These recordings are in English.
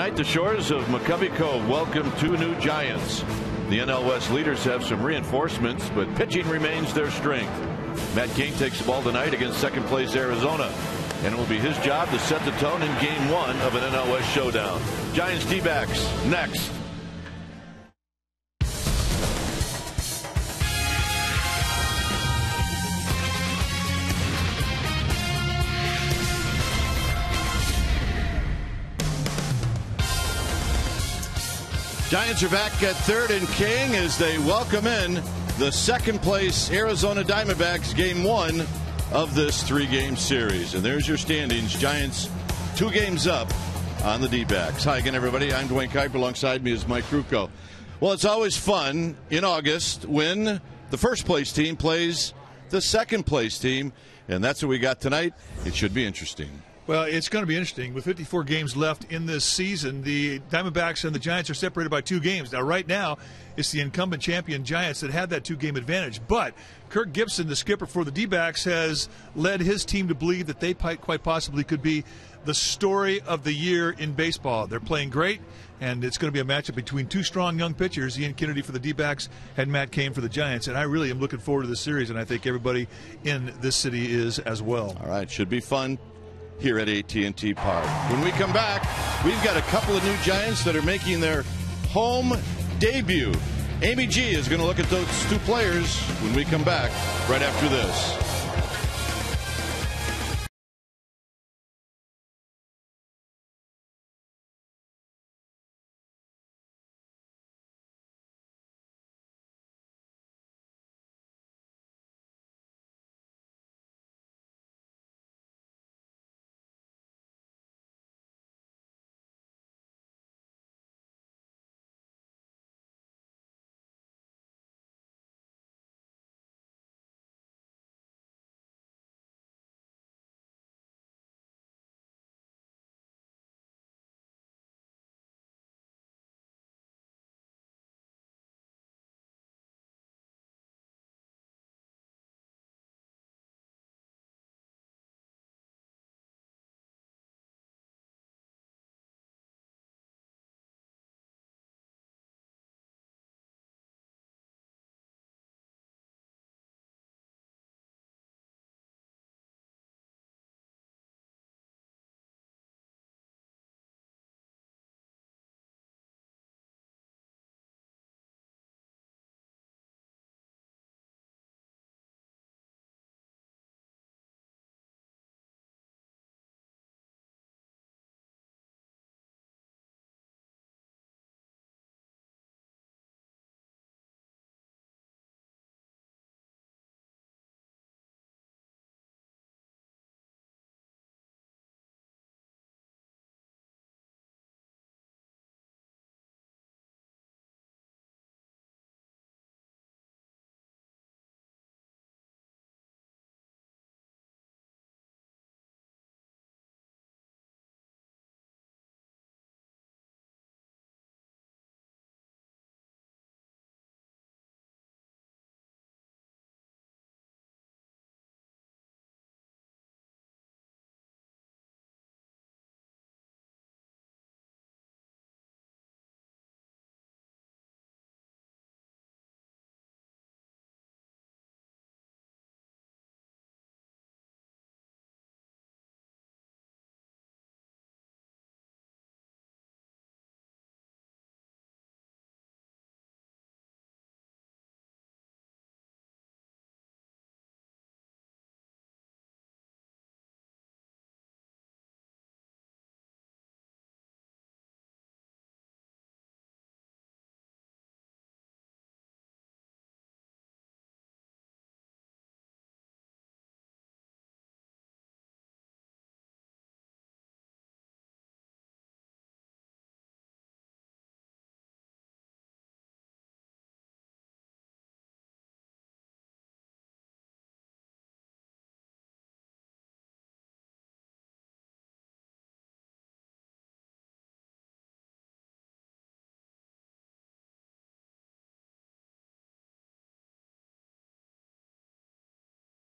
Tonight, the shores of McCovey Cove welcome two new Giants. The NL West leaders have some reinforcements, but pitching remains their strength. Matt Cain takes the ball tonight against second-place Arizona, and it will be his job to set the tone in Game 1 of an NL West showdown. Giants D-backs next. Giants are back at third and King as they welcome in the second-place Arizona Diamondbacks, Game 1 of this three-game series. And there's your standings. Giants 2 games up on the D-backs. Hi again, everybody. I'm Dwayne Kuiper. Alongside me is Mike Krukow. Well, it's always fun in August when the first-place team plays the second-place team, and that's what we got tonight. It should be interesting. Well, it's going to be interesting. With 54 games left in this season, the Diamondbacks and the Giants are separated by 2 games. Now, right now, it's the incumbent champion Giants that have that 2-game advantage. But Kirk Gibson, the skipper for the D-backs, has led his team to believe that they quite possibly could be the story of the year in baseball. They're playing great, and it's going to be a matchup between 2 strong young pitchers, Ian Kennedy for the D-backs and Matt Cain for the Giants. And I really am looking forward to this series, and I think everybody in this city is as well. All right, should be fun here at AT&T Park. When we come back, we've got a couple of new Giants that are making their home debut. Amy G is going to look at those 2 players when we come back right after this.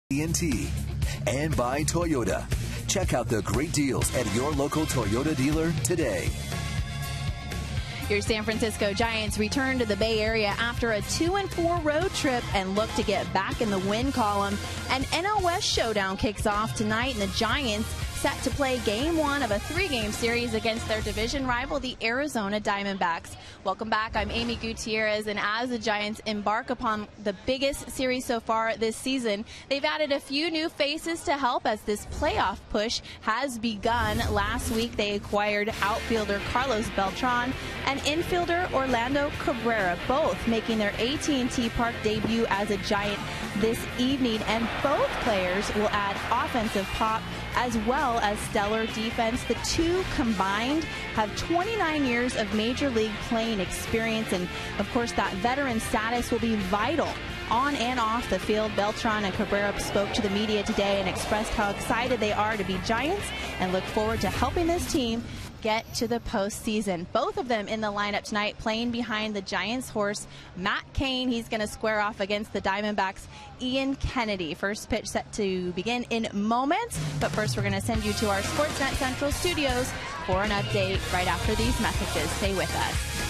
AT&T and by Toyota. Check out the great deals at your local Toyota dealer today. Your San Francisco Giants return to the Bay Area after a 2-4 road trip and look to get back in the win column. An NL West showdown kicks off tonight, and the Giants set to play Game 1 of a 3-game series against their division rival, the Arizona Diamondbacks. Welcome back. I'm Amy Gutierrez, and as the Giants embark upon the biggest series so far this season, they've added a few new faces to help as this playoff push has begun. Last week, they acquired outfielder Carlos Beltran and infielder Orlando Cabrera, both making their AT&T Park debut as a Giant this evening, and both players will add offensive pop as well as stellar defense. The two combined have 29 years of Major League playing experience, and of course that veteran status will be vital on and off the field. Beltran and Cabrera spoke to the media today and expressed how excited they are to be Giants and look forward to helping this team get to the postseason. Both of them in the lineup tonight, playing behind the Giants horse, Matt Cain. He's going to square off against the Diamondbacks' Ian Kennedy. First pitch set to begin in moments, but first we're going to send you to our Sportsnet Central studios for an update right after these messages. Stay with us.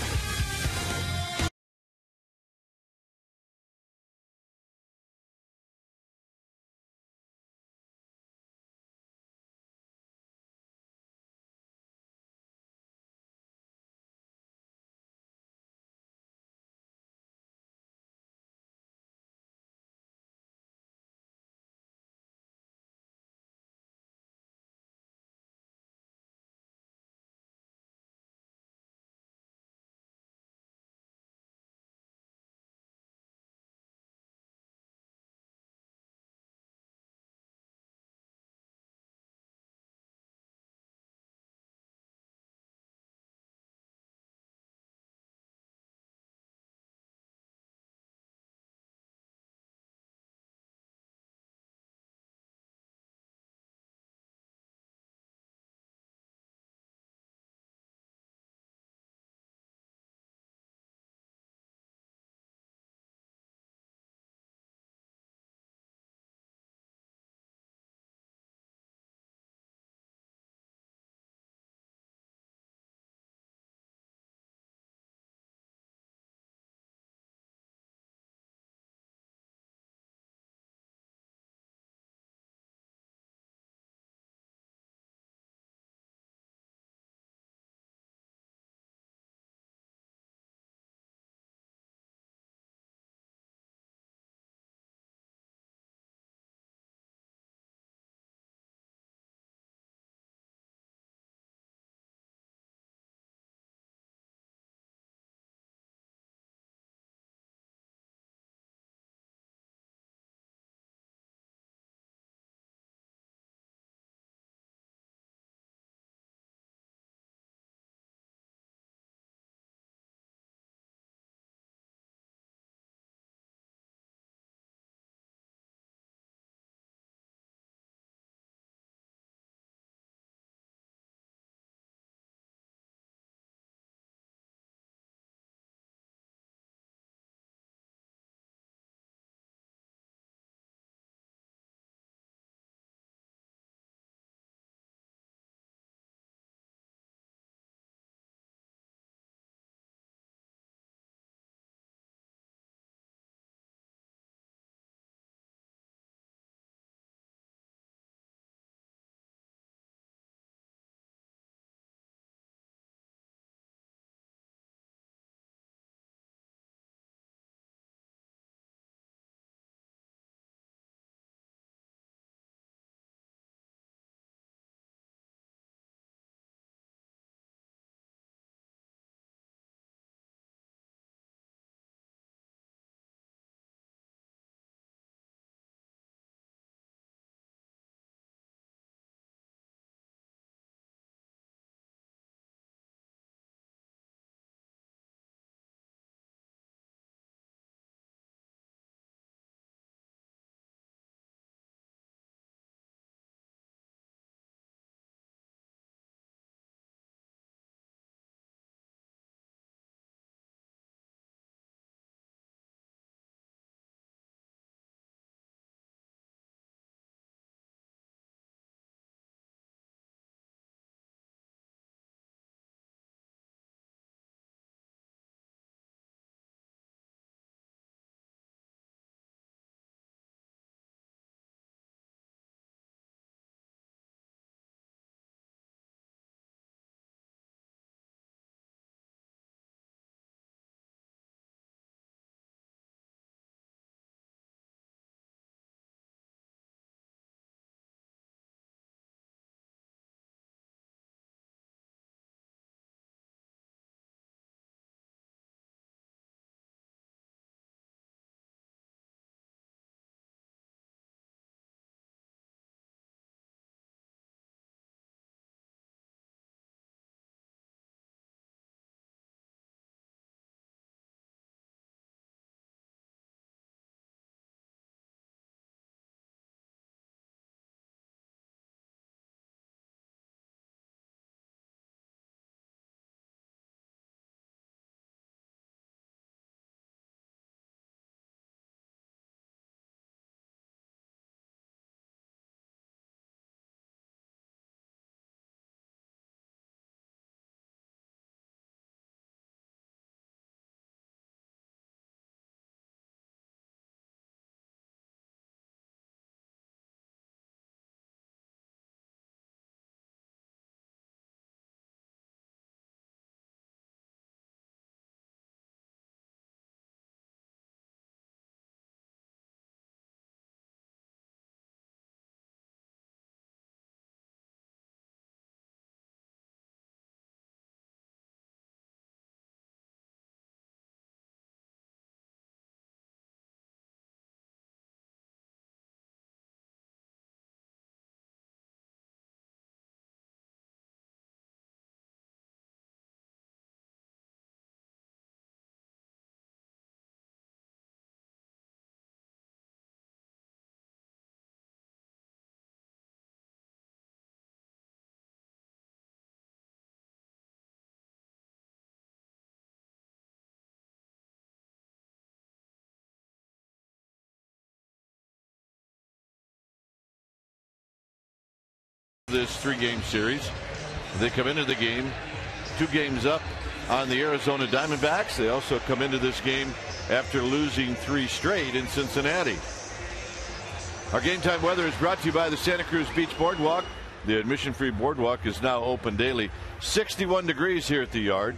this 3-game series. They come into the game 2 games up on the Arizona Diamondbacks. They also come into this game after losing 3 straight in Cincinnati. Our game time weather is brought to you by the Santa Cruz Beach Boardwalk. The admission-free boardwalk is now open daily. 61 degrees here at the yard.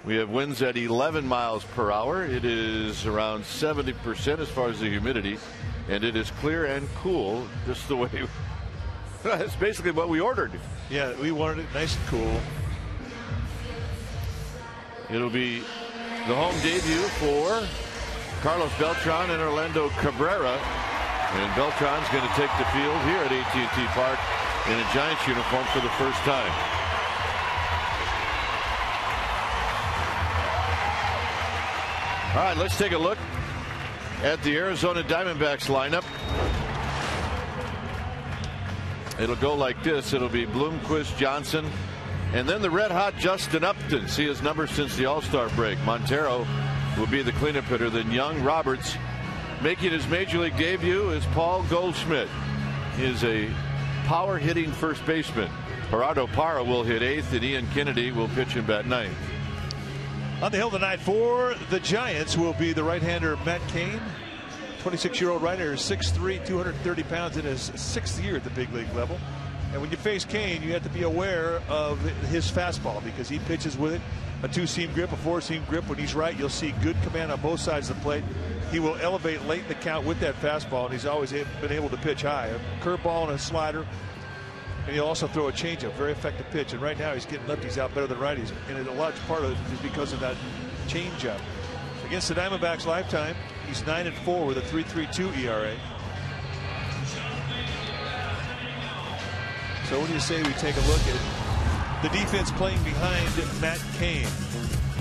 We have winds at 11 miles per hour. It is around 70% as far as the humidity, and it is clear and cool, just the way. That's basically what we ordered. Yeah, we wanted it nice and cool. It'll be the home debut for Carlos Beltran and Orlando Cabrera. And Beltran's going to take the field here at AT&T Park in a Giants uniform for the first time. All right, let's take a look at the Arizona Diamondbacks lineup. It'll go like this. It'll be Bloomquist, Johnson, and then the red-hot Justin Upton. See his number since the All-Star break. Montero will be the cleanup hitter. Then Young, Roberts. Making his major league debut is Paul Goldschmidt. He is a power-hitting first baseman. Gerardo Parra will hit 8th, and Ian Kennedy will pitch and bat 9th. On the hill tonight for the Giants will be the right-hander Matt Cain. 26-year-old right-hander, 6'3", 230 pounds in his 6th year at the big league level. And when you face Cain, you have to be aware of his fastball because he pitches with it. A 2-seam grip, a 4-seam grip. When he's right, you'll see good command on both sides of the plate. He will elevate late in the count with that fastball, and he's always been able to pitch high. A curveball and a slider, and he'll also throw a changeup. Very effective pitch. And right now he's getting lefties out better than righties, and a large part of it is because of that changeup. Against the Diamondbacks lifetime, he's 9-4 with a 3.32 ERA. So what do you say we take a look at the defense playing behind Matt Cain?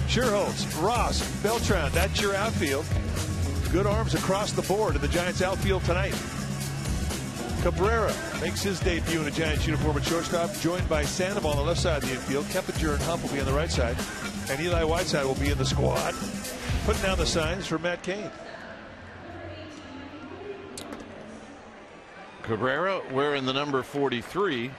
Sherholtz, Ross, Beltran, that's your outfield. Good arms across the board in the Giants outfield tonight. Cabrera makes his debut in a Giants uniform at shortstop, joined by Sandoval on the left side of the infield. Keppinger and Hump will be on the right side, and Eli Whiteside will be in the squad. Putting down the signs for Matt Cain. Cabrera wearing the number 43.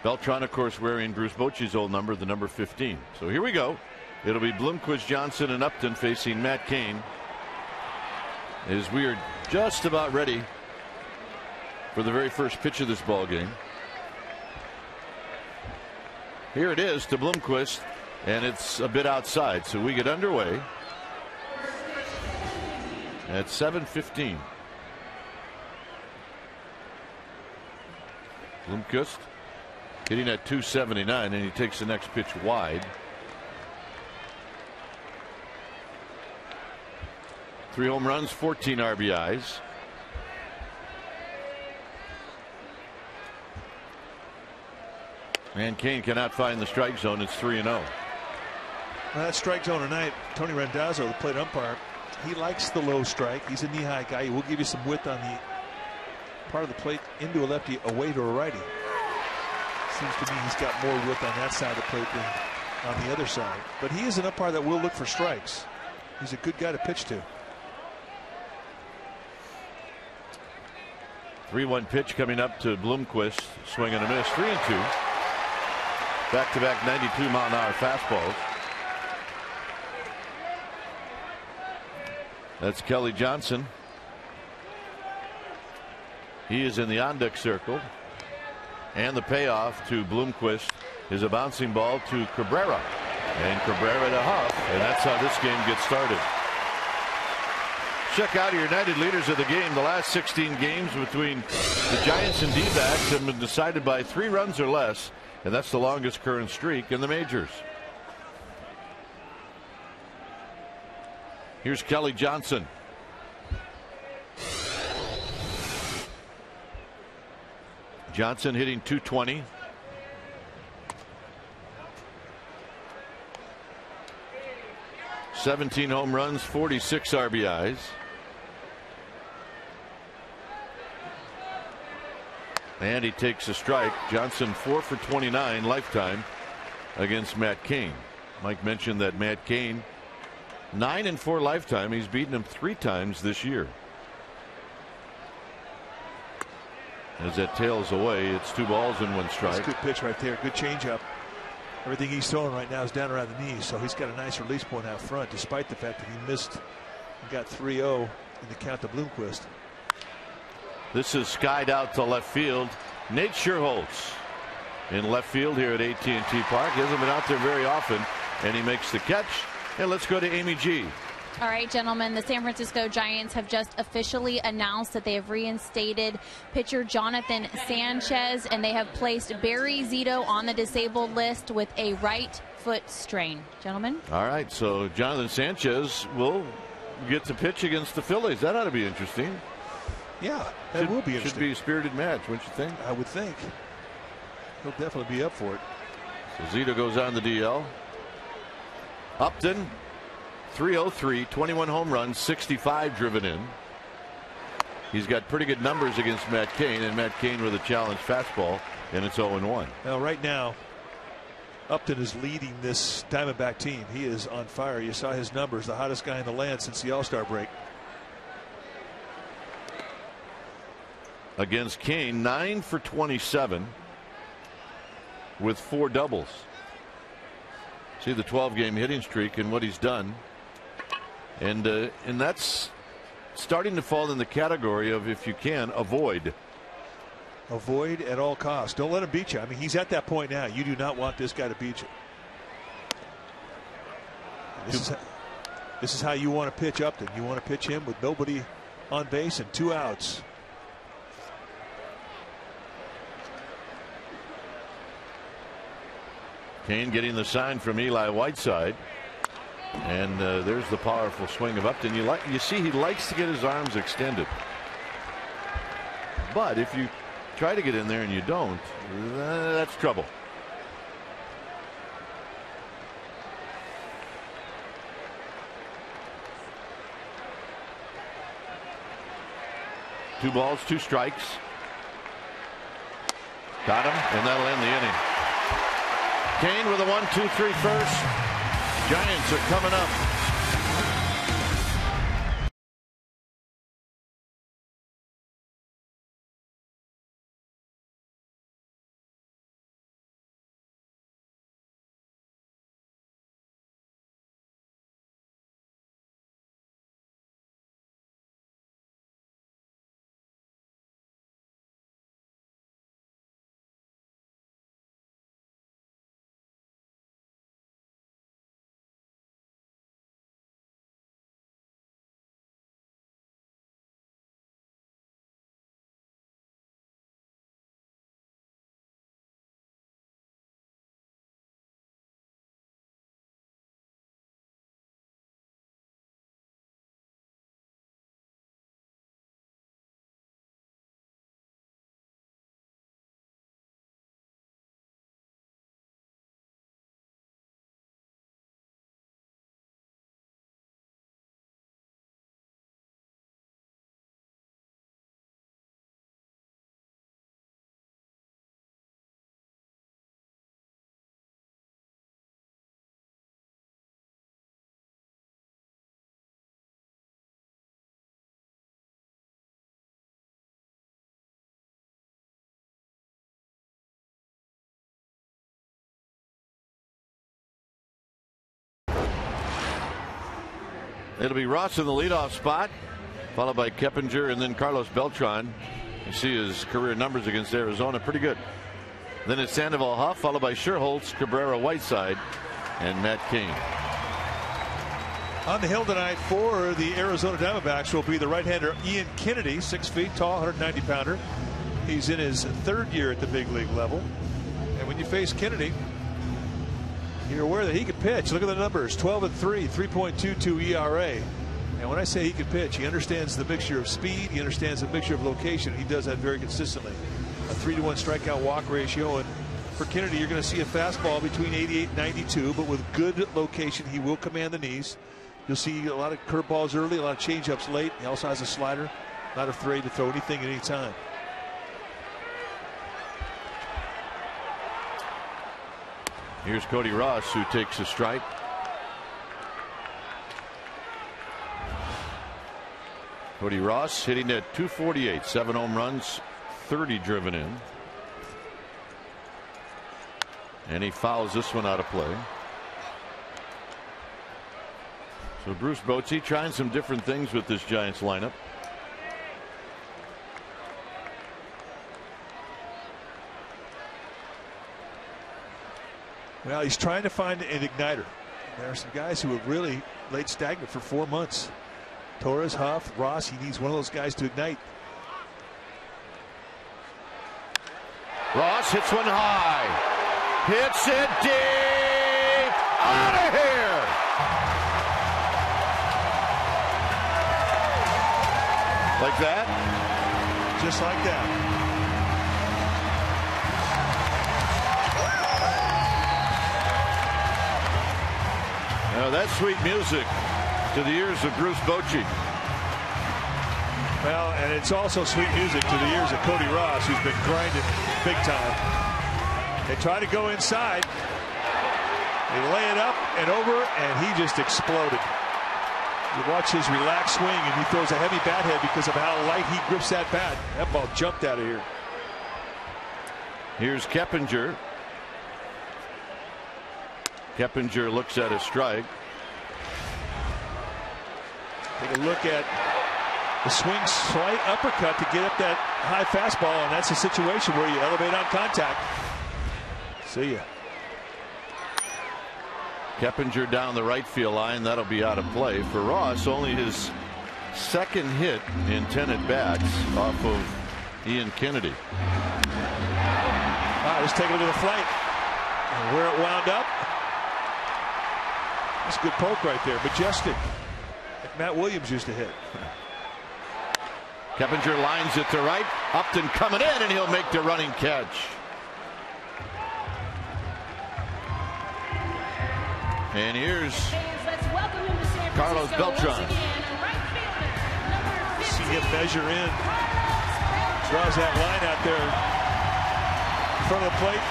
Beltran, of course, wearing Bruce Bochy's old number, the number 15. So here we go. It'll be Bloomquist, Johnson, and Upton facing Matt Cain, as we are just about ready for the very first pitch of this ball game. Here it is to Bloomquist, and it's a bit outside, so we get underway at 7:15. Bloomquist hitting at 279, and he takes the next pitch wide. 3 home runs, 14 RBIs. And Cain cannot find the strike zone. It's 3-0. Well, that strike zone tonight, Tony Randazzo, the plate umpire, he likes the low strike. He's a knee-high guy. He will give you some width on the part of the plate into a lefty, away to a righty. Seems to me he's got more width on that side of the plate than on the other side. But he is an umpire that will look for strikes. He's a good guy to pitch to. 3-1 pitch coming up to Bloomquist. Swing and a miss. 3-2. Back-to-back 92-mile-an-hour fastballs. That's Kelly Johnson. He is in the on-deck circle. And the payoff to Bloomquist is a bouncing ball to Cabrera. And Cabrera to Huff. And that's how this game gets started. Check out your United leaders of the game. The last 16 games between the Giants and D-backs have been decided by 3 runs or less, and that's the longest current streak in the majors. Here's Kelly Johnson. Johnson hitting .220. (17 home runs, 46 RBIs. And he takes a strike. Johnson 4 for 29 lifetime against Matt Cain. Mike mentioned that Matt Cain 9-4 lifetime. He's beaten him 3 times this year. As that tails away, it's 2 balls and 1 strike. That's a good pitch right there. Good changeup. Everything he's throwing right now is down around the knees, so he's got a nice release point out front, despite the fact that he missed and got 3-0 in the count to Bloomquist. This is skied out to left field. Nate Scherholz in left field here at AT&T Park. He hasn't been out there very often, and he makes the catch. And let's go to Amy G. All right, gentlemen, the San Francisco Giants have just officially announced that they have reinstated pitcher Jonathan Sanchez, and they have placed Barry Zito on the disabled list with a right foot strain. Gentlemen? All right, so Jonathan Sanchez will get to pitch against the Phillies. That ought to be interesting. Yeah, that will be interesting. Should be a spirited match, wouldn't you think? I would think. He'll definitely be up for it. So Zito goes on the DL. Upton, 303, 21 home runs, 65 driven in. He's got pretty good numbers against Matt Cain, and Matt Cain with a challenge fastball, and it's 0-1. Now, right now, Upton is leading this Diamondback team. He is on fire. You saw his numbers, the hottest guy in the land since the All-Star break. Against Cain, 9 for 27 with 4 doubles. See the 12-game hitting streak and what he's done. And that's starting to fall in the category of, if you can, avoid. Avoid at all costs. Don't let him beat you. I mean, he's at that point now. You do not want this guy to beat you. This is how you want to pitch Upton. You want to pitch him with nobody on base and 2 outs. Cain getting the sign from Eli Whiteside. And there's the powerful swing of Upton. You see he likes to get his arms extended. But if you try to get in there and you don't, that's trouble. Two balls, 2 strikes. Got him, and that'll end the inning. Cain with a 1-2-3 first. Giants are coming up. It'll be Ross in the leadoff spot, followed by Keppinger and then Carlos Beltran. You see his career numbers against Arizona, pretty good. Then it's Sandoval Huff, followed by Scherholz, Cabrera, Whiteside, and Matt Cain. On the hill tonight for the Arizona Diamondbacks will be the right-hander Ian Kennedy, 6 feet tall, 190-pounder. He's in his 3rd year at the big league level. And when you face Kennedy, you're aware that he can pitch. Look at the numbers, 12-3, 3.22 ERA. And when I say he can pitch, he understands the mixture of speed, he understands the mixture of location. He does that very consistently. A 3-to-1 strikeout walk ratio. And for Kennedy, you're going to see a fastball between 88 and 92, but with good location, he will command the knees. You'll see a lot of curveballs early, a lot of changeups late. He also has a slider, not afraid to throw anything at any time. Here's Cody Ross, who takes a strike. Cody Ross hitting at 248, 7 home runs, 30 driven in. And he fouls this one out of play. So Bruce Bochy trying some different things with this Giants lineup. Well, he's trying to find an igniter. There are some guys who have really laid stagnant for 4 months. Torres, Huff, Ross, he needs one of those guys to ignite. Ross hits one high. Hits it deep. Out of here. Like that? Just like that. Now that's sweet music to the ears of Bruce Bochy. Well, and it's also sweet music to the ears of Cody Ross, who's been grinding big time. They try to go inside. They lay it up and over, and he just exploded. You watch his relaxed swing, and he throws a heavy bat head because of how light he grips that bat. That ball jumped out of here. Here's Keppinger. Keppinger looks at a strike. Take a look at the swing, slight uppercut to get up that high fastball, and that's a situation where you elevate on contact. See ya. Keppinger down the right field line. That'll be out of play for Ross. Only his second hit in 10 at bats off of Ian Kennedy. All right, let's take a look at the flight and where it wound up. That's a good poke right there. Majestic. Like Matt Williams used to hit. Keppinger lines it to right. Upton coming in, and he'll make the running catch. And here's Carlos Beltran. See him measure in. Draws that line out there in front of the plate.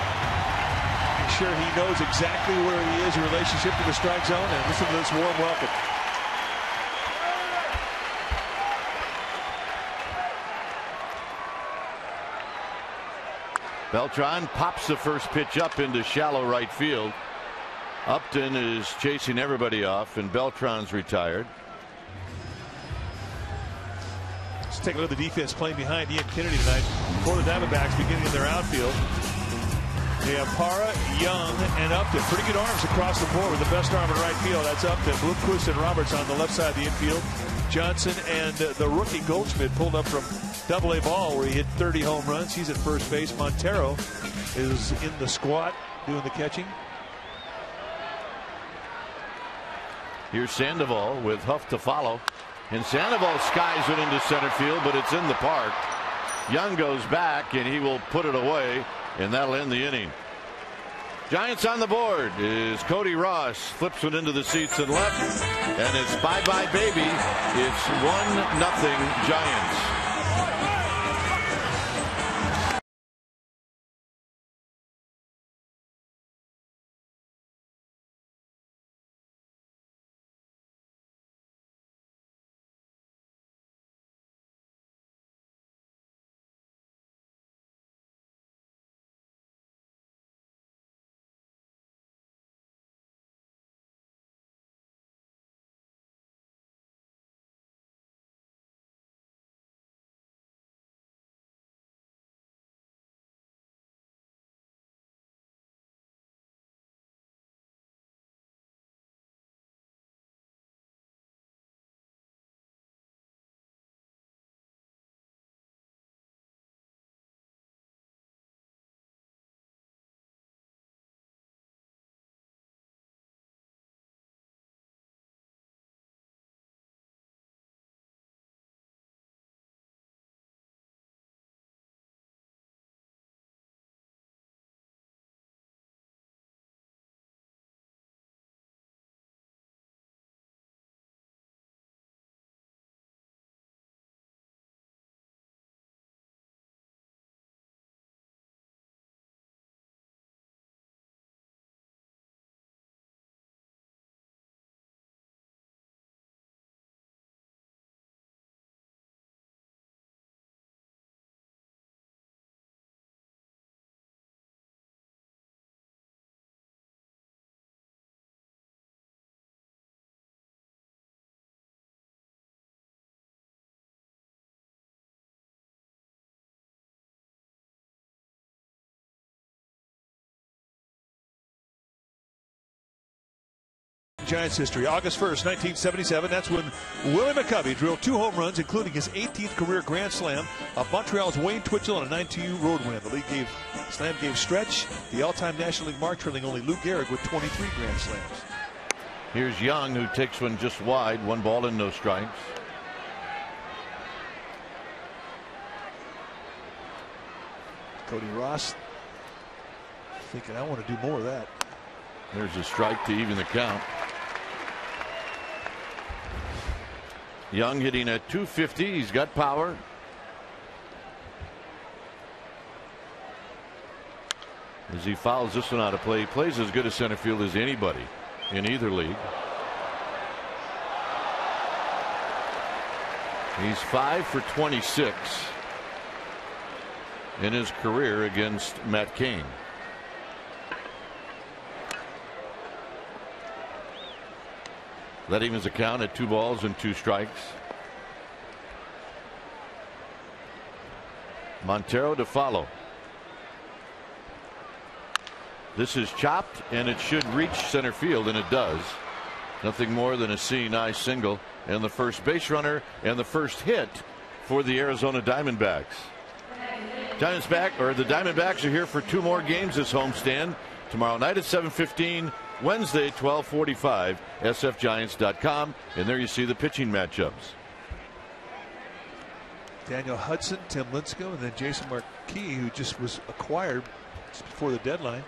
Make sure he knows exactly where he is in relationship to the strike zone. And listen to this warm welcome. Beltran pops the first pitch up into shallow right field. Upton is chasing everybody off, and Beltran's retired. Let's take a look at the defense playing behind Ian Kennedy tonight. For the Diamondbacks beginning in their outfield, they have Parra, Young, and Upton. Pretty good arms across the board with the best arm in right field. That's Upton. Bloomquist and Roberts on the left side of the infield. Johnson and the rookie Goldschmidt pulled up from Double-A ball where he hit 30 home runs. He's at first base. Montero is in the squat doing the catching. Here's Sandoval with Huff to follow. And Sandoval skies it into center field, but it's in the park. Young goes back, and he will put it away, and that'll end the inning. Giants on the board is Cody Ross. Flips it into the seats and left. And it's bye-bye, baby. It's 1-0 Giants. Giants history. August 1st, 1977. That's when Willie McCovey drilled 2 home runs, including his 18th career grand slam of Montreal's Wayne Twitchell on a 9-2 road win. The league gave Stretch the all-time National League mark, trailing only Lou Gehrig with 23 grand slams. Here's Young, who takes one just wide. 1 ball and no strikes. Cody Ross thinking, I want to do more of that. There's a strike to even the count. Young hitting at 250. He's got power. As he fouls this one out of play, he plays as good a center field as anybody in either league. He's 5 for 26 in his career against Matt Cain. That evens the count at 2 balls and 2 strikes. Montero to follow. This is chopped, and it should reach center field, and it does. Nothing more than a seeing eye single, and the first base runner and the first hit for the Arizona Diamondbacks. The Diamondbacks are here for 2 more games this homestand. Tomorrow night at 7:15, Wednesday 12:45, sfgiants.com, and there you see the pitching matchups. Daniel Hudson, Tim Lincecum, and then Jason Marquis, who just was acquired just before the deadline,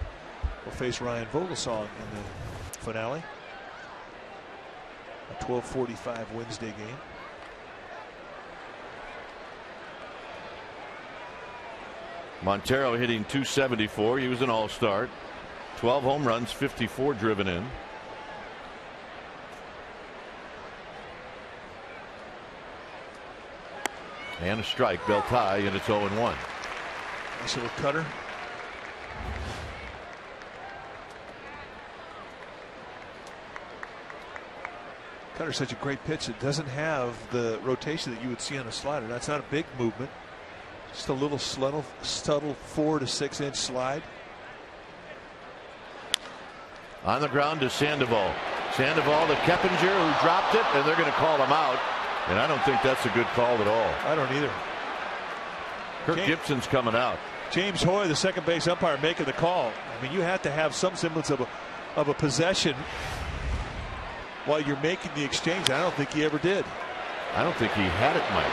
will face Ryan Vogelsong in the finale. A 12:45 Wednesday game. Montero hitting .274. He was an all-star. 12 home runs, 54 driven in. And a strike, belt high, and it's 0-1. Nice little cutter. Cutter's such a great pitch. It doesn't have the rotation that you would see on a slider. That's not a big movement. Just a little subtle 4 to 6 inch slide. On the ground to Sandoval. Sandoval to Keppinger, who dropped it, and they're going to call him out. And I don't think that's a good call at all. I don't either. Kirk Gibson's coming out. James Hoy, the second base umpire, making the call. I mean, you have to have some semblance of a possession while you're making the exchange. I don't think he ever did. I don't think he had it, Mike.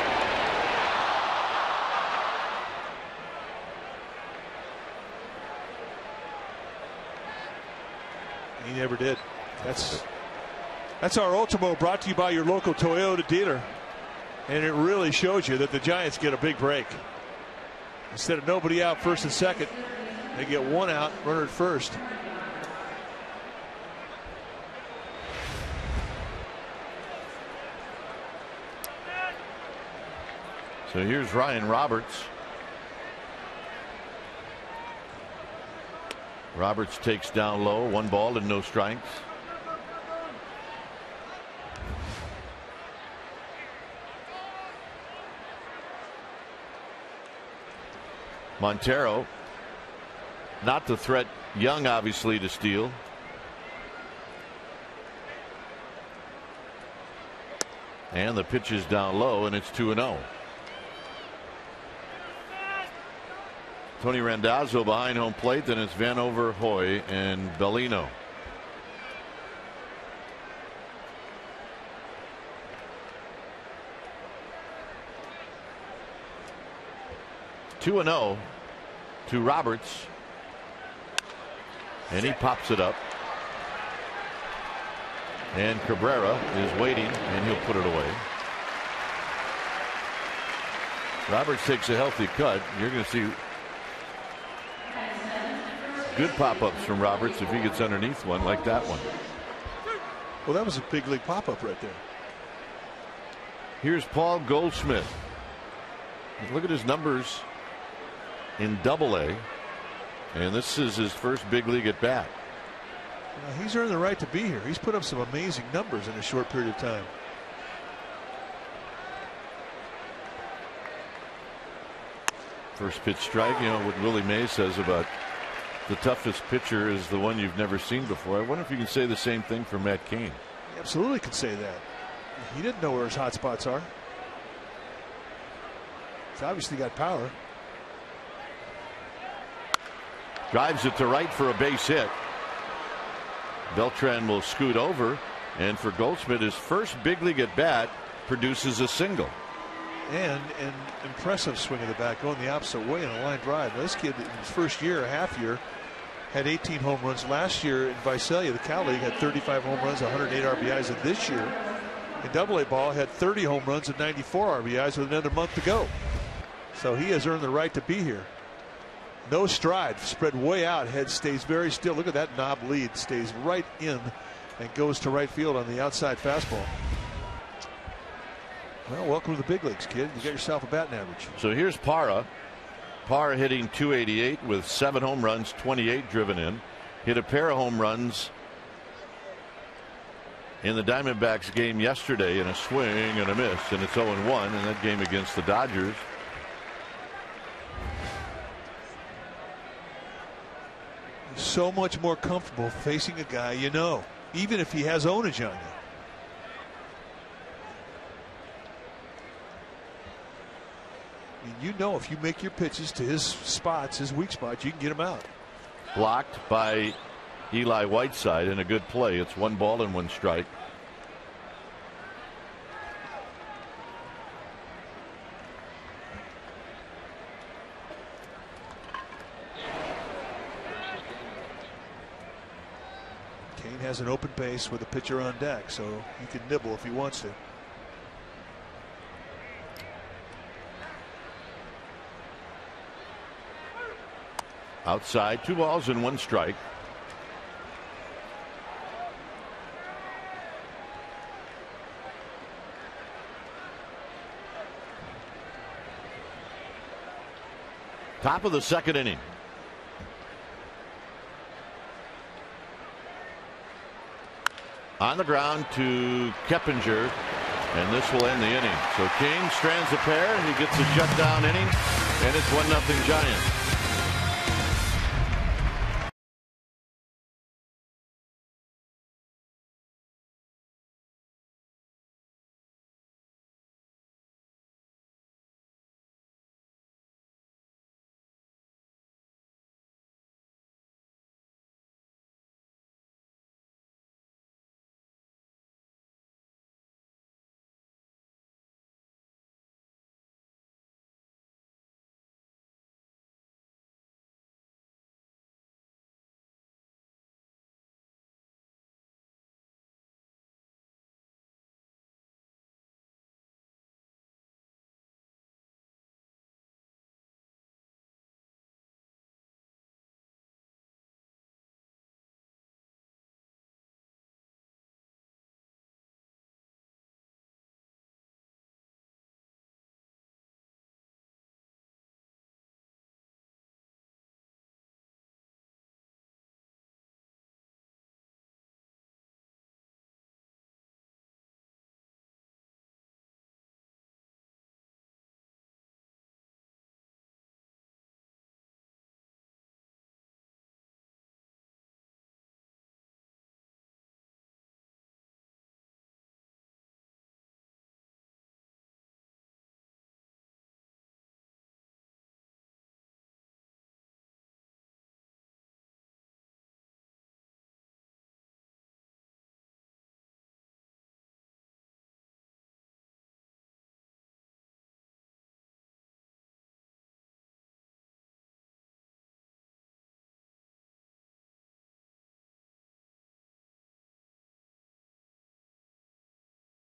He never did. That's our Ultimo, brought to you by your local Toyota dealer. And it really shows you that the Giants get a big break. Instead of nobody out first and second, they get 1 out, runner at first. So here's Ryan Roberts. Roberts takes down low, 1 ball and no strikes. Montero, not to threat Young, obviously, to steal. And the pitch is down low, and it's 2-0. Tony Randazzo behind home plate. Then it's Vanover, Hoy, and Bellino. Two and 0 to Roberts, and he pops it up. And Cabrera is waiting, and he'll put it away. Roberts takes a healthy cut. You're going to see good pop-ups from Roberts if he gets underneath one like that one. Well, that was a big league pop-up right there. Here's Paul Goldschmidt. Look at his numbers in Double-A, and this is his first big league at bat. Well, he's earned the right to be here. He's put up some amazing numbers in a short period of time. First pitch strike. You know what Willie Mays says about the toughest pitcher is the one you've never seen before. I wonder if you can say the same thing for Matt Cain. He absolutely could say that. He didn't know where his hot spots are. He's obviously got power. Drives it to right for a base hit. Beltran will scoot over, and for Goldschmidt, his first big league at bat produces a single. And an impressive swing of the bat going the opposite way in a line drive. Now, this kid in his first year, a half year, had 18 home runs. Last year in Visalia, the Cal League, had 35 home runs, 108 RBIs. And this year in AA ball had 30 home runs and 94 RBIs with another month to go. So he has earned the right to be here. No stride, spread way out, head stays very still. Look at that knob lead, stays right in and goes to right field on the outside fastball. Well, welcome to the big leagues, kid. You got yourself a batting average. So here's Parra. Parra hitting .288 with 7 home runs, 28 driven in. Hit a pair of home runs in the Diamondbacks game yesterday in a swing and a miss, and it's 0-1 in that game against the Dodgers. So much more comfortable facing a guy you know, even if he has ownage on you. I mean, you know, if you make your pitches to his spots, his weak spots, you can get him out. Blocked by Eli Whiteside in a good play. It's 1 ball and 1 strike. Cain has an open base with a pitcher on deck, so he can nibble if he wants to. Outside, 2 balls and 1 strike. Top of the 2nd inning. On the ground to Keppinger, and this will end the inning. So Cain strands a pair, he gets a shutdown inning, and it's 1-0 Giants.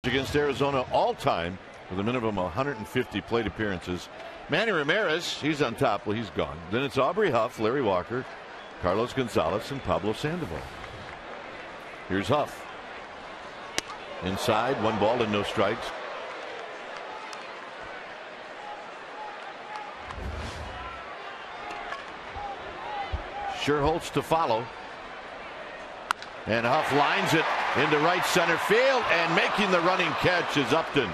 Against Arizona all time with a minimum of 150 plate appearances. Manny Ramirez, he's on top. Well, he's gone. Then it's Aubrey Huff, Larry Walker, Carlos Gonzalez, and Pablo Sandoval. Here's Huff. Inside, 1 ball and no strikes. Sherholtz to follow. And Huff lines it into right center field, and making the running catch is Upton.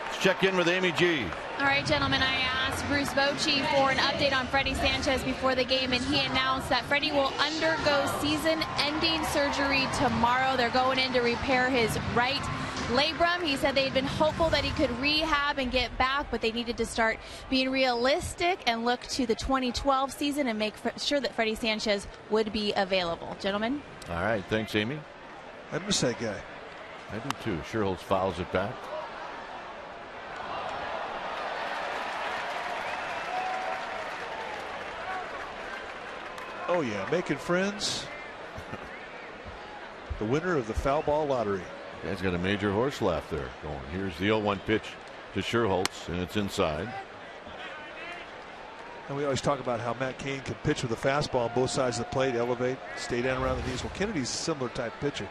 Let's check in with Amy G. All right, gentlemen, I asked Bruce Bochy for an update on Freddie Sanchez before the game, and he announced that Freddie will undergo season-ending surgery tomorrow. They're going in to repair his right labrum. He said they'd been hopeful that he could rehab and get back, but they needed to start being realistic and look to the 2012 season and make sure that Freddie Sanchez would be available. Gentlemen? All right. Thanks, Amy. I miss that guy. I do too. Sherholtz fouls it back. Oh, yeah. Making friends. The winner of the foul ball lottery. He's got a major horse laugh there going. Here's the 0-1 pitch to Sherholtz, and it's inside. And we always talk about how Matt Cain can pitch with a fastball on both sides of the plate, elevate, stay down around the knees. Well, Kennedy's a similar type pitcher.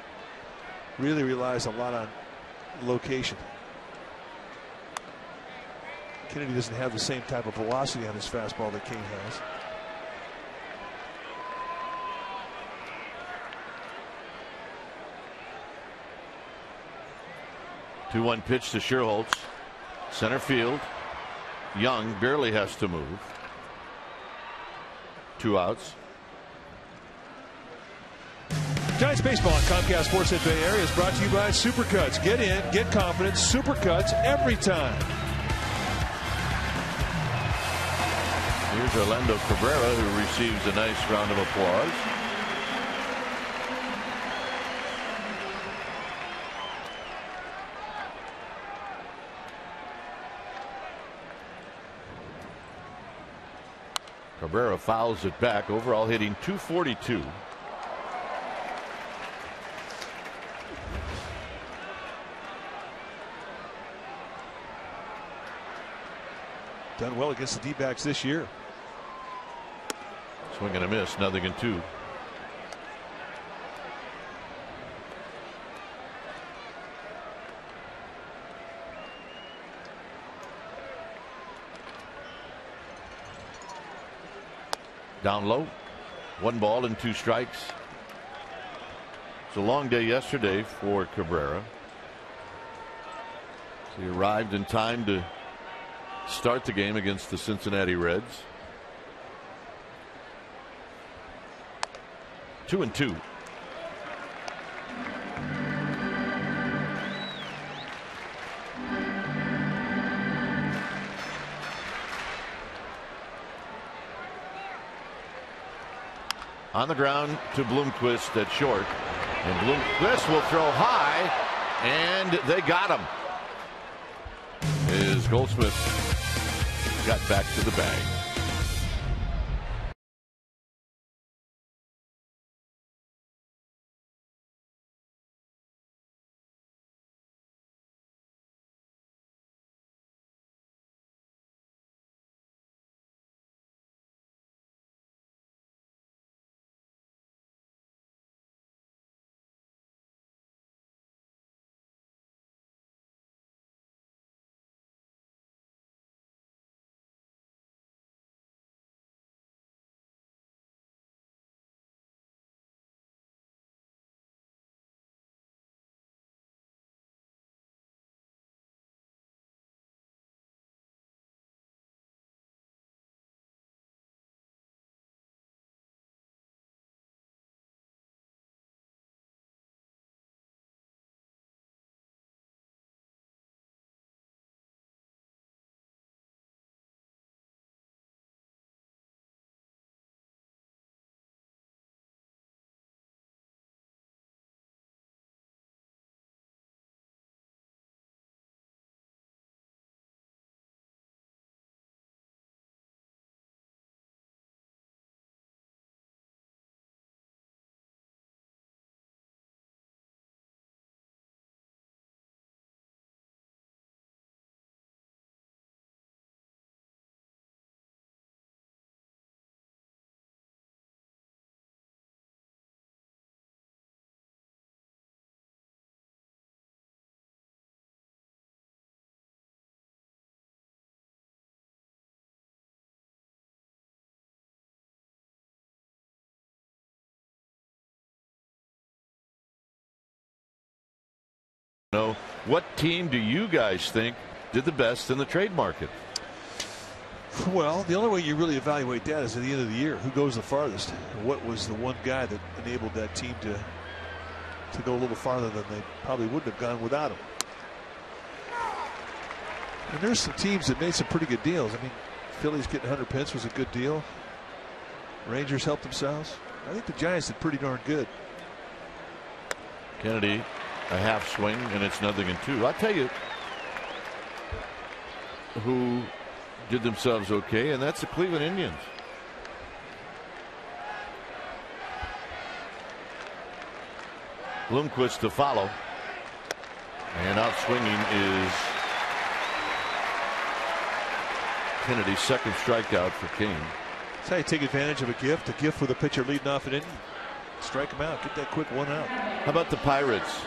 Really relies a lot on location. Kennedy doesn't have the same type of velocity on his fastball that Cain has. Two-one pitch to Sherholtz. Center field. Young barely has to move. 2 outs. Giants baseball on Comcast Sportsnet Bay Area is brought to you by Supercuts. Get in, get confidence. Supercuts every time. Here's Orlando Cabrera, who receives a nice round of applause. Cabrera fouls it back. Overall hitting .242. Done well against the D-backs this year. Swing and a miss, 0-2. Down low. 1 ball and 2 strikes. It's a long day yesterday for Cabrera. So he arrived in time to start the game against the Cincinnati Reds. 2-2. On the ground to Bloomquist at short, and Bloomquist will throw high, and they got him. As Goldsmith got back to the bag. What team do you guys think did the best in the trade market? Well, the only way you really evaluate that is at the end of the year. Who goes the farthest? And what was the one guy that enabled that team to go a little farther than they probably wouldn't have gone without him? And there's some teams that made some pretty good deals. I mean, Phillies getting Hunter Pence was a good deal. Rangers helped themselves. I think the Giants did pretty darn good. Kennedy, a half swing, and it's 0-2. I'll tell you who did themselves okay, and that's the Cleveland Indians. Bloomquist to follow, and out swinging is Kennedy's second strikeout for King. That's how you take advantage of a gift with a pitcher leading off an inning. Strike him out, get that quick one out. How about the Pirates?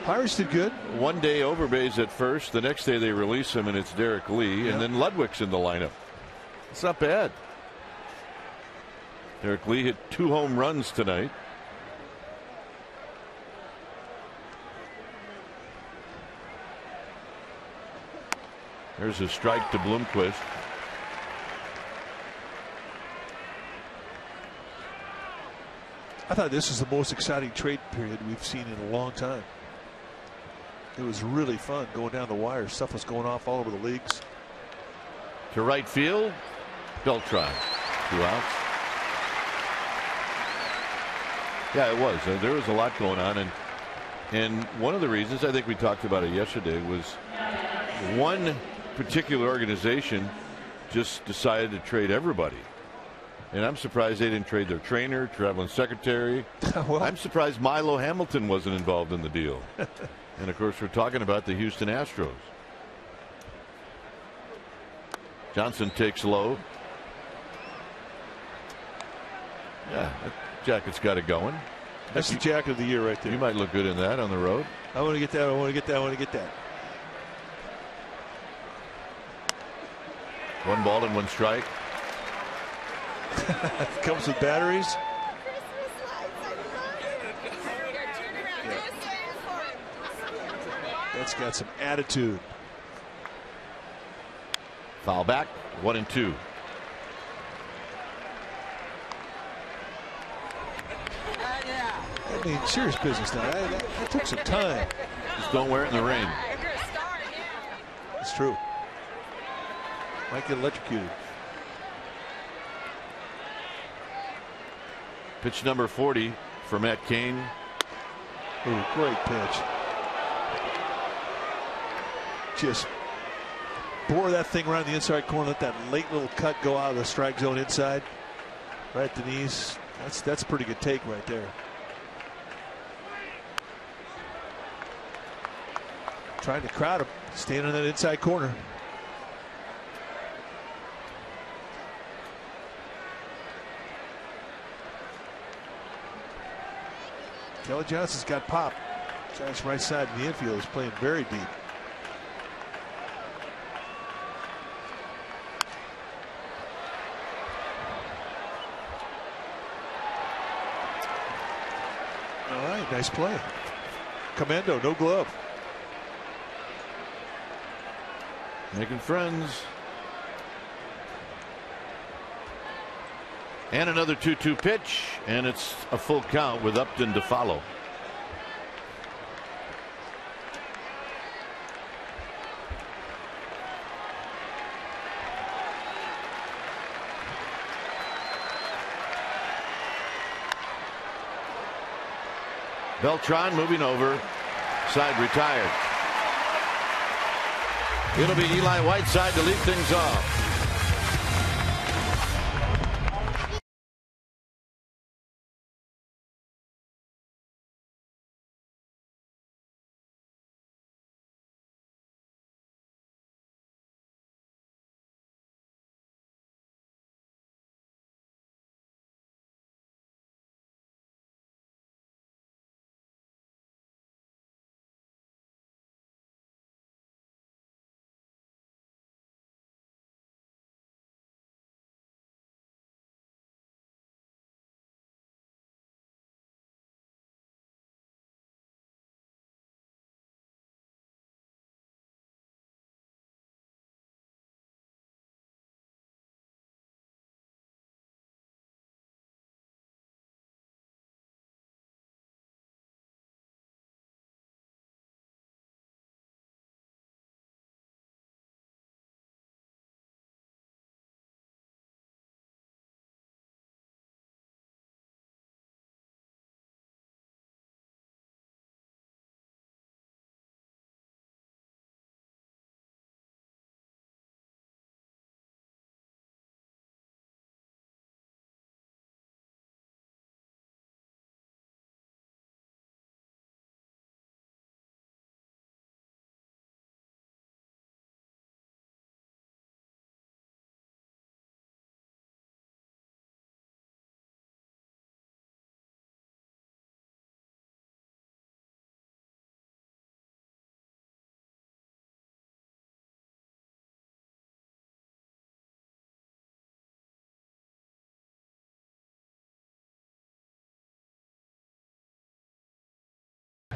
Pirates did good. One day Overbay's at first. The next day they release him, and it's Derek Lee. Yep. And then Ludwig's in the lineup. It's not bad. Derek Lee hit 2 home runs tonight. There's a strike to Bloomquist. I thought this was the most exciting trade period we've seen in a long time. It was really fun going down the wire. Stuff was going off all over the leagues. To right field, Beltran. 2 outs. Yeah, it was. There was a lot going on, and one of the reasons, I think we talked about it yesterday, was one particular organization just decided to trade everybody. And I'm surprised they didn't trade their trainer, traveling secretary. Well, I'm surprised Milo Hamilton wasn't involved in the deal. And of course, we're talking about the Houston Astros. Johnson takes low. Yeah, that jacket's got it going. that's the jacket of the year right there. You might look good in that on the road. I want to get that. I want to get that. I want to get that. 1 ball and 1 strike. Comes with batteries. That's got some attitude. Foul back. 1-2. I mean, serious business now. That took some time. Just don't wear it in the rain. It's true. Might get electrocuted. Pitch number 40 for Matt Cain. Ooh, great pitch. Just bore that thing around the inside corner. Let that late little cut go out of the strike zone inside. Right at the knees. That's a pretty good take right there. Trying to crowd him. Staying in that inside corner. Kelly Johnson's got pop. Giants right side in the infield is playing very deep. All right, nice play. Commando, no glove. Making friends. And another 2-2 pitch, and it's a full count with Upton to follow. Beltran moving over, side retired. It'll be Eli Whiteside to lead things off.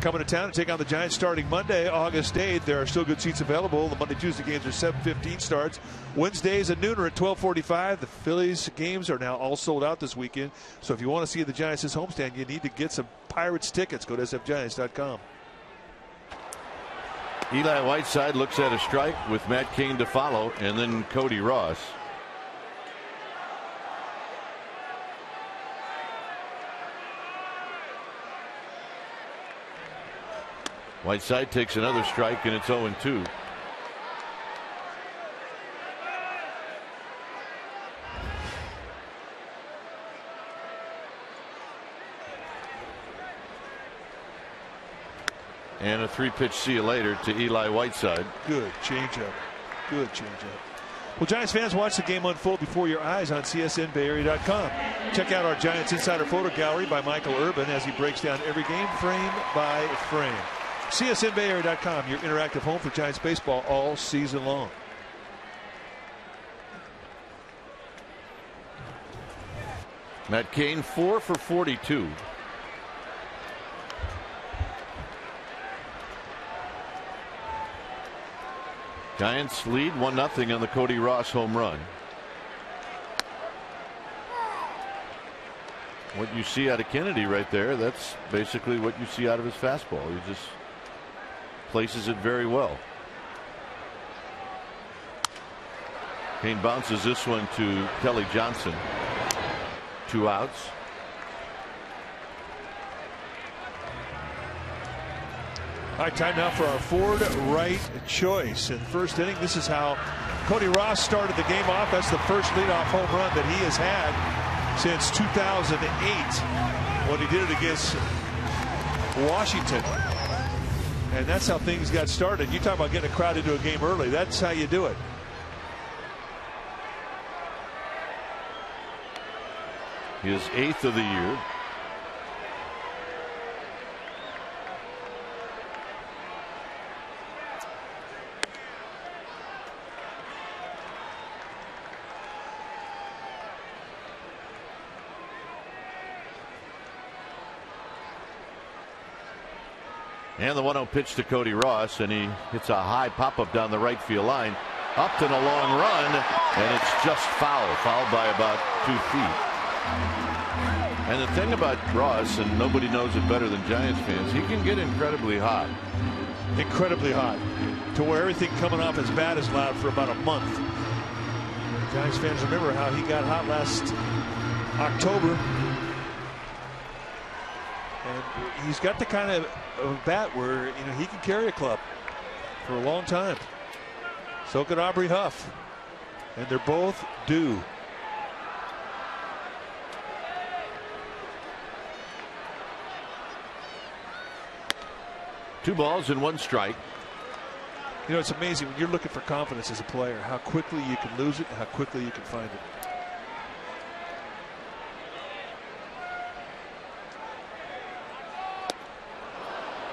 coming to town to take on the Giants starting Monday, August 8th. There are still good seats available. The Monday-Tuesday games are 7:15 starts. Wednesdays at noon are at 12:45. The Phillies games are now all sold out this weekend. So if you want to see the Giants this homestand, you need to get some Pirates tickets. Go to sfgiants.com. Eli Whiteside looks at a strike with Matt Cain to follow, and then Cody Ross. Whiteside takes another strike, and it's 0-2. And a 3-pitch see you later to Eli Whiteside. Good changeup. Good changeup. Well, Giants fans, watch the game unfold before your eyes on CSNBayArea.com. Check out our Giants Insider Photo Gallery by Michael Urban as he breaks down every game frame by frame. CSNBayArea.com, your interactive home for Giants baseball all season long. Matt Cain 4 for 42. Giants lead 1-0 on the Cody Ross home run. What you see out of Kennedy right there, that's basically what you see out of his fastball. He just places it very well. Cain bounces this one to Kelly Johnson. 2 outs. All right, time now for our Ford right choice. In the first inning, this is how Cody Ross started the game off. That's the first leadoff home run that he has had since 2008 when he did it against Washington. And that's how things got started. You talk about getting a crowd into a game early. That's how you do it. His 8th of the year. And the 1-0 pitch to Cody Ross, and he hits a high pop-up down the right field line. Up and a long run, and it's just fouled by about 2 feet. And the thing about Ross, and nobody knows it better than Giants fans, he can get incredibly hot. Incredibly hot. To where everything coming off his bat is loud for about a month. Giants fans remember how he got hot last October. And he's got the kind of bat where he can carry a club for a long time. So could Aubrey Huff. And they're both due. Two balls and 1 strike. It's amazing when you're looking for confidence as a player, how quickly you can lose it and how quickly you can find it.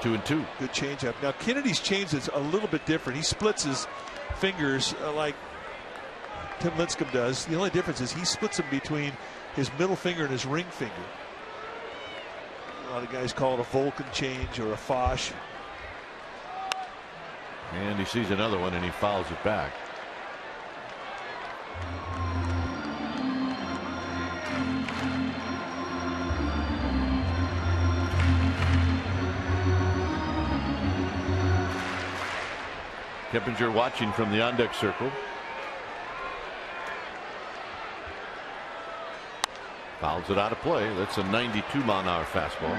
Two and two. Good changeup. Now Kennedy's change is a little bit different. He splits his fingers like Tim Lincecum does. The only difference is he splits them between his middle finger and his ring finger. A lot of guys call it a Vulcan change or a Foch. And he sees another one and he fouls it back. Keppinger watching from the on-deck circle. Fouls it out of play. That's a 92-mile-an-hour fastball.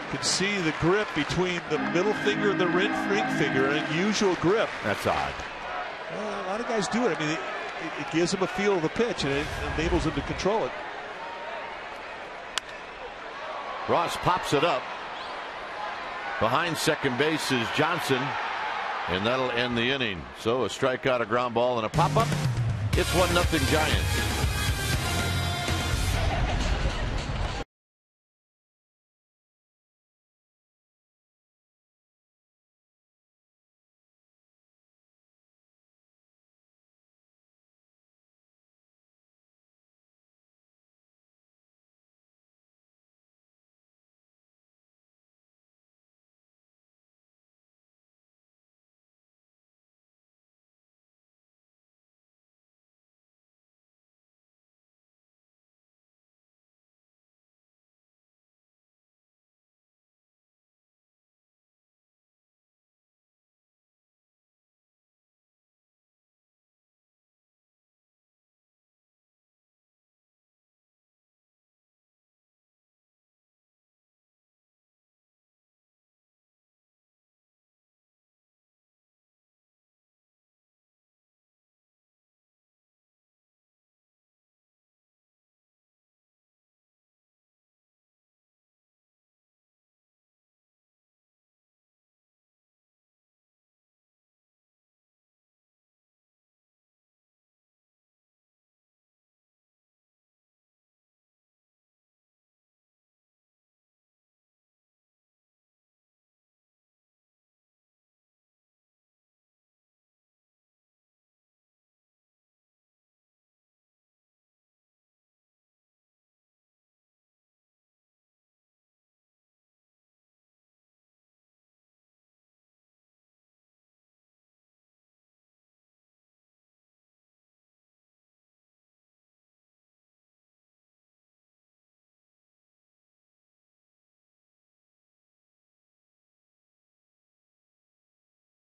You can see the grip between the middle finger and the ring finger. An unusual grip. That's odd. Well, a lot of guys do it. I mean, it gives them a feel of the pitch and it enables them to control it. Ross pops it up. Behind second base is Johnson, and that'll end the inning. So a strikeout, a ground ball, and a pop-up. It's 1-0 Giants.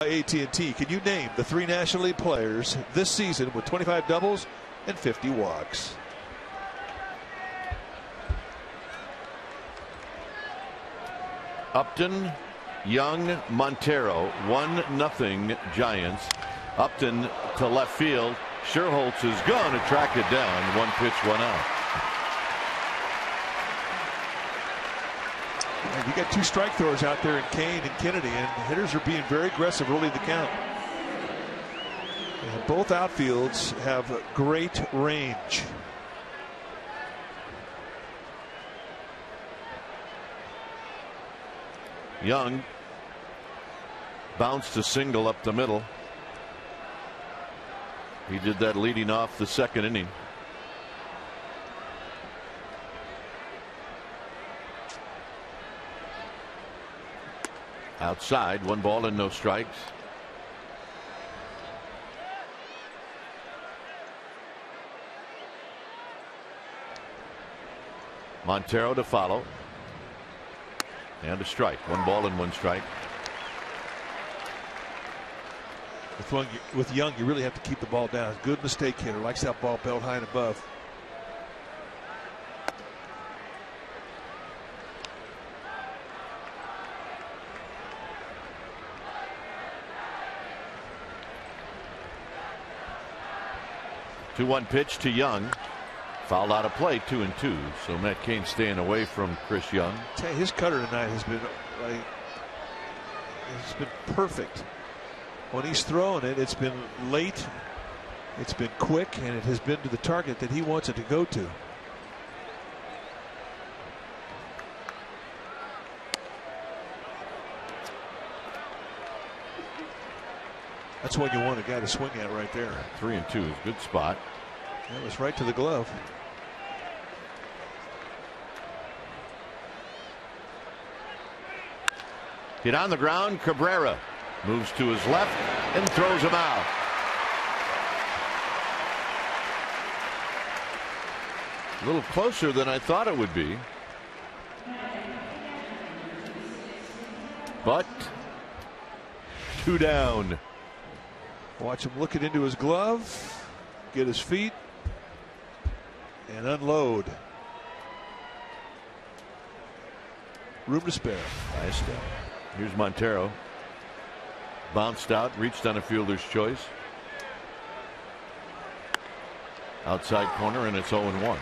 AT&T. Can you name the 3 National League players this season with 25 doubles and 50 walks? Upton, Young, Montero. 1-0 Giants. Upton to left field. Sherholtz is going to track it down. 1 pitch, 1 out. And you got 2 strike throwers out there in Kane and Kennedy, and the hitters are being very aggressive early in the count. And both outfields have great range. Young bounced a single up the middle. He did that leading off the 2nd inning. Outside, 1 ball and no strikes. Montero to follow. And a strike. 1 ball and 1 strike. With Young, you really have to keep the ball down. Good mistake hitter. Likes that ball belt high and above. Two-one pitch to Young. Fouled out of play, 2-2. So Matt Cain staying away from Chris Young. His cutter tonight has been perfect. When he's throwing it, it's been late, it's been quick, and it has been to the target that he wants it to go to. That's what you want a guy to swing at right there. 3-2 is a good spot. That was right to the glove. Hit on the ground. Cabrera moves to his left and throws him out. A little closer than I thought it would be. But 2 down. Watch him look it into his glove, get his feet, and unload. Room to spare. Nice step. Here's Montero. Bounced out, reached on a fielder's choice. Outside corner, and it's 0-1.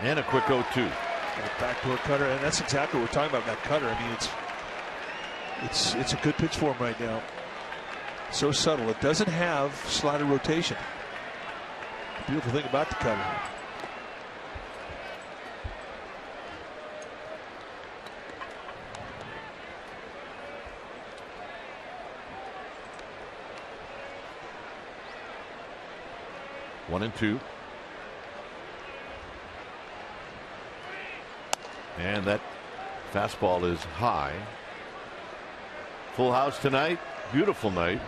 And a quick 0-2. Backdoor cutter, and that's exactly what we're talking about. That cutter. I mean, it's a good pitch for him right now. So subtle. It doesn't have slider rotation. The beautiful thing about the cutter. One and two. And that fastball is high. Full house tonight. Beautiful night.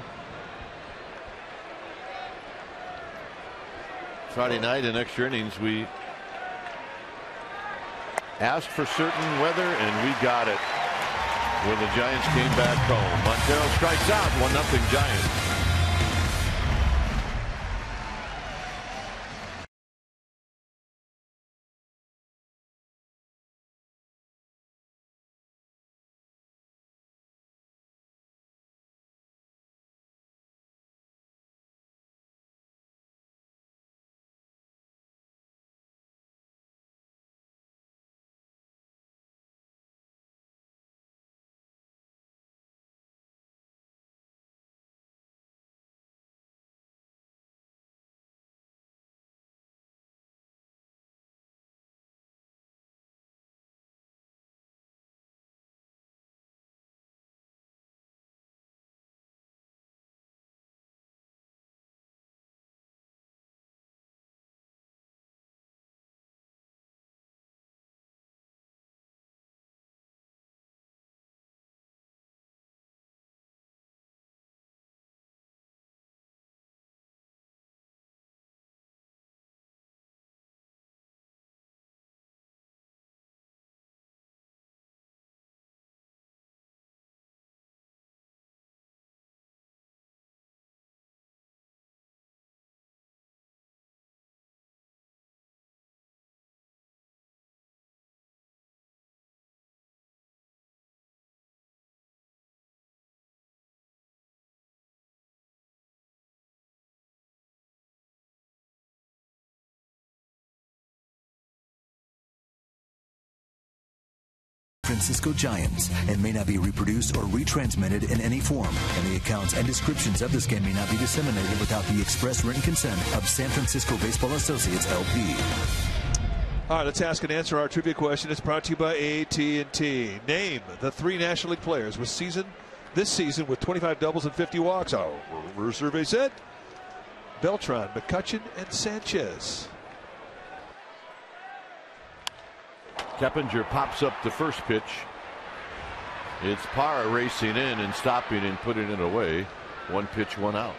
Friday night in extra innings, we asked for certain weather, and we got it when the Giants came back home. Montero strikes out. 1-0 Giants. Francisco Giants and may not be reproduced or retransmitted in any form. And the accounts and descriptions of this game may not be disseminated without the express written consent of San Francisco Baseball Associates, LP. All right, let's ask and answer our trivia question. It's brought to you by AT&T. Name the 3 National League players this season with 25 doubles and 50 walks. Our survey said Beltran, McCutchen, and Sanchez. Keppinger pops up the first pitch. It's Parra racing in and stopping and putting it away. 1 pitch, 1 out.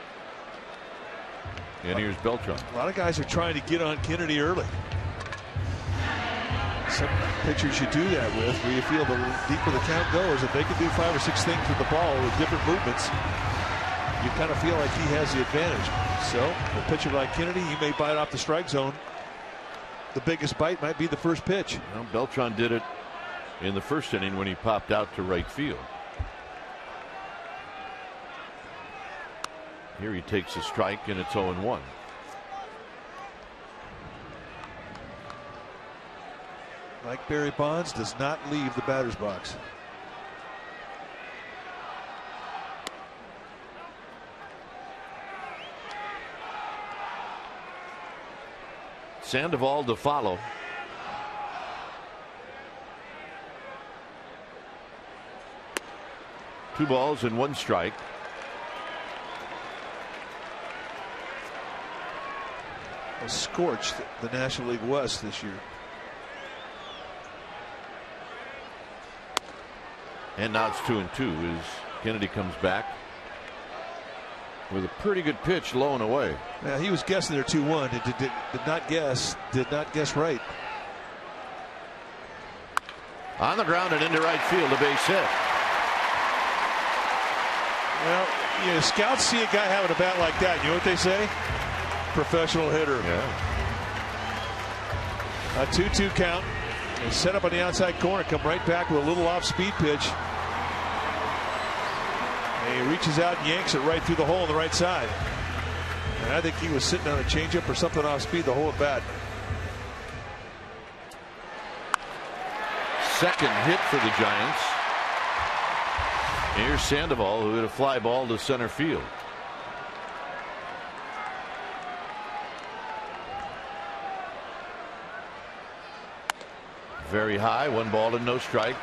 And here's Beltran. A lot of guys are trying to get on Kennedy early. Some pitchers you do that with, where you feel the deeper the count goes, if they can do 5 or 6 things with the ball with different movements, you kind of feel like he has the advantage. So a pitcher like Kennedy, he may bite off the strike zone. The biggest bite might be the first pitch. Well, Beltran did it in the first inning when he popped out to right field. Here he takes a strike and it's 0-1. Like Barry Bonds, does not leave the batter's box. Sandoval to follow. Two balls and 1 strike. Scorched the National League West this year. And now it's 2-2 as Kennedy comes back with a pretty good pitch low and away. Yeah, he was guessing there 2-1. Did not guess right. On the ground and into right field, a base hit. Well, you know, scouts see a guy having a bat like that. You know what they say? Professional hitter. Yeah. A 2-2 count. They set up on the outside corner, come right back with a little off-speed pitch. And he reaches out and yanks it right through the hole on the right side. And I think he was sitting on a changeup or something off-speed the whole at bat. Second hit for the Giants. Here's Sandoval, who hit a fly ball to center field. Very high, 1 ball and no strikes.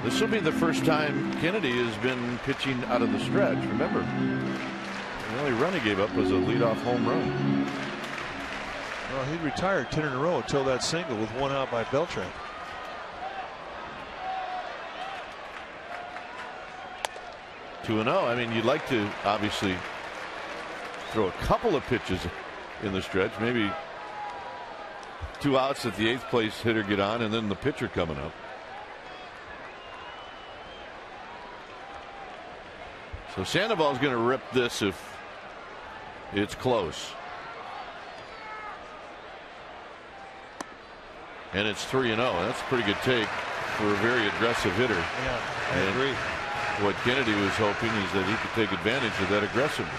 This will be the first time Kennedy has been pitching out of the stretch. Remember, the only run he gave up was a leadoff home run. Well, he retired 10 in a row until that single with 1 out by Beltran. (2-0). I mean, you'd like to obviously throw a couple of pitches in the stretch, maybe 2 outs that the 8th place hitter get on, and then the pitcher coming up. So Sandoval's going to rip this if it's close. And it's 3-0. That's a pretty good take for a very aggressive hitter. Yeah, I agree. What Kennedy was hoping is that he could take advantage of that aggressiveness.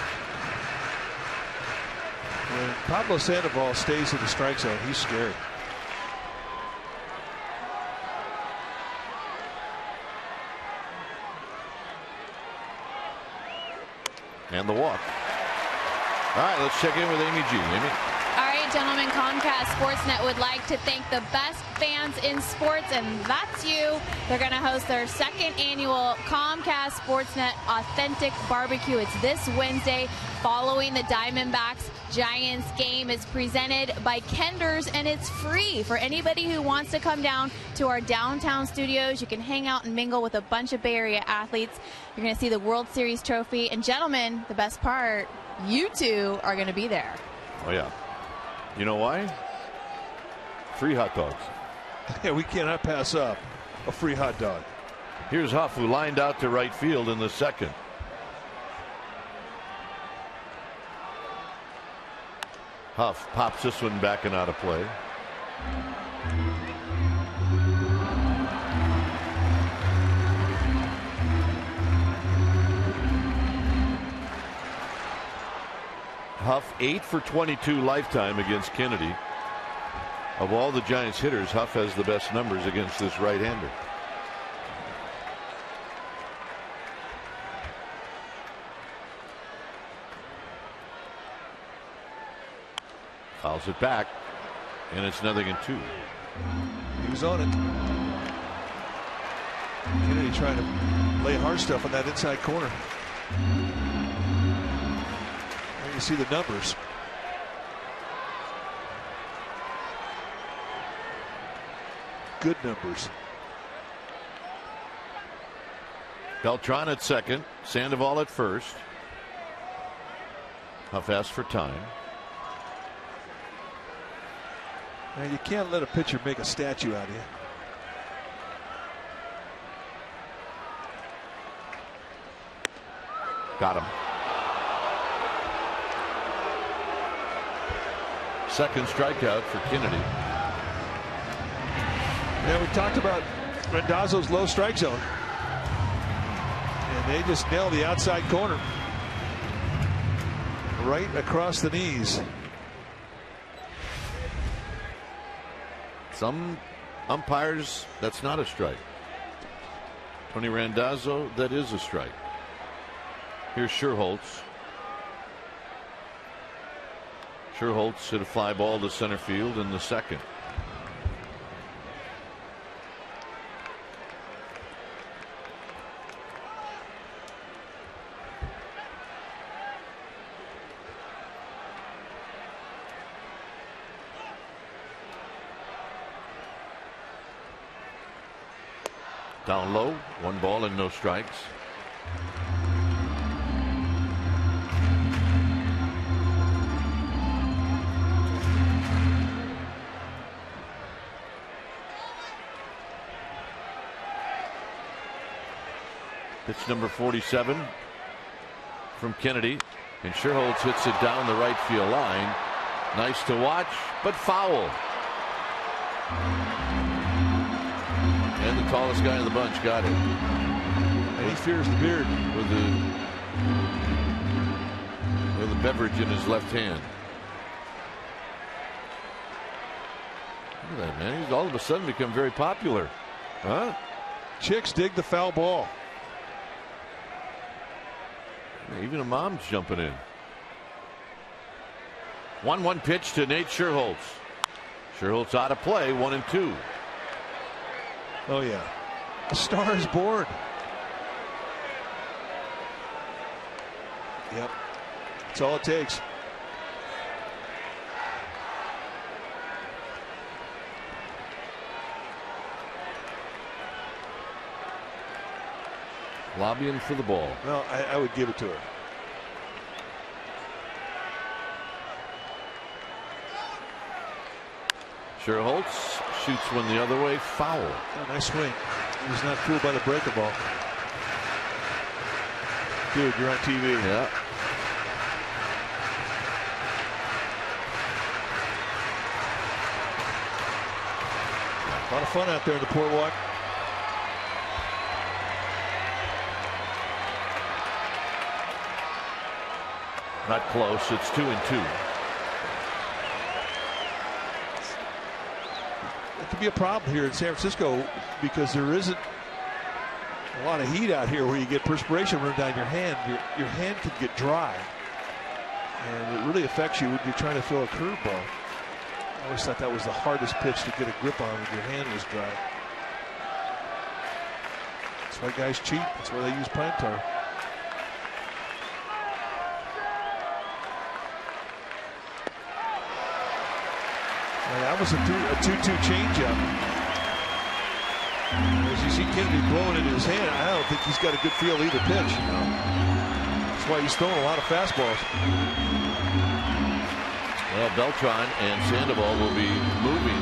When Pablo Sandoval stays in the strike zone, he's scary. And the walk. All right, let's check in with Amy G. Amy. All right, gentlemen, Comcast Sportsnet would like to thank the best fans in sports, and that's you. They're going to host their 2nd annual Comcast Sportsnet Authentic Barbecue. It's this Wednesday following the Diamondbacks Giants game. Is presented by Kender's, and it's free for anybody who wants to come down to our downtown studios. You can hang out and mingle with a bunch of Bay Area athletes. You're going to see the World Series trophy, and gentlemen, the best part, you two are going to be there. Oh yeah. You know why? Free hot dogs. Yeah, we cannot pass up a free hot dog. Here's Huff, who lined out to right field in the 2nd. Huff pops this one back and out of play. Huff 8 for 22 lifetime against Kennedy. Of all the Giants hitters, Huff has the best numbers against this right-hander. Fouls it back, and it's 0-2. He was on it. Kennedy trying to lay hard stuff on that inside corner. And you see the numbers. Good numbers. Beltran at second, Sandoval at first. Huff asks for time. Man, you can't let a pitcher make a statue out of you. Got him. Second strikeout for Kennedy. Yeah, we talked about Randazzo's low strike zone. And they just nailed the outside corner. Right across the knees. Some umpires, that's not a strike. Tony Randazzo, that is a strike. Here's Sherholtz. Sherholtz hit a fly ball to center field in the second. Down low, 1 ball and no strikes. Pitch number 47 from Kennedy, and Sherholtz hits it down the right field line. Nice to watch, but foul. And the tallest guy in the bunch got it. And he fears the beard. With the beverage in his left hand. Look at that, man. He's all of a sudden become very popular. Huh? Chicks dig the foul ball. Even a mom's jumping in. 1-1 pitch to Nate Sherholtz. Sherholtz out of play, 1-2. Oh yeah, a star is born. Yep, that's all it takes. Lobbying for the ball. Well, I would give it to her. Sherholtz shoots one the other way, foul. Oh, nice swing. He was not fooled by the breaker ball. Dude, you're on TV. Yeah. A lot of fun out there in the boardwalk. Not close. It's 2-2. It could be a problem here in San Francisco because there isn't a lot of heat out here where you get perspiration run down your hand. Your hand can get dry, and it really affects you when you're trying to throw a curveball. I always thought that was the hardest pitch to get a grip on when your hand was dry. That's why guys cheat. That's why they use pine tar. That was a 2-2 changeup. As you see Kennedy blowing it in his hand, I don't think he's got a good feel either pitch. That's why he's throwing a lot of fastballs. Well, Beltran and Sandoval will be moving.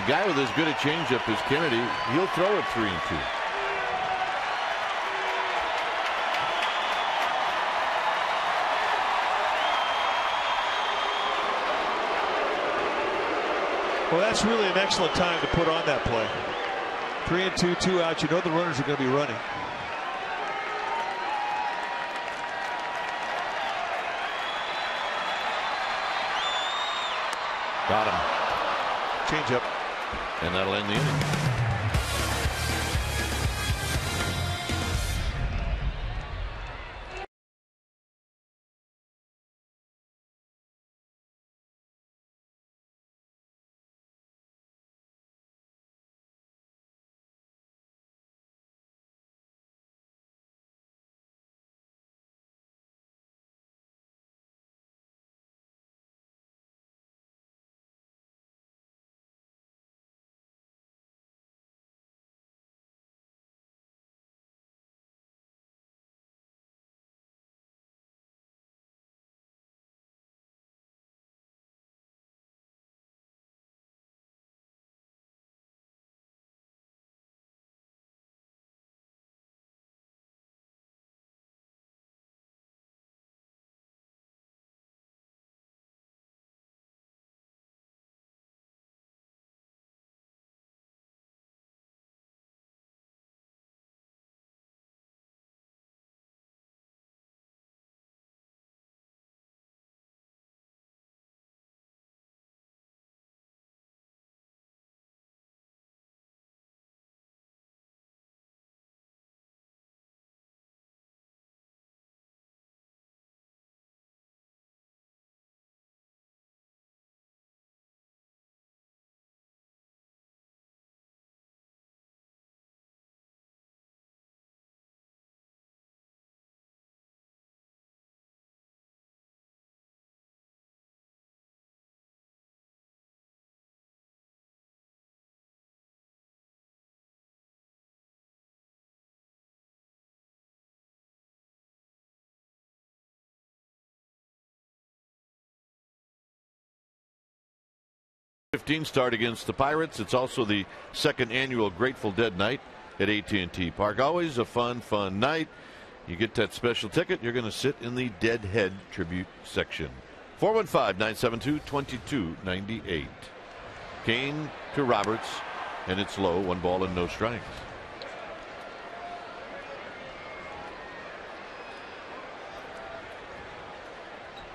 The guy with as good a changeup as Kennedy, he'll throw it 3-2. Well, that's really an excellent time to put on that play. 3-2, 2 out. You know the runners are going to be running. Got him. Change up. And that'll end the inning. Start against the Pirates. It's also the second annual Grateful Dead night at AT&T Park. Always a fun night. You get that special ticket, you're going to sit in the Deadhead tribute section. 415-972-2298. Kane to Roberts, and it's low. 1 ball and no strikes.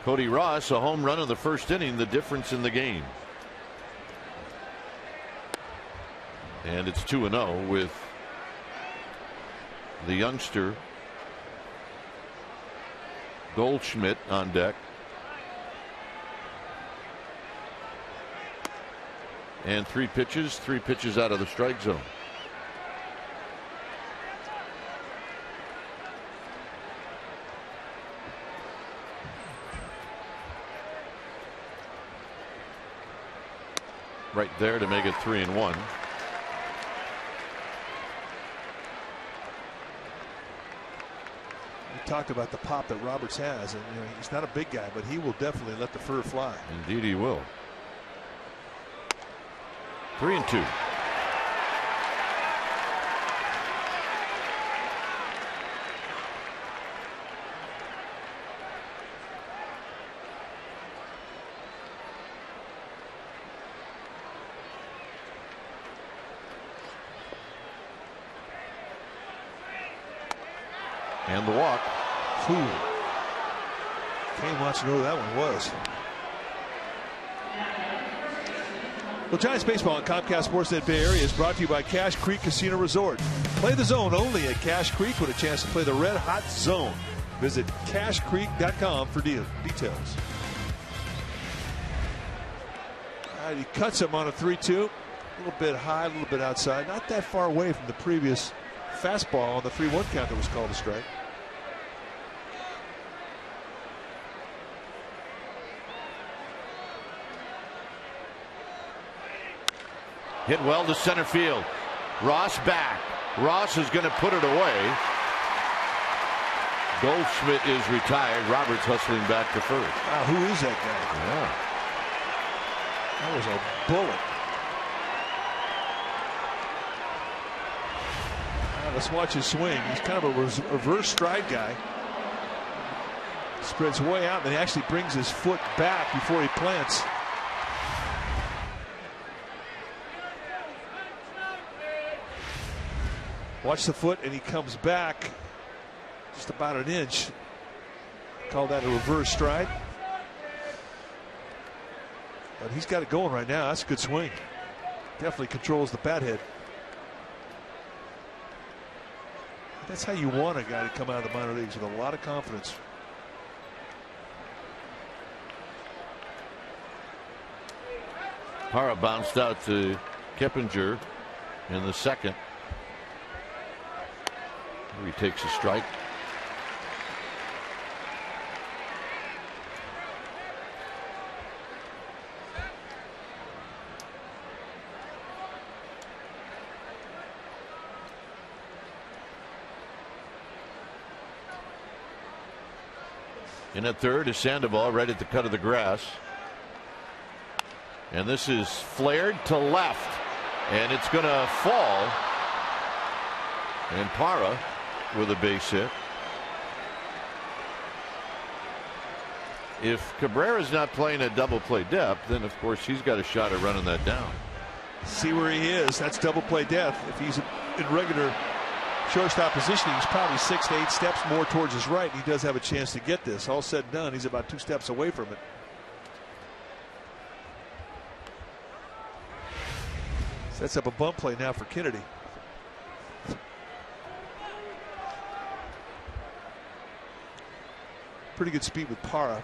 Cody Ross, a home run in the first inning, the difference in the game. And it's 2-0 with the youngster Goldschmidt on deck. And three pitches out of the strike zone. Right there to make it 3-1. Talked about the pop that Roberts has, and he's not a big guy, but he will definitely let the fur fly. Indeed he will. 3-2. And the walk. Kane wants to know who that one was. Well, Giants baseball on Comcast Sportsnet Bay Area is brought to you by Cache Creek Casino Resort. Play the zone only at Cache Creek with a chance to play the red hot zone. Visit cachecreek.com for details. All right, he cuts him on a 3-2. A little bit high, a little bit outside. Not that far away from the previous fastball on the 3-1 count that was called a strike. Hit well to center field. Ross back. Ross is going to put it away. Goldschmidt is retired. Roberts hustling back to first. Wow, who is that guy? Yeah. That was a bullet. Let's watch his swing. He's kind of a reverse stride guy. Spreads way out, and then he actually brings his foot back before he plants. Watch the foot, and he comes back just about an inch. Call that a reverse stride. But he's got it going right now. That's a good swing. Definitely controls the bat head. That's how you want a guy to come out of the minor leagues, with a lot of confidence. Parra bounced out to Keppinger in the second. He takes a strike. In at third is Sandoval, right at the cut of the grass. And this is flared to left, and it's going to fall. And Parra with a base hit. If Cabrera's not playing at double play depth, then of course he's got a shot at running that down. See where he is. That's double play depth. If he's in regular shortstop positioning, he's probably 6 to 8 steps more towards his right. He does have a chance to get this. All said and done, he's about 2 steps away from it. Sets up a bunt play now for Kennedy. Pretty good speed with Parra.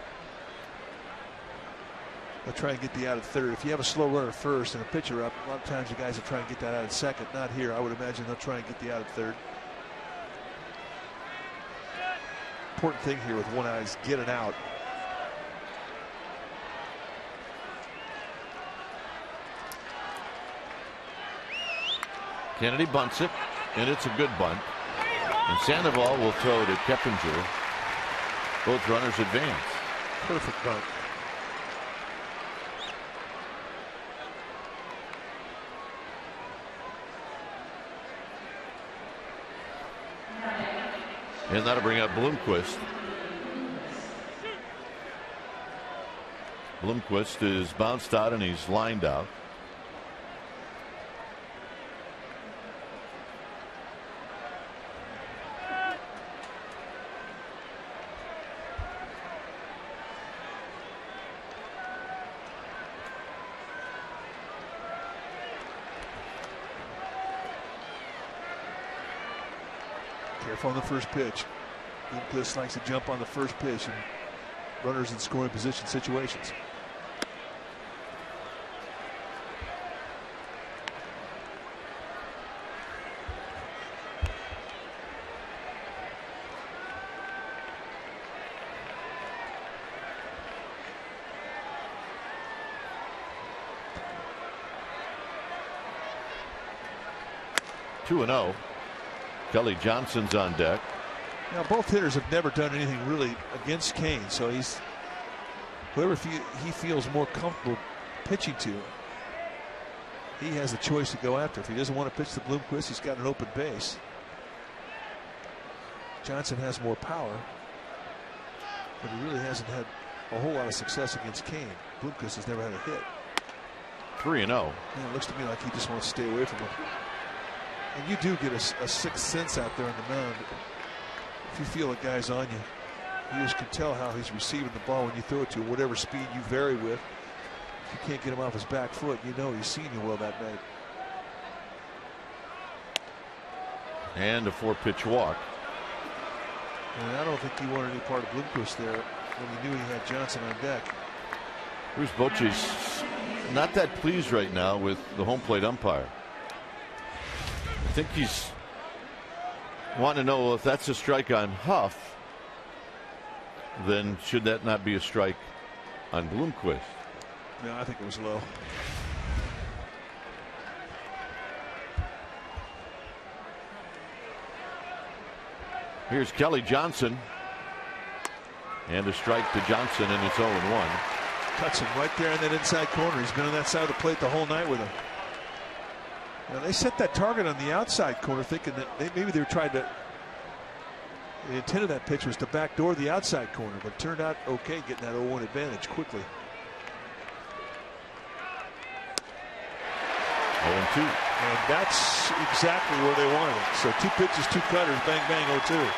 They'll try and get the out at third. If you have a slow runner first and a pitcher up, a lot of times the guys will try and get that out at second. Not here. I would imagine they'll try and get the out at third. Important thing here with one eye is get it out. Kennedy bunts it, and it's a good bunt. And Sandoval will throw to Keppinger. Both runners advance. Perfect bunt. And that'll bring up Bloomquist. Bloomquist is bounced out and he's lined out. Careful on the first pitch. Bloomquist likes to jump on the first pitch and runners in scoring position situations. Two and 0. Kelly Johnson's on deck. Now both hitters have never done anything really against Kane, so he's whoever he feels more comfortable pitching to, he has a choice to go after. If he doesn't want to pitch to Bloomquist, he's got an open base. Johnson has more power, but he really hasn't had a whole lot of success against Kane. Bloomquist has never had a hit. 3-0. It looks to me like he just wants to stay away from him. And you do get a sixth sense out there on the mound. If you feel a guy's on you, you just can tell how he's receiving the ball when you throw it to him, whatever speed you vary with. If you can't get him off his back foot, you know he's seen you well that night. And a 4-pitch walk. And I don't think he wanted any part of Bloomquist there when he knew he had Johnson on deck. Bruce Bochy's not that pleased right now with the home plate umpire. I think he's wanting to know if that's a strike on Huff, then should that not be a strike on Bloomquist? No, I think it was low. Here's Kelly Johnson. And a strike to Johnson, and it's 0-1. Cuts him right there in that inside corner. He's been on that side of the plate the whole night with him. Now they set that target on the outside corner thinking that maybe they were trying to, the intent of that pitch was to backdoor the outside corner, but it turned out okay getting that 0-1 advantage quickly. 0-2. And that's exactly where they wanted it. So 2 pitches, 2 cutters, bang, bang, 0-2.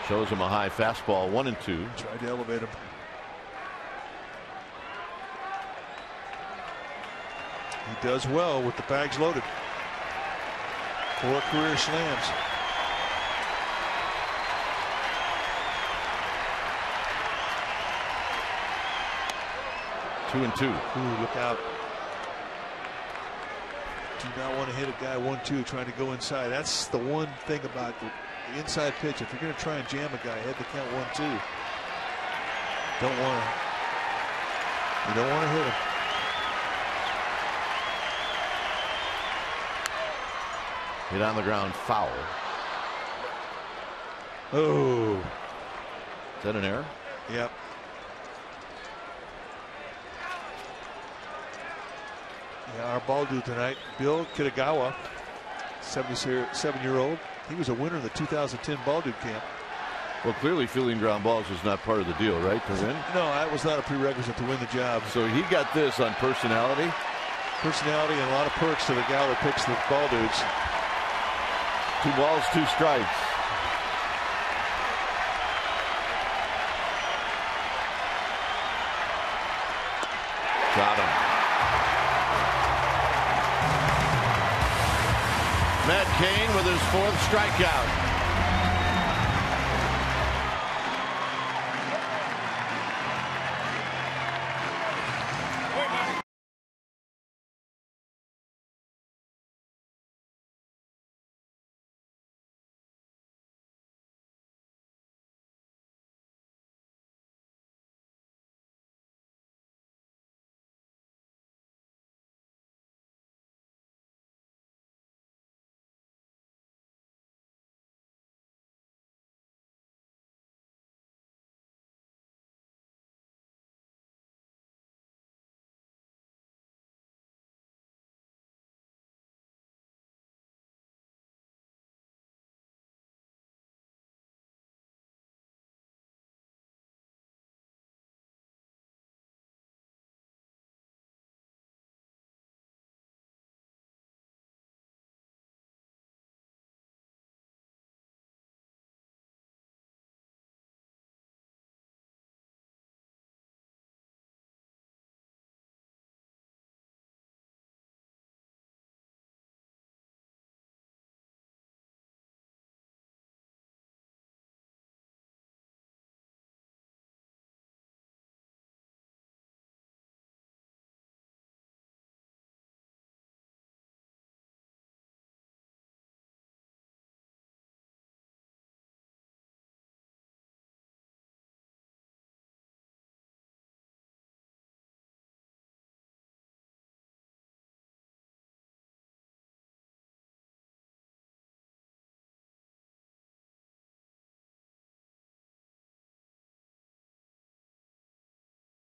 Shows him a high fastball, 1-2. Tried to elevate him. He does well with the bags loaded. 4 career slams. Two and two. Ooh, look out. Do not want to hit a guy 1-2 trying to go inside. That's the one thing about the inside pitch. If you're going to try and jam a guy, head the count 1-2. You don't want to hit him. Hit on the ground, foul. Oh. Is that an error? Yep. Yeah, our ball dude tonight, Bill Kitagawa, 77-year-old. He was a winner in the 2010 ball dude camp. Well, clearly fielding ground balls was not part of the deal, right, to win? No, that was not a prerequisite to win the job. So he got this on personality? Personality and a lot of perks to the gal that picks the ball dudes. 2 balls, 2 strikes. Got him. Matt Cain with his 4th strikeout.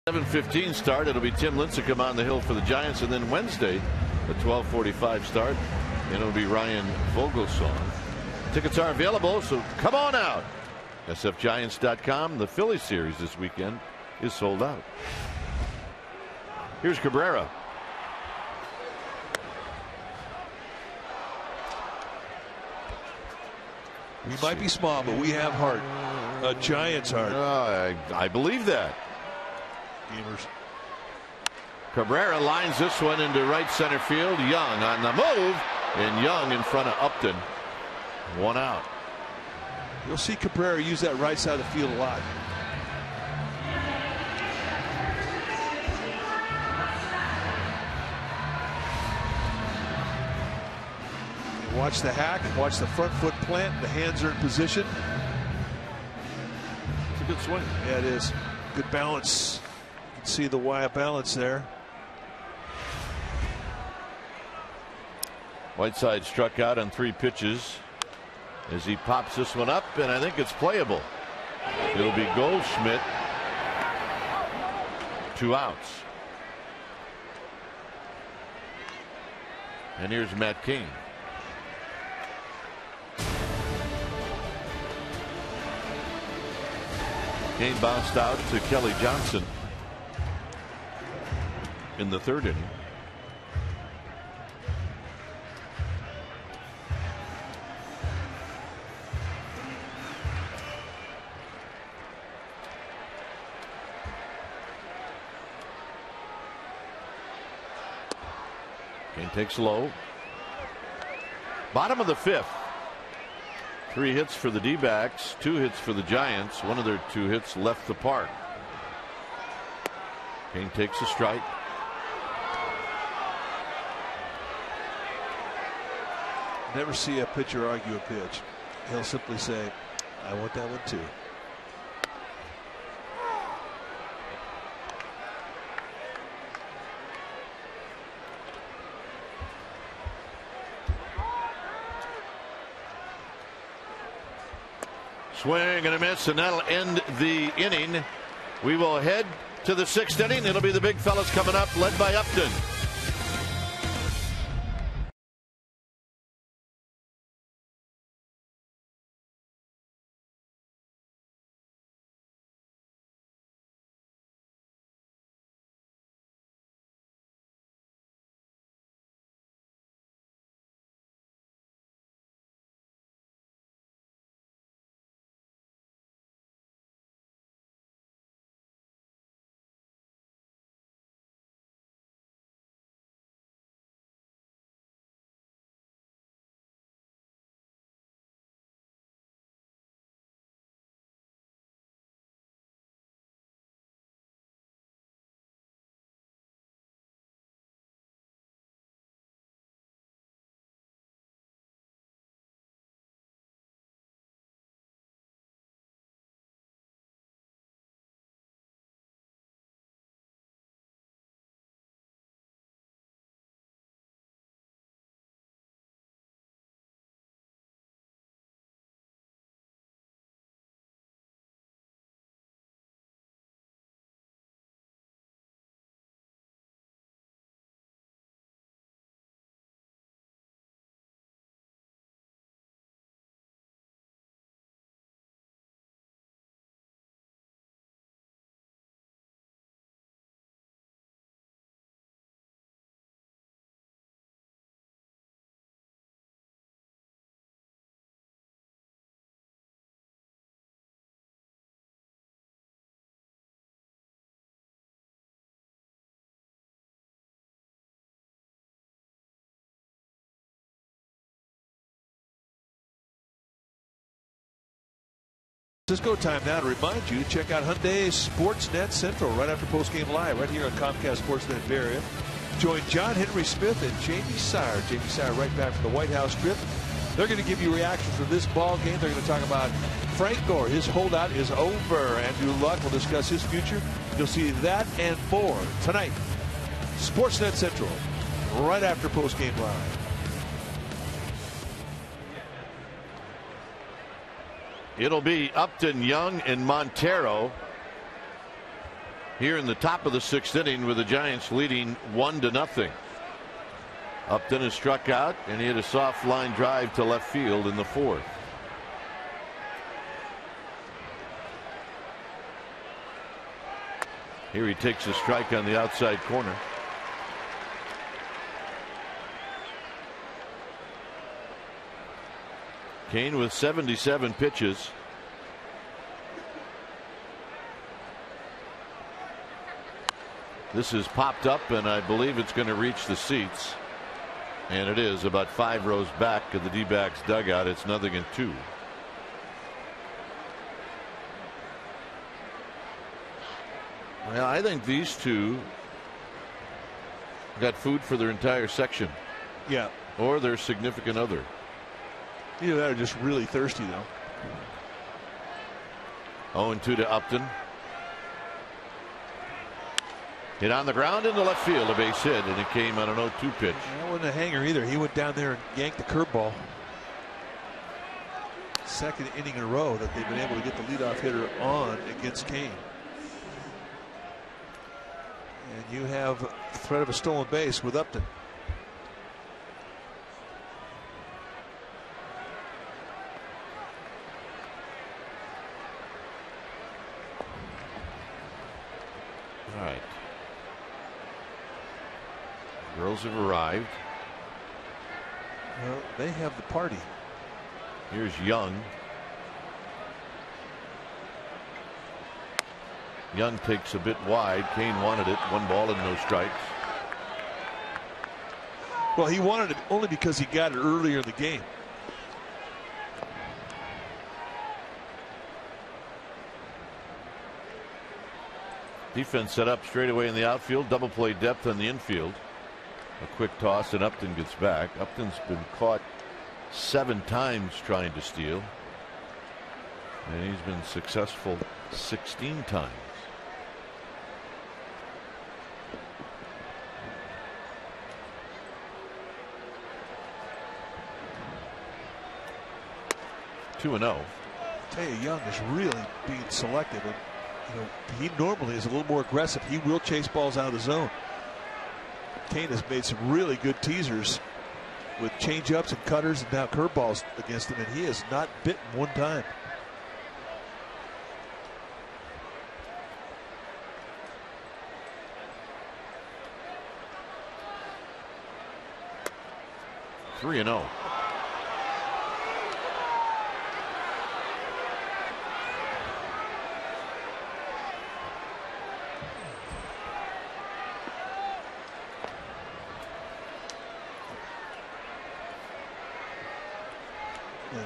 .7:15 start. It'll be Tim Lincecum on the hill for the Giants, and then Wednesday, a 12:45 start, and it'll be Ryan Vogelsong. Tickets are available, so come on out. SFGiants.com. The Philly series this weekend is sold out. Here's Cabrera. We might be small, but we have heart. A Giants heart. I believe that. Gamers. Cabrera lines this one into right center field. Young on the move, and Young in front of Upton. 1 out. You'll see Cabrera use that right side of the field a lot. Watch the hack, watch the front foot plant. The hands are in position. It's a good swing. Yeah, it is. Good balance. You can see the wire balance there. Whiteside struck out on 3 pitches as he pops this one up, and I think it's playable. It'll be Goldschmidt. 2 outs. And here's Matt Cain. Cain bounced out to Kelly Johnson in the 3rd inning. Kane takes low. Bottom of the 5th. 3 hits for the D-backs, 2 hits for the Giants. One of their 2 hits left the park. Kane takes a strike. Never see a pitcher argue a pitch. He'll simply say, I want that one too. Swing and a miss, and that'll end the inning. We will head to the 6th inning. It'll be the big fellas coming up, led by Upton. It's go time now to remind you to check out Hyundai Sportsnet Central right after postgame live right here on Comcast Sportsnet Bay Area. Join John Henry Smith and Jamie Sire. Jamie Sire right back from the White House trip. They're going to give you reactions from this ball game. They're going to talk about Frank Gore. His holdout is over. Andrew Luck will discuss his future. You'll see that and more tonight. Sportsnet Central right after postgame live. It'll be Upton, Young, and Montero here in the top of the 6th inning with the Giants leading 1-0. Upton is struck out, and he had a soft line drive to left field in the 4th. Here he takes a strike on the outside corner. Kane with 77 pitches. This is popped up, and I believe it's going to reach the seats. And it is about 5 rows back of the D-backs dugout. It's 0-2. Well, I think these two got food for their entire section. Yeah. Or their significant other. Either that or just really thirsty, though. 0-2 to Upton. Hit on the ground into left field, a base hit, and it came on an 0-2 pitch. That wasn't a hanger either. He went down there and yanked the curveball. Second inning in a row that they've been able to get the leadoff hitter on against Kane. And you have threat of a stolen base with Upton. All right. Girls have arrived. Well, they have the party. Here's Young. Young takes a bit wide. Kane wanted it. 1 ball and no strikes. Well, he wanted it only because he got it earlier in the game. Defense set up straight away in the outfield. Double play depth on the infield. A quick toss and Upton gets back. Upton's been caught 7 times trying to steal. And he's been successful 16 times. Two and 0. Tell you, Young is really being selective, and you know he normally is a little more aggressive. He will chase balls out of the zone. Kane has made some really good teasers with changeups and cutters and now curveballs against him, and he has not bitten one time. Three and 0.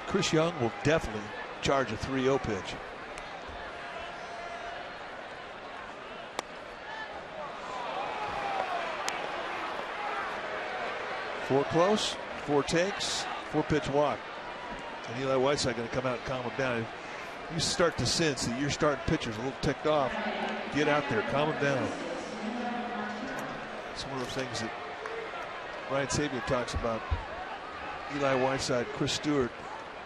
Chris Young will definitely charge a 3-0 pitch. Four close, 4 takes, 4-pitch walk. And Eli Whiteside going to come out and calm him down. If you start to sense that your starting pitcher's a little ticked off, get out there, calm him down. It's one of the things that Ryan Sabian talks about. Eli Whiteside, Chris Stewart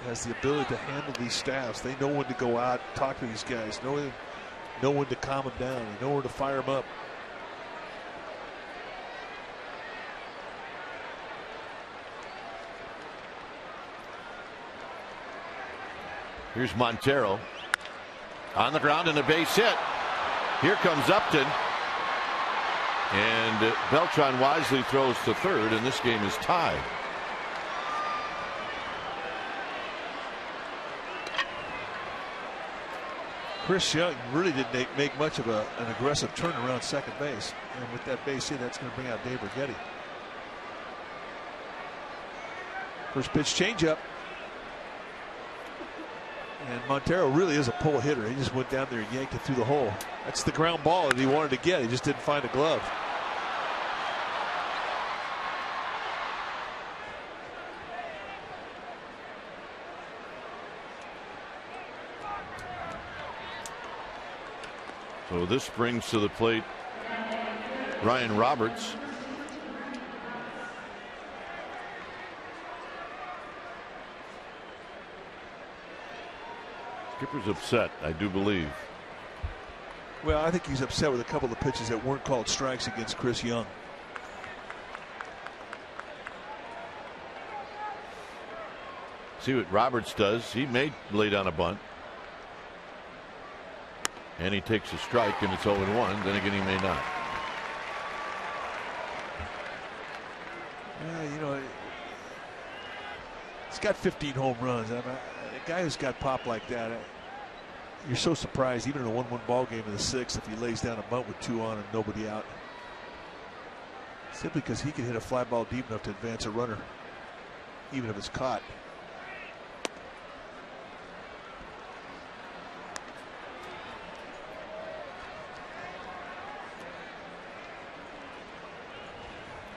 has the ability to handle these staffs. They know when to go out, talk to these guys, know when to calm them down, they know when to fire them up. Here's Montero on the ground and a base hit. Here comes Upton, and Beltran wisely throws to third, and this game is tied. Chris Young really didn't make much of an aggressive turn around second base. And with that base hit, that's going to bring out Dave Rigetti. First pitch changeup. And Montero really is a pull hitter. He just went down there and yanked it through the hole. That's the ground ball that he wanted to get. He just didn't find a glove. So this brings to the plate Ryan Roberts. Skipper's upset, I do believe. Well, I think he's upset with a couple of pitches that weren't called strikes against Chris Young. See what Roberts does. He may lay down a bunt. And he takes a strike, and it's 0-1. Then again, he may not. Yeah, you know, he's got 15 home runs. A guy who's got pop like that, you're so surprised, even in a 1-1 ball game in the 6th, if he lays down a bunt with 2 on and nobody out. Simply because he can hit a fly ball deep enough to advance a runner, even if it's caught.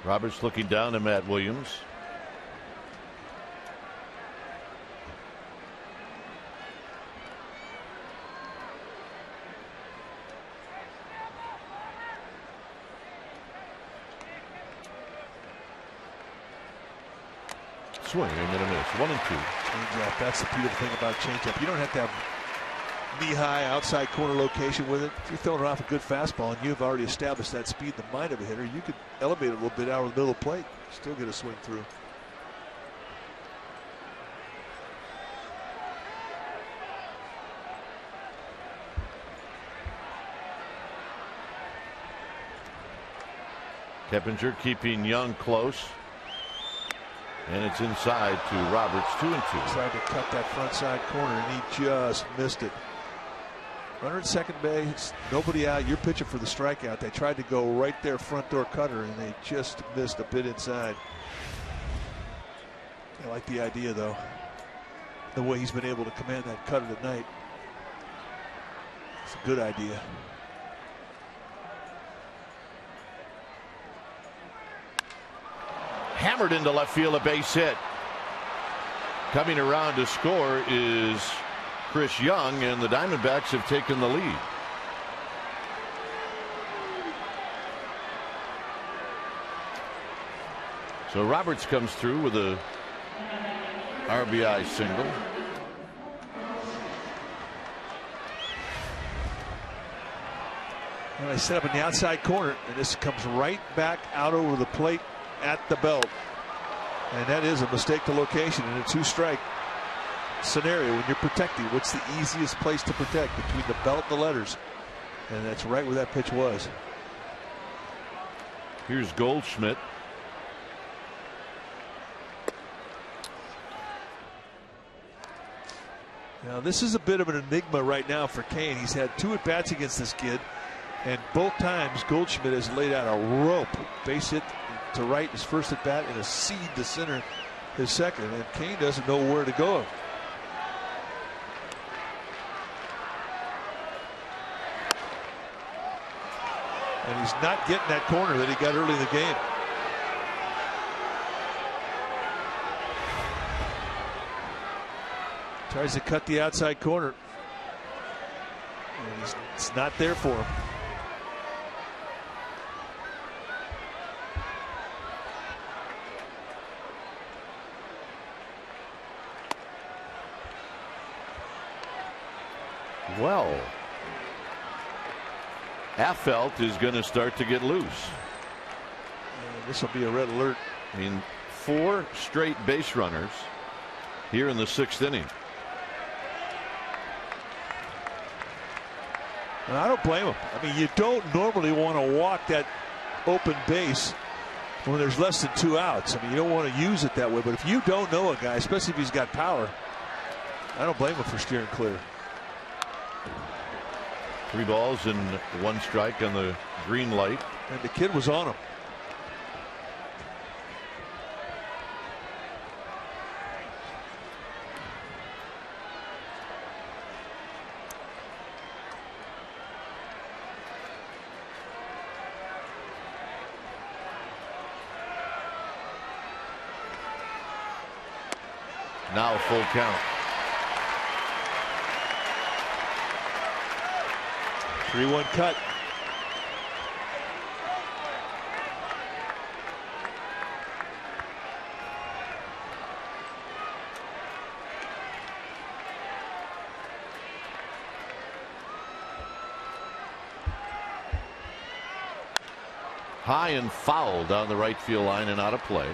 Roberts looking down at Matt Williams. Swing and then a miss. 1-2. Changeup. That's the beautiful thing about changeup. You don't have to have knee-high outside corner location with it. If you're throwing off a good fastball and you've already established that speed in the mind of a hitter, you could elevate it a little bit out of the middle of the plate, still get a swing through. Keppinger keeping Young close. And it's inside to Roberts, 2-2. Tried to cut that front side corner and he just missed it. Runner at second base, nobody out. You're pitching for the strikeout. They tried to go right there, front door cutter, and they just missed a bit inside. I like the idea, though. The way he's been able to command that cutter tonight. It's a good idea. Hammered into left field, a base hit. Coming around to score is Chris Young, and the Diamondbacks have taken the lead. So Roberts comes through with a RBI single. And I set up in the outside corner, and this comes right back out over the plate at the belt. And that is a mistake to location in a 2-strike scenario. When you're protecting, what's the easiest place to protect? Between the belt and the letters. And that's right where that pitch was. Here's Goldschmidt. Now this is a bit of an enigma right now for Kane. He's had 2 at-bats against this kid, and both times Goldschmidt has laid out a rope. Base hit to right his first at-bat, and a seed to center his second, and Kane doesn't know where to go. And he's not getting that corner that he got early in the game. Tries to cut the outside corner. And it's not there for him. Well, Affelt is going to start to get loose. This will be a red alert. I mean, 4 straight base runners here in the 6th inning. And I don't blame him. I mean, you don't normally want to walk that open base when there's less than 2 outs. I mean, you don't want to use it that way. But if you don't know a guy, especially if he's got power, I don't blame him for steering clear. 3 balls and 1 strike on the green light. And the kid was on him. Now full count. 3-1 cut. High and foul down the right field line and out of play.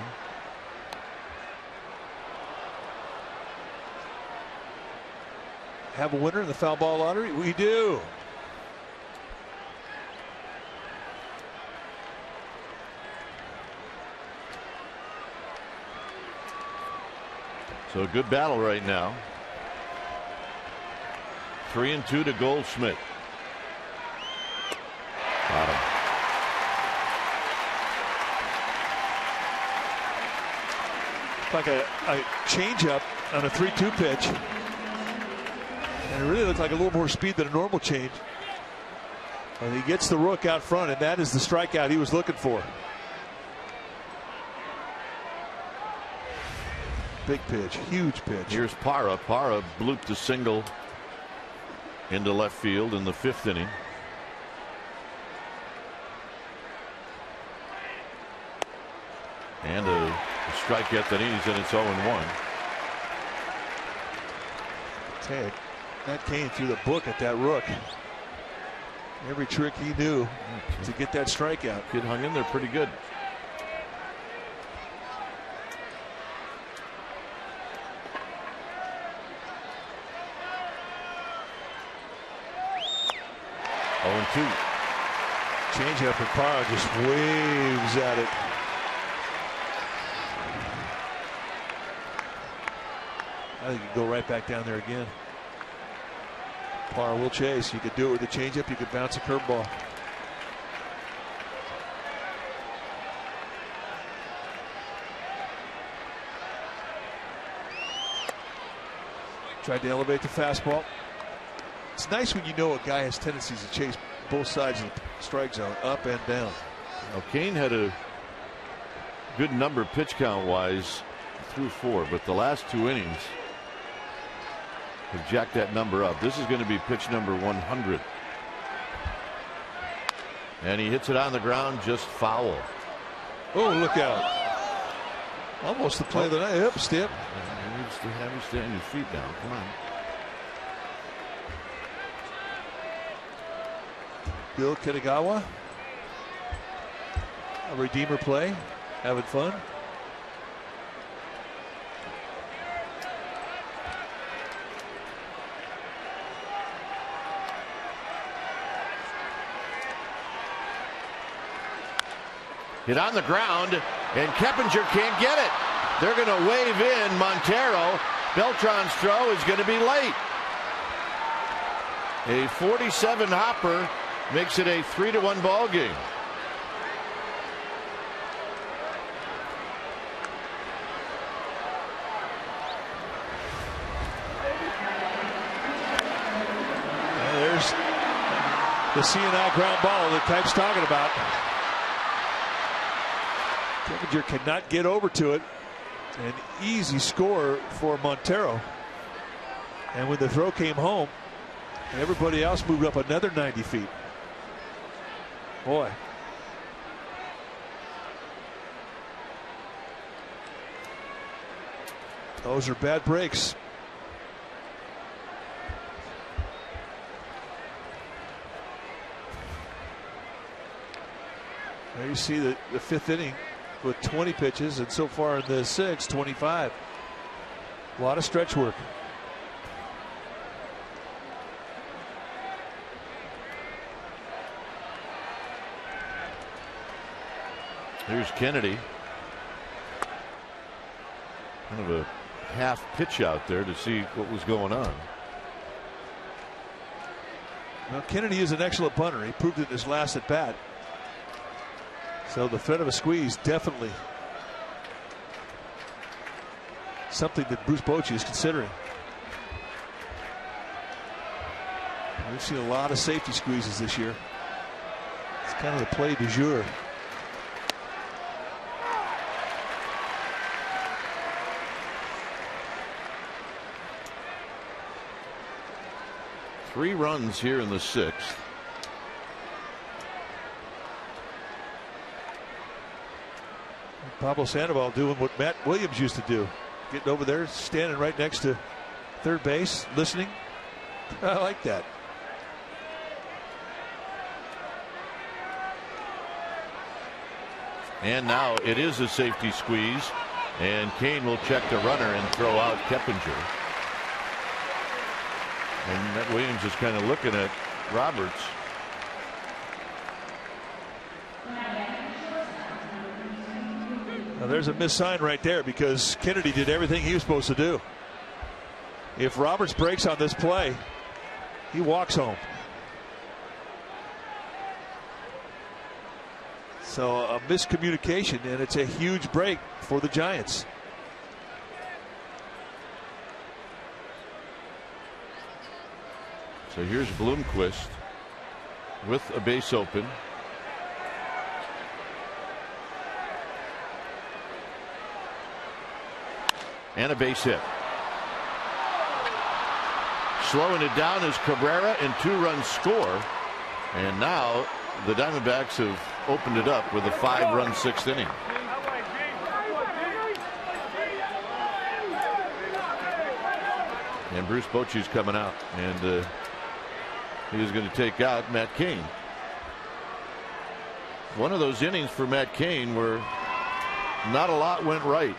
Have a winner in the foul ball lottery? We do. So a good battle right now. 3-2 to Goldschmidt. Got him. Like a changeup on a 3-2 pitch. And it really looked like a little more speed than a normal change. And he gets the rook out front, and that is the strikeout he was looking for. Big pitch, huge pitch. Here's Parra. Parra blooped a single into left field in the 5th inning. And a strikeout that innings, and it's 0-1. Tag. That came through the book at that rook. Every trick he knew to get that strikeout. Kid hung in there pretty good. Change up, and Parra just waves at it. I think you go right back down there again. Parr will chase. You could do it with a changeup. You could bounce a curveball. Tried to elevate the fastball. It's nice when you know a guy has tendencies to chase both sides of the strike zone, up and down. Now, Kane had a good number pitch count wise through 4, but the last 2 innings have jacked that number up. This is going to be pitch number 100. And he hits it on the ground, just foul. Oh, look out. Almost the play of the night. Yep, step. You need to have you stay on your feet now. Come on. Bill Kitagawa. A redeemer play. Having fun. Hit on the ground, and Keppinger can't get it. They're going to wave in Montero. Beltran's throw is going to be late. A 47 hopper makes it a 3-1 ball game. There's the CNI ground ball that Type's talking about. Keppinger cannot get over to it. An easy score for Montero. And when the throw came home, everybody else moved up another 90 feet. Boy. Those are bad breaks. There you see the 5th inning with 20 pitches, and so far in the 6th, 25. A lot of stretch work. Here's Kennedy. Kind of a half pitch out there to see what was going on. Well, Kennedy is an excellent punter. He proved it in his last at bat. So the threat of a squeeze definitely something that Bruce Bochy is considering. We've seen a lot of safety squeezes this year. It's kind of the play du jour. Three runs here in the 6th. Pablo Sandoval doing what Matt Williams used to do, getting over there, standing right next to third base, listening. I like that. And now it is a safety squeeze, and Kane will check the runner and throw out Keppinger. And Matt Williams is kind of looking at Roberts. Now there's a missed sign right there because Kennedy did everything he was supposed to do. If Roberts breaks on this play, he walks home. So a miscommunication, and it's a huge break for the Giants. So here's Bloomquist with a base open. And a base hit. Slowing it down is Cabrera, and 2-run score. And now the Diamondbacks have opened it up with a 5-run 6th inning. And Bruce Bochy's coming out, and he is going to take out Matt Cain. One of those innings for Matt Cain where not a lot went right.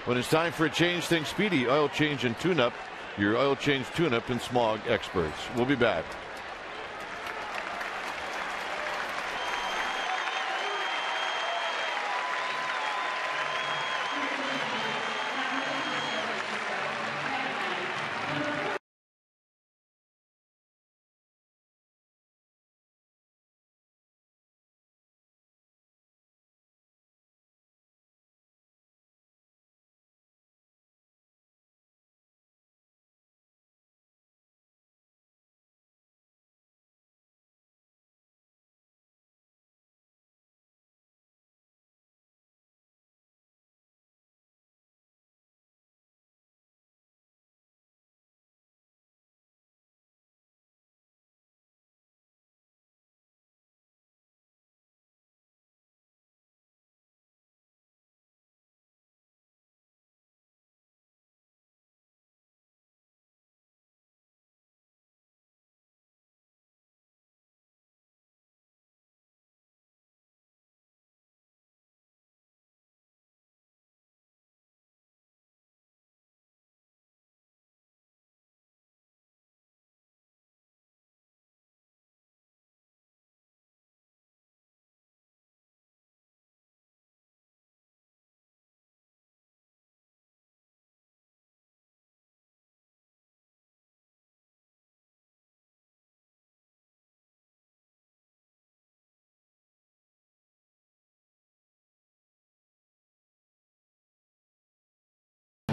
When it's time for a change, think Speedy Oil Change and Tune-Up, your oil change tune-up and smog experts. We'll be back.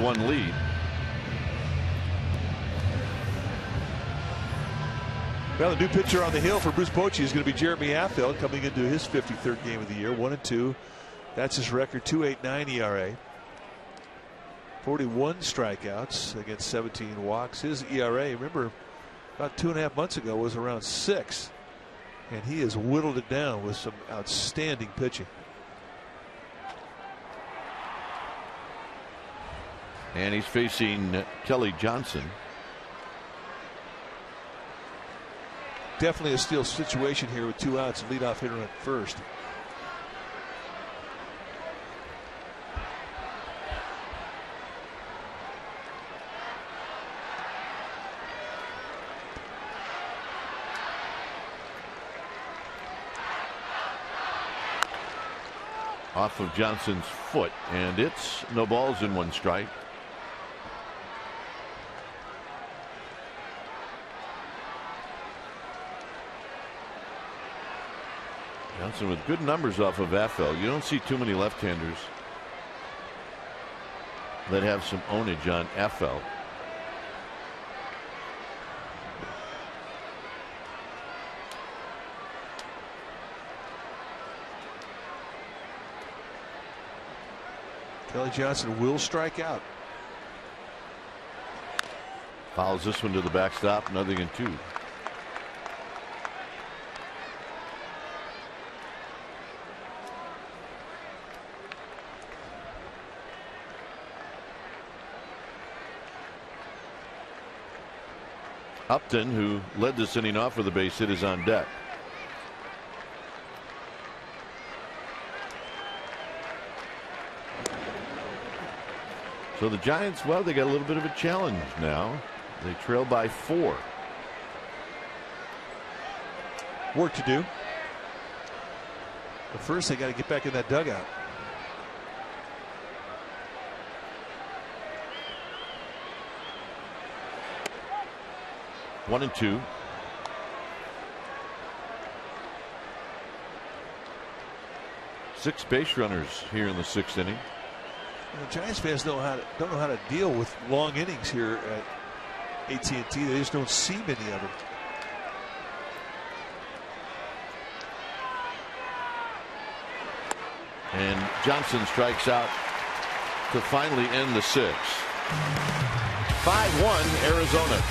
6-1 lead. Well, the new pitcher on the hill for Bruce Bochy is going to be Jeremy Affeldt, coming into his 53rd game of the year. 1-2. That's his record. 2.89 ERA. 41 strikeouts against 17 walks. His ERA, remember, about 2.5 months ago was around 6. And he has whittled it down with some outstanding pitching. And he's facing Kelly Johnson. Definitely a steal situation here with 2 outs and leadoff hitter at first. Off of Johnson's foot, and it's no balls and 1 strike. Johnson with good numbers off of Affeldt. You don't see too many left-handers that have some ownage on Affeldt. Kelly Johnson will strike out. Fouls this one to the backstop, 0-2. Upton, who led this inning off with a base hit, is on deck. So the Giants, well, they got a little bit of a challenge now. They trail by 4. Work to do. But first they got to get back in that dugout. One and 2. Six base runners here in the 6th inning. Well, the Giants fans don't know how to deal with long innings here at AT&T. They just don't see many of them. And Johnson strikes out to finally end the 6th. 5-1 Arizona.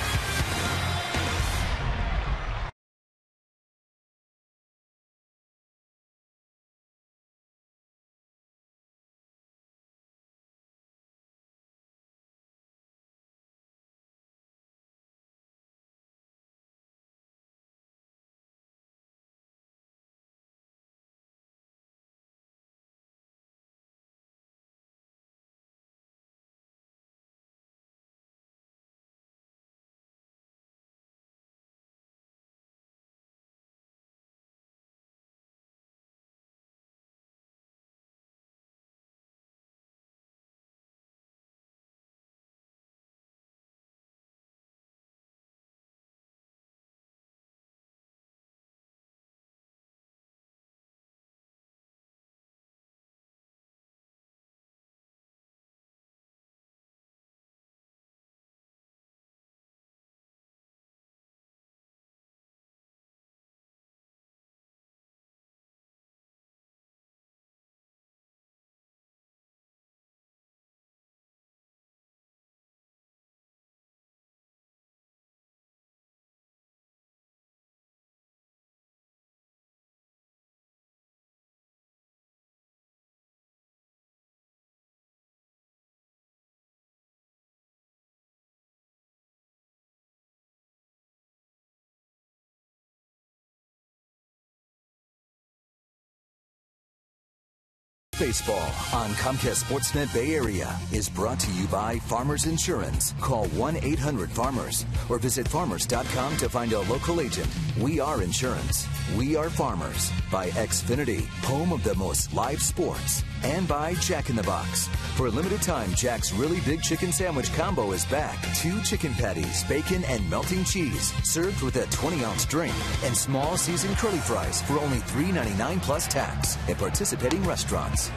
Baseball on Comcast Sportsnet Bay Area is brought to you by Farmers Insurance. Call 1-800-FARMERS or visit farmers.com to find a local agent. We are insurance. We are farmers. By Xfinity, home of the most live sports. And by Jack in the Box. For a limited time, Jack's Really Big Chicken Sandwich Combo is back. 2 chicken patties, bacon, and melting cheese, served with a 20-ounce drink, and small seasoned curly fries for only $3.99 plus tax at participating restaurants.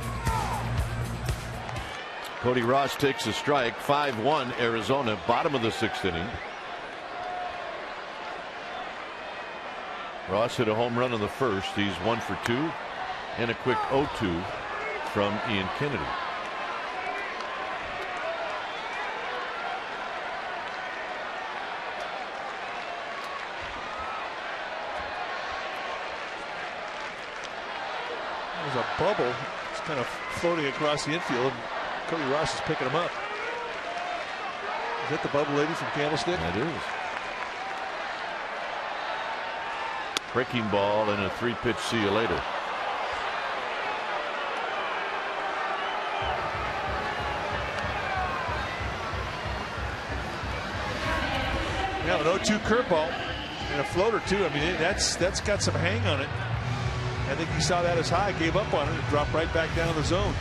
Cody Ross takes a strike. 5-1 Arizona, bottom of the 6th inning. Ross hit a home run in the first. He's 1 for 2 and a quick 0-2 from Ian Kennedy. There's a bubble. It's kind of floating across the infield. Cody Ross is picking him up. Is that the bubble lady from Candlestick? That is. Breaking ball and a 3-pitch see you later. Yeah, an 0-2 curveball and a floater too. I mean, that's got some hang on it. I think he saw that as high, gave up on it, and dropped right back down the zone.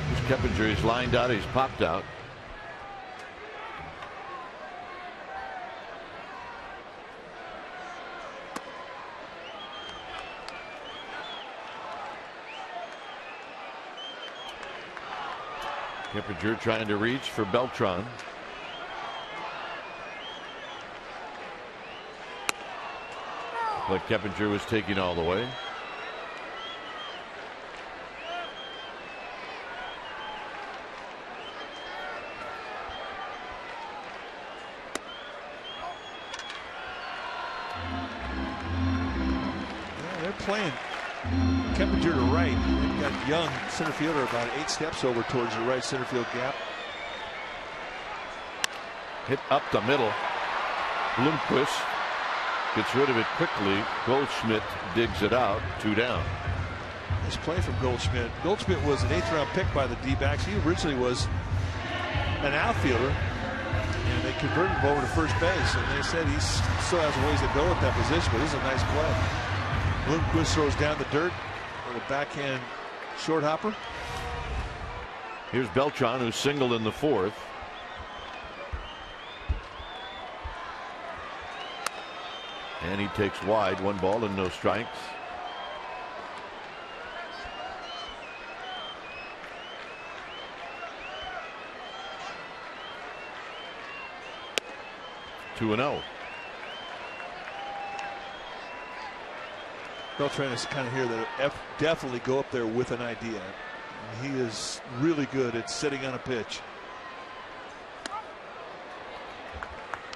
Here's Keppinger. He's lined out. He's popped out. Keppinger trying to reach for Beltran. But Keppinger was taking all the way. Yeah, they're playing Keppinger to right. They've got young center fielder about 8 steps over towards the right center field gap. Hit up the middle. Bloomquist gets rid of it quickly. Goldschmidt digs it out. 2 down. Nice play from Goldschmidt. Goldschmidt was an 8th round pick by the D-backs. He originally was an outfielder, and they converted him over to first base. And they said he still has a ways to go at that position, but this is a nice play. Bloomquist throws down the dirt with a backhand short hopper. Here's Beltran, who singled in the 4th. And he takes wide. 1 ball and no strikes. Two and 0. Beltran is kind of here that definitely go up there with an idea. He is really good at sitting on a pitch.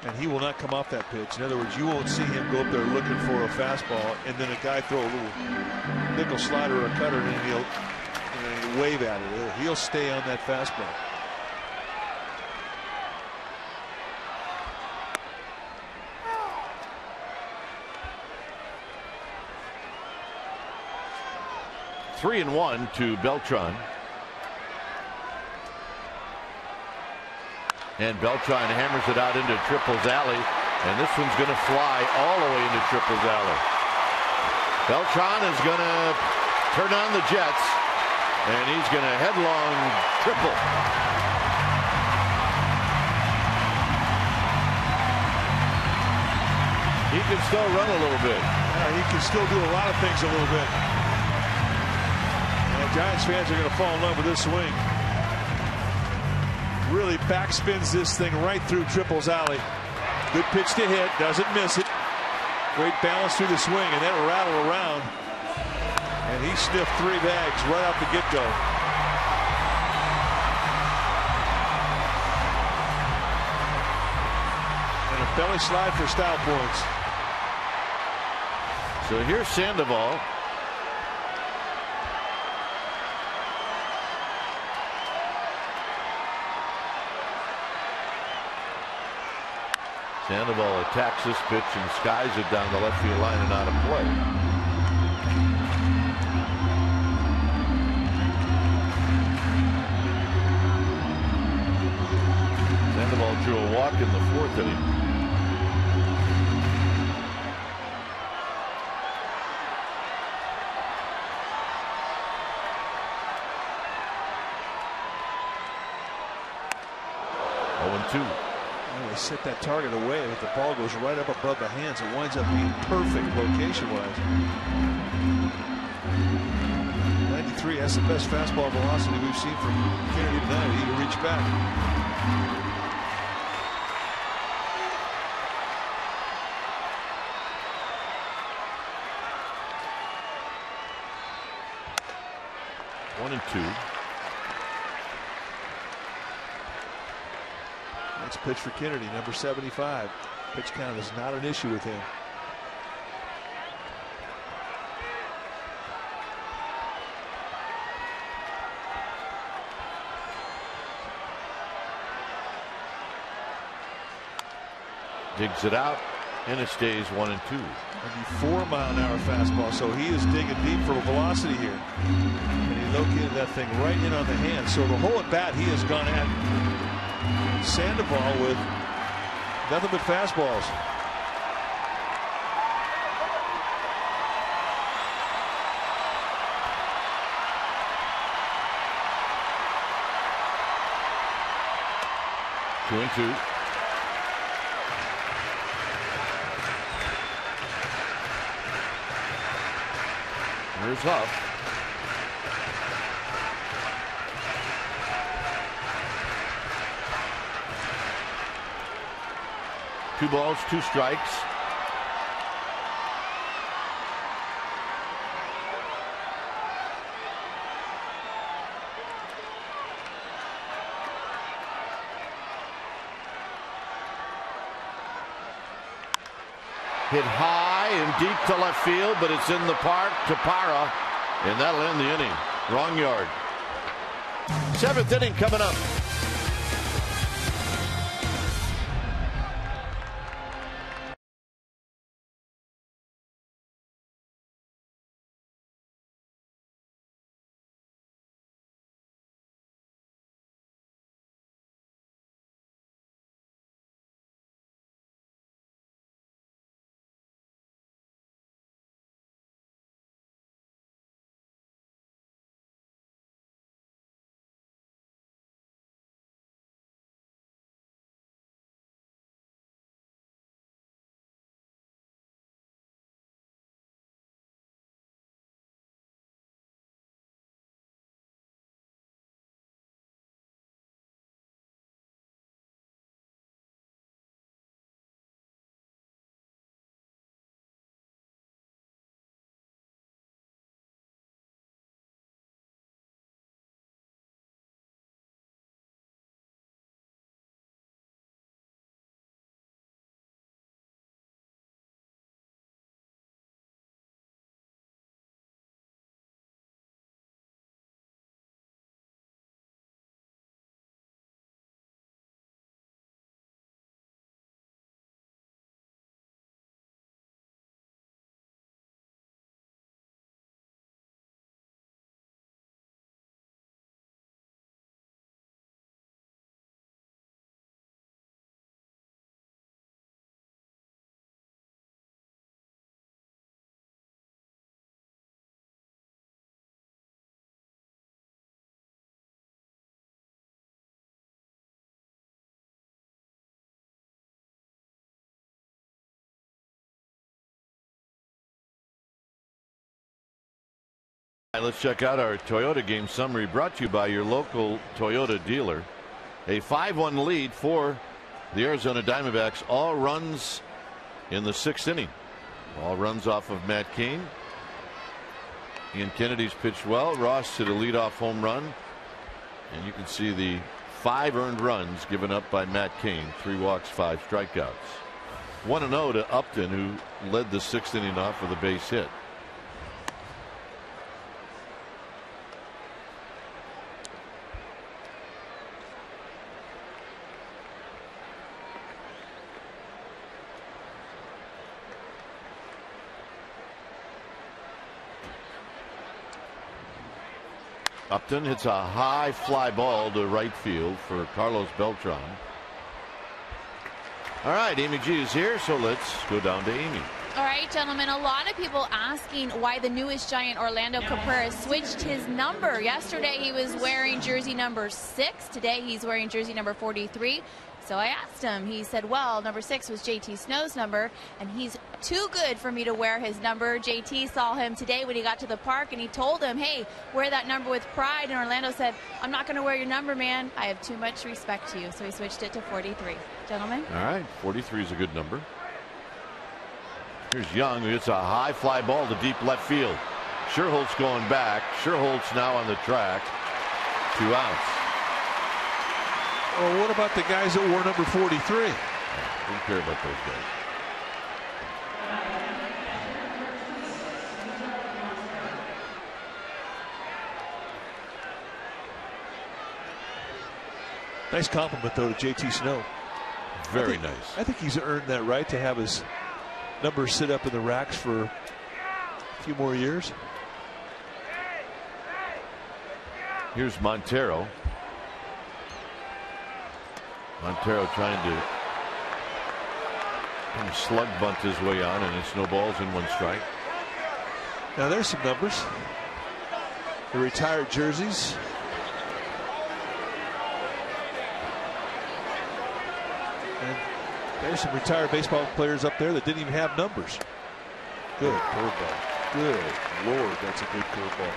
And he will not come off that pitch. In other words, you won't see him go up there looking for a fastball and then a guy throw a little nickel slider or a cutter and then he'll wave at it. He'll stay on that fastball. Three and 1 to Beltran. And Beltran hammers it out into Triple's alley. And this one's going to fly all the way into Triple's alley. Beltran is going to turn on the jets. And he's going to headlong triple. He can still run a little bit. Yeah, he can still do a lot of things a little bit. And Giants fans are going to fall in love with this swing. Really backspins this thing right through Triple's alley. Good pitch to hit, doesn't miss it. Great balance through the swing, and then rattle around. And he sniffed 3 bags right off the get-go. And a belly slide for style points. So here's Sandoval. Sandoval attacks this pitch and skies it down the left field line and out of play. Sandoval drew a walk in the 4th inning. They set that target away, but the ball goes right up above the hands. It winds up being perfect location-wise. 93 193. That's the best fastball velocity we've seen from Kennedy tonight. He can reach back. One and two. Next pitch for Kennedy, number 75. Pitch count is not an issue with him. Digs it out, and it stays 1 and 2. 94-mile-an-hour fastball, so he is digging deep for velocity here. And he located that thing right in on the hand. So the whole at bat, he has gone at Sandoval with nothing but fastballs. Two and two. Here's Huff. Two balls, two strikes. Hit high and deep to left field, but it's in the park to Parra, and that'll end the inning. Wrong yard. Seventh inning coming up. Let's check out our Toyota game summary brought to you by your local Toyota dealer. A 5-1 lead for the Arizona Diamondbacks. All runs in the 6th inning. All runs off of Matt Cain. Ian Kennedy's pitched well. Ross hit a leadoff home run. And you can see the 5 earned runs given up by Matt Cain. 3 walks, 5 strikeouts. 1-0 to Upton, who led the 6th inning off with a base hit. Upton hits a high fly ball to right field for Carlos Beltran. All right, Amy G is here, so let's go down to Amy. All right, gentlemen, a lot of people asking why the newest Giant, Orlando Cabrera, switched his number. Yesterday he was wearing jersey number 6. Today he's wearing jersey number 43. So I asked him. He said, well, number 6 was JT Snow's number, and he's too good for me to wear his number. JT saw him today when he got to the park, and he told him, hey, wear that number with pride. And Orlando said, I'm not going to wear your number, man. I have too much respect to you. So he switched it to 43. Gentlemen? All right, 43 is a good number. Here's Young, who hits a high fly ball to deep left field. Sherholtz going back. Sherholtz now on the track. 2 outs. Well, what about the guys that wore number 43? Don't care about those guys. Nice compliment, though, to JT Snow. Very nice. I think he's earned that right to have his number sit up in the racks for a few more years. Here's Montero. Montero trying to kind of slug bunt his way on, and it snowballs in 1 strike. Now there's some numbers. The retired jerseys. And there's some retired baseball players up there that didn't even have numbers. Good curveball. Good Lord, that's a good curveball.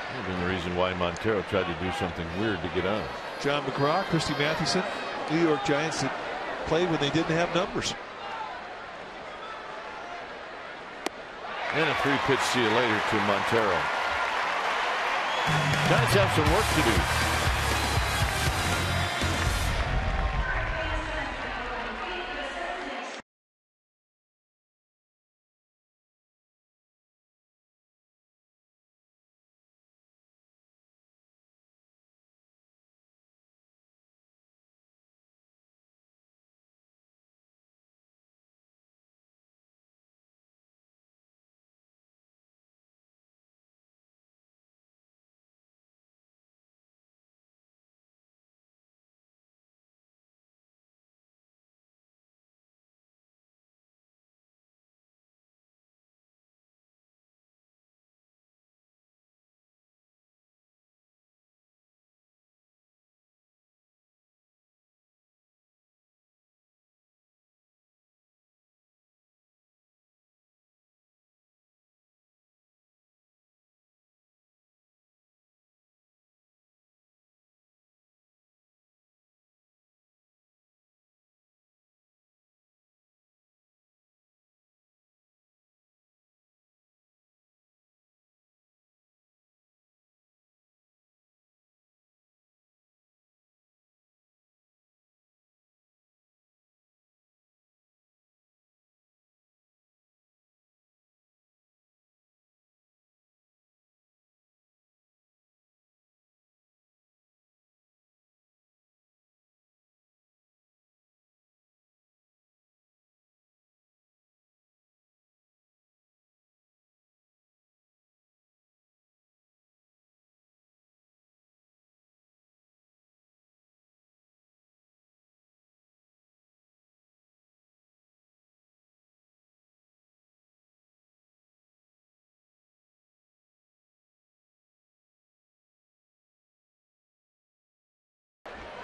That would have been the reason why Montero tried to do something weird to get on. John McGraw, Christy Mathewson, New York Giants that played when they didn't have numbers. And a 3-pitch see you later to Montero. Giants have some work to do.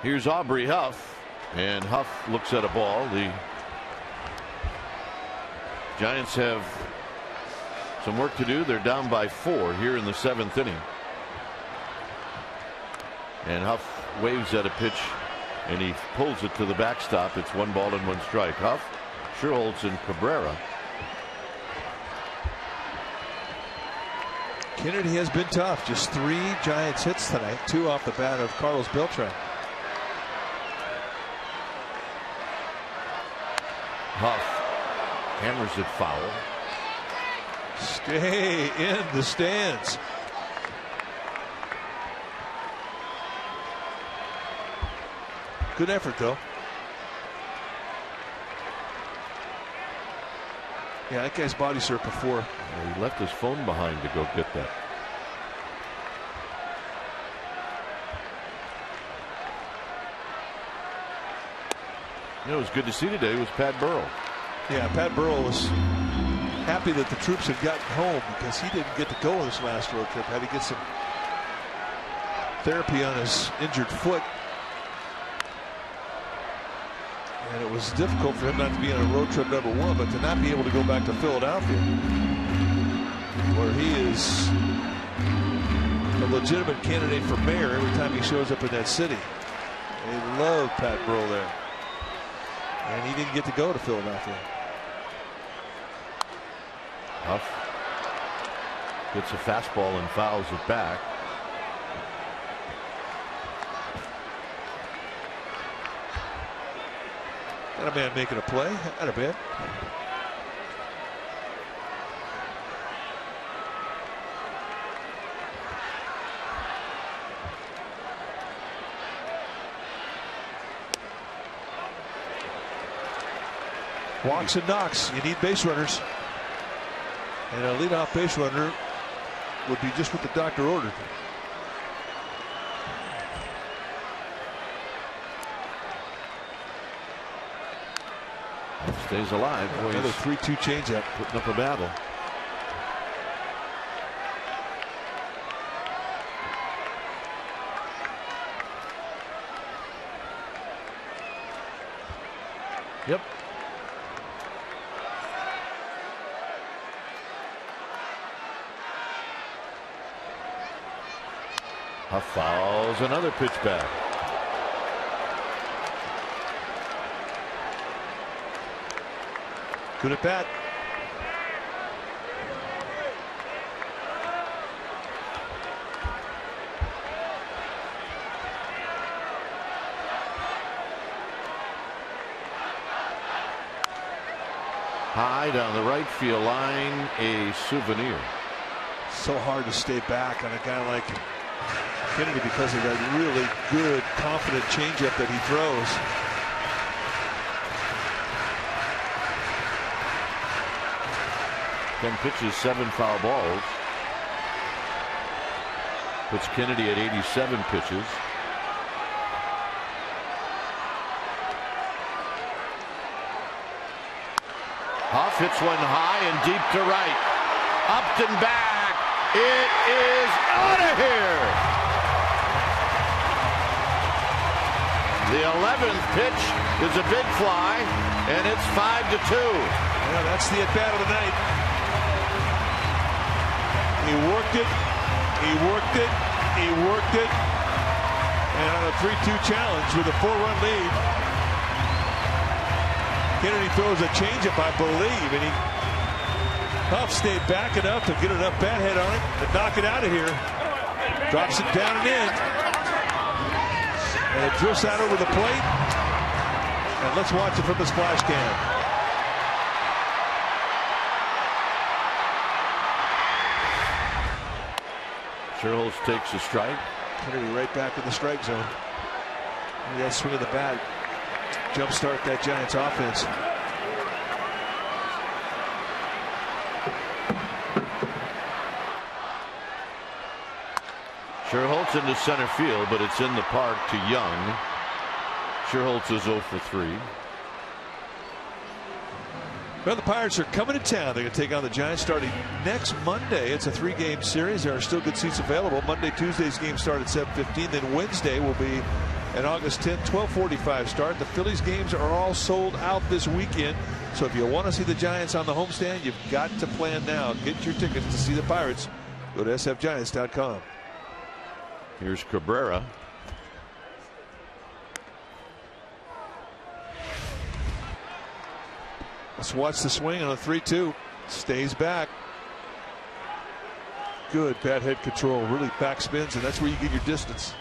Here's Aubrey Huff, and Huff looks at a ball. The Giants have some work to do. They're down by 4 here in the 7th inning. And Huff waves at a pitch, and he pulls it to the backstop. It's 1 ball and 1 strike. Huff, Sherholtz, and Cabrera. Kennedy has been tough. Just 3 Giants hits tonight, 2 off the bat of Carlos Beltran. Huff hammers it foul. Stay in the stands. Good effort, though. Yeah, that guy's body circle 4. Well, he left his phone behind to go get that. You know, it was good to see today was Pat Burrell. Yeah, Pat Burrell was happy that the troops had gotten home because he didn't get to go on this last road trip. Had to get some therapy on his injured foot. And it was difficult for him not to be on a road trip #1, but to not be able to go back to Philadelphia, where he is a legitimate candidate for mayor every time he shows up in that city. They love Pat Burrell there. And he didn't get to go to Philadelphia. Huff gets a fastball and fouls it back. Got a man making a play. Not a bit. Walks and knocks. You need base runners. And a leadoff base runner would be just what the doctor ordered. Stays alive. Boy, another 3-2 changeup. Putting up a battle. Yep. Huff fouls another pitch back. Good at bat. High down the right field line, a souvenir. So hard to stay back on a guy like Kennedy because of that really good, confident changeup that he throws. 10 pitches, 7 foul balls. Puts Kennedy at 87 pitches. Huff hits one high and deep to right. Up and back. It is out of here. The 11th pitch is a big fly, and it's 5-2. Yeah, that's the at-bat of the night. He worked it, he worked it, he worked it, and on a 3-2 challenge with a 4-run lead, Kennedy throws a changeup, I believe, and Huff stayed back enough to get enough bat head on it to knock it out of here. Drops it down and in, and it drifts out over the plate. And let's watch it from the splash cam. Sherholz takes a strike. Kennedy right back in the strike zone. Maybe that swing of the bat jumpstart that Giants offense. Sherholz into center field, but it's in the park to Young. Sherholz is 0 for 3. Well, the Pirates are coming to town. They're going to take on the Giants starting next Monday. It's a 3-game series. There are still good seats available. Monday, Tuesday's game start at 7:15. Then Wednesday will be an August 10th, 12:45 start. The Phillies games are all sold out this weekend. So if you want to see the Giants on the homestand, you've got to plan now. Get your tickets to see the Pirates. Go to sfgiants.com. Here's Cabrera. Let's watch the swing on a 3-2. Stays back. Good bat head control. Really backspins, and that's where you get your distance.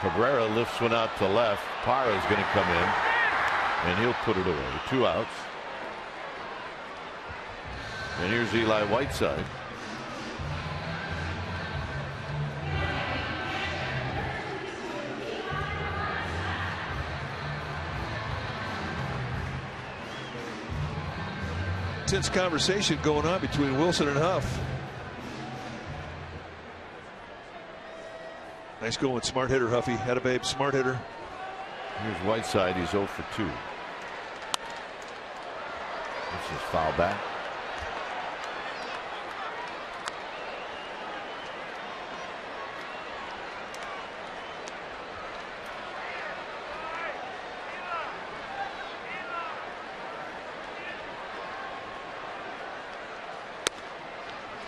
Cabrera lifts one out to left. Parra is going to come in, and he'll put it away. 2 outs. And here's Eli Whiteside. Intense conversation going on between Wilson and Huff. Nice going, smart hitter, Huffy. Had a babe, smart hitter. Here's Whiteside. He's 0 for 2. This is foul back.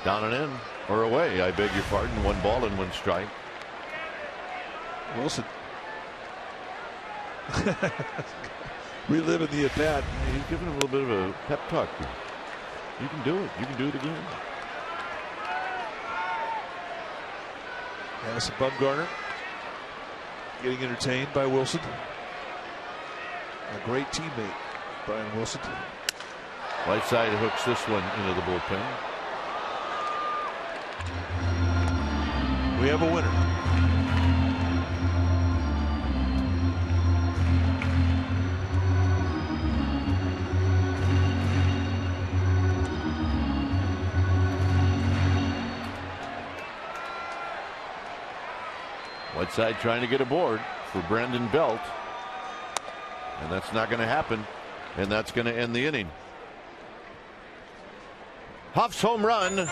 Down and in, or away, I beg your pardon. 1 ball and 1 strike. Wilson reliving the at-bat. He's giving him a little bit of a pep talk here. You can do it. You can do it again. Madison Bumgarner getting entertained by Wilson. A great teammate, Brian Wilson. Whiteside hooks this one into the bullpen. We have a winner. Whiteside trying to get aboard for Brandon Belt. And that's not going to happen. And that's going to end the inning. Huff's home run.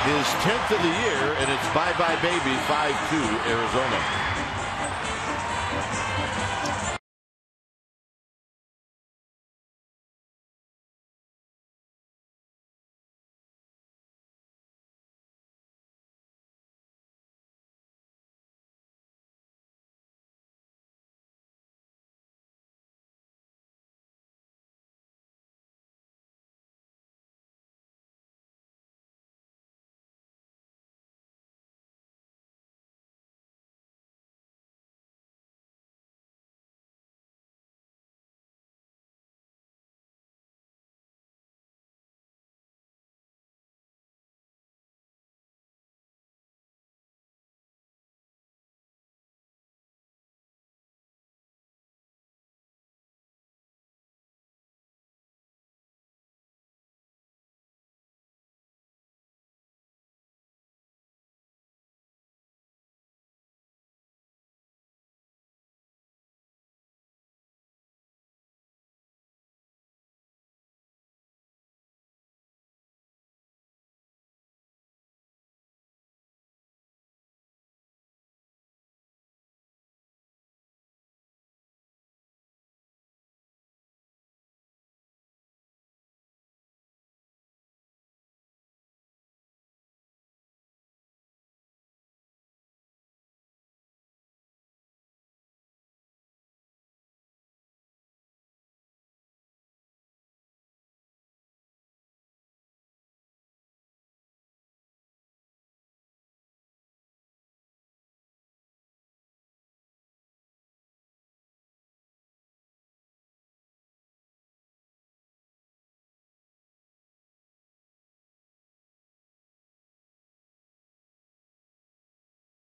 His 10th of the year, and it's bye-bye baby, 5-2 Arizona.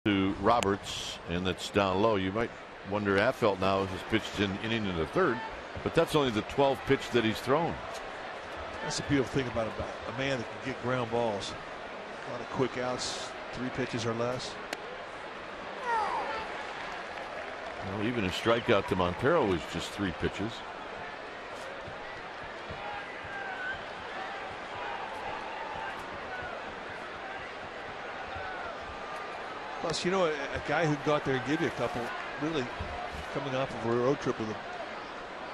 To Roberts, and that's down low. You might wonder, Affelt now has pitched in inning in the 3rd, but that's only the 12th pitch that he's thrown. That's the beautiful thing about a man that can get ground balls. A lot of quick outs, 3 pitches or less. Well, even a strikeout to Montero was just 3 pitches. Plus, you know, a guy who got there and give you a couple, really coming off of a road trip with a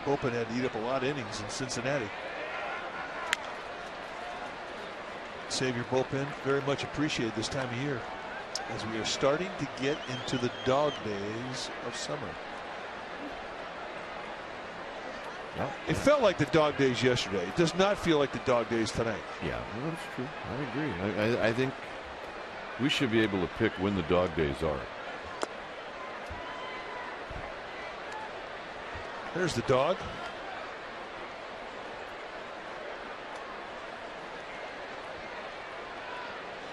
bullpen, had to eat up a lot of innings in Cincinnati. Save your bullpen, very much appreciated this time of year as we are starting to get into the dog days of summer. Well, it felt like the dog days yesterday. It does not feel like the dog days tonight. Yeah, well, that's true. I agree. I think we should be able to pick when the dog days are. There's the dog.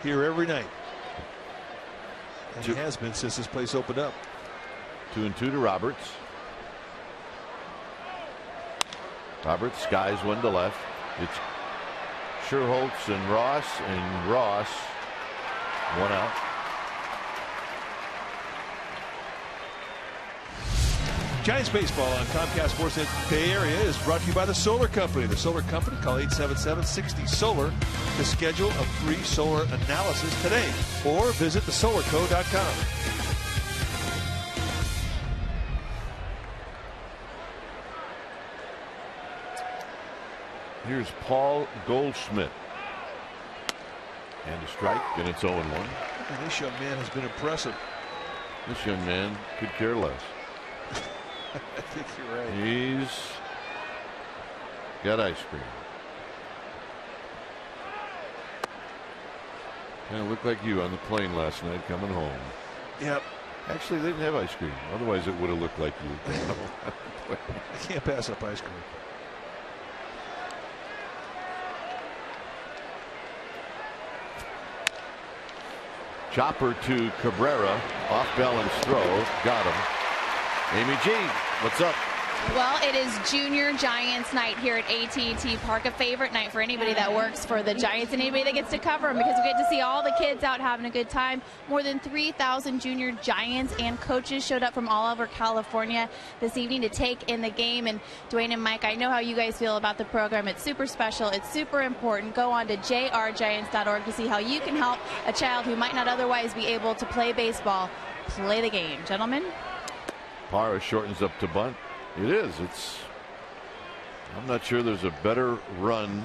Here every night. And it has been since this place opened up. 2-2 to Roberts. Roberts skies one to left. It's Scherholtz and Ross. 1 out. Giants baseball on Comcast Sportsnet Bay Area is brought to you by the Solar Company. The Solar Company, call 877-60-SOLAR to schedule a free solar analysis today or visit thesolarco.com. Here's Paul Goldschmidt. And a strike, and it's 0-1. And this young man has been impressive. This young man could care less. I think you're right. He's got ice cream. Kind of looked like you on the plane last night coming home. Yep. Actually, they didn't have ice cream. Otherwise, it would have looked like you. I can't pass up ice cream. Chopper to Cabrera. Off balance throw. Got him. Amy G, what's up? Well, it is Junior Giants night here at AT&T Park. A favorite night for anybody that works for the Giants and anybody that gets to cover them, because we get to see all the kids out having a good time. More than 3,000 Junior Giants and coaches showed up from all over California this evening to take in the game. And Dwayne and Mike, I know how you guys feel about the program. It's super special. It's super important. Go on to jrgiants.org to see how you can help a child who might not otherwise be able to play baseball play the game. Gentlemen. Parra shortens up to bunt. It is. I'm not sure there's a better run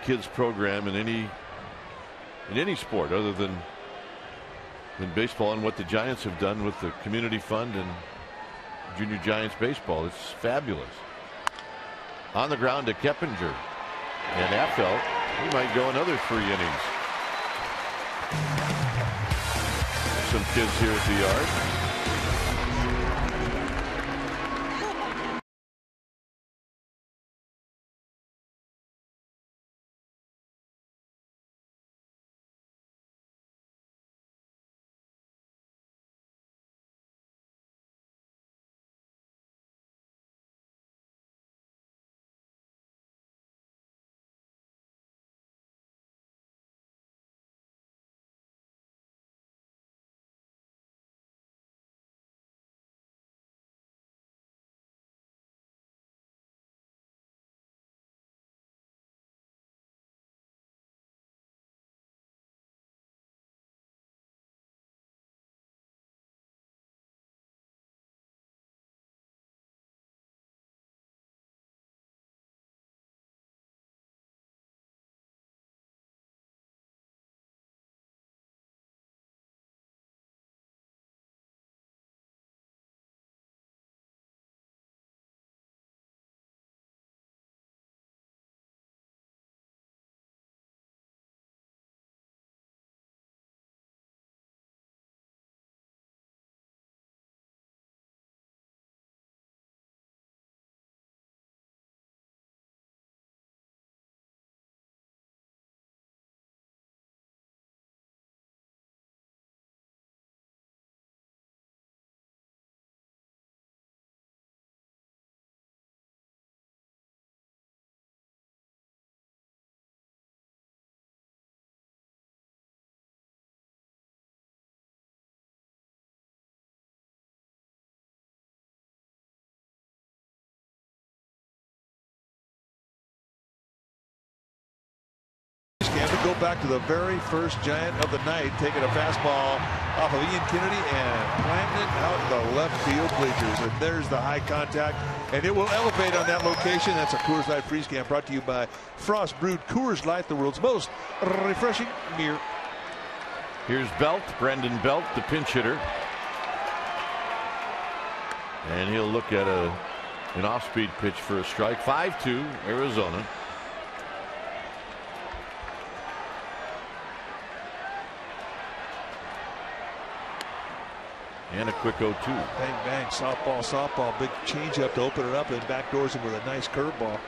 kids program in any sport other than baseball, and what the Giants have done with the community fund and Junior Giants baseball. It's fabulous. On the ground to Keppinger, and Affelt, he might go another 3 innings. Some kids here at the yard. To go back to the very first Giant of the night, taking a fastball off of Ian Kennedy and planting it out in the left field bleachers. And there's the high contact, and it will elevate on that location. That's a Coors Light Freeze Can brought to you by Frost Brewed Coors Light, the world's most refreshing beer. Here's Belt, Brendan Belt, the pinch hitter. And he'll look at an off-speed pitch for a strike. 5-2 Arizona. And a quick 0-2. Bang, bang, softball, softball. Big changeup to open it up and backdoors him with a nice curveball.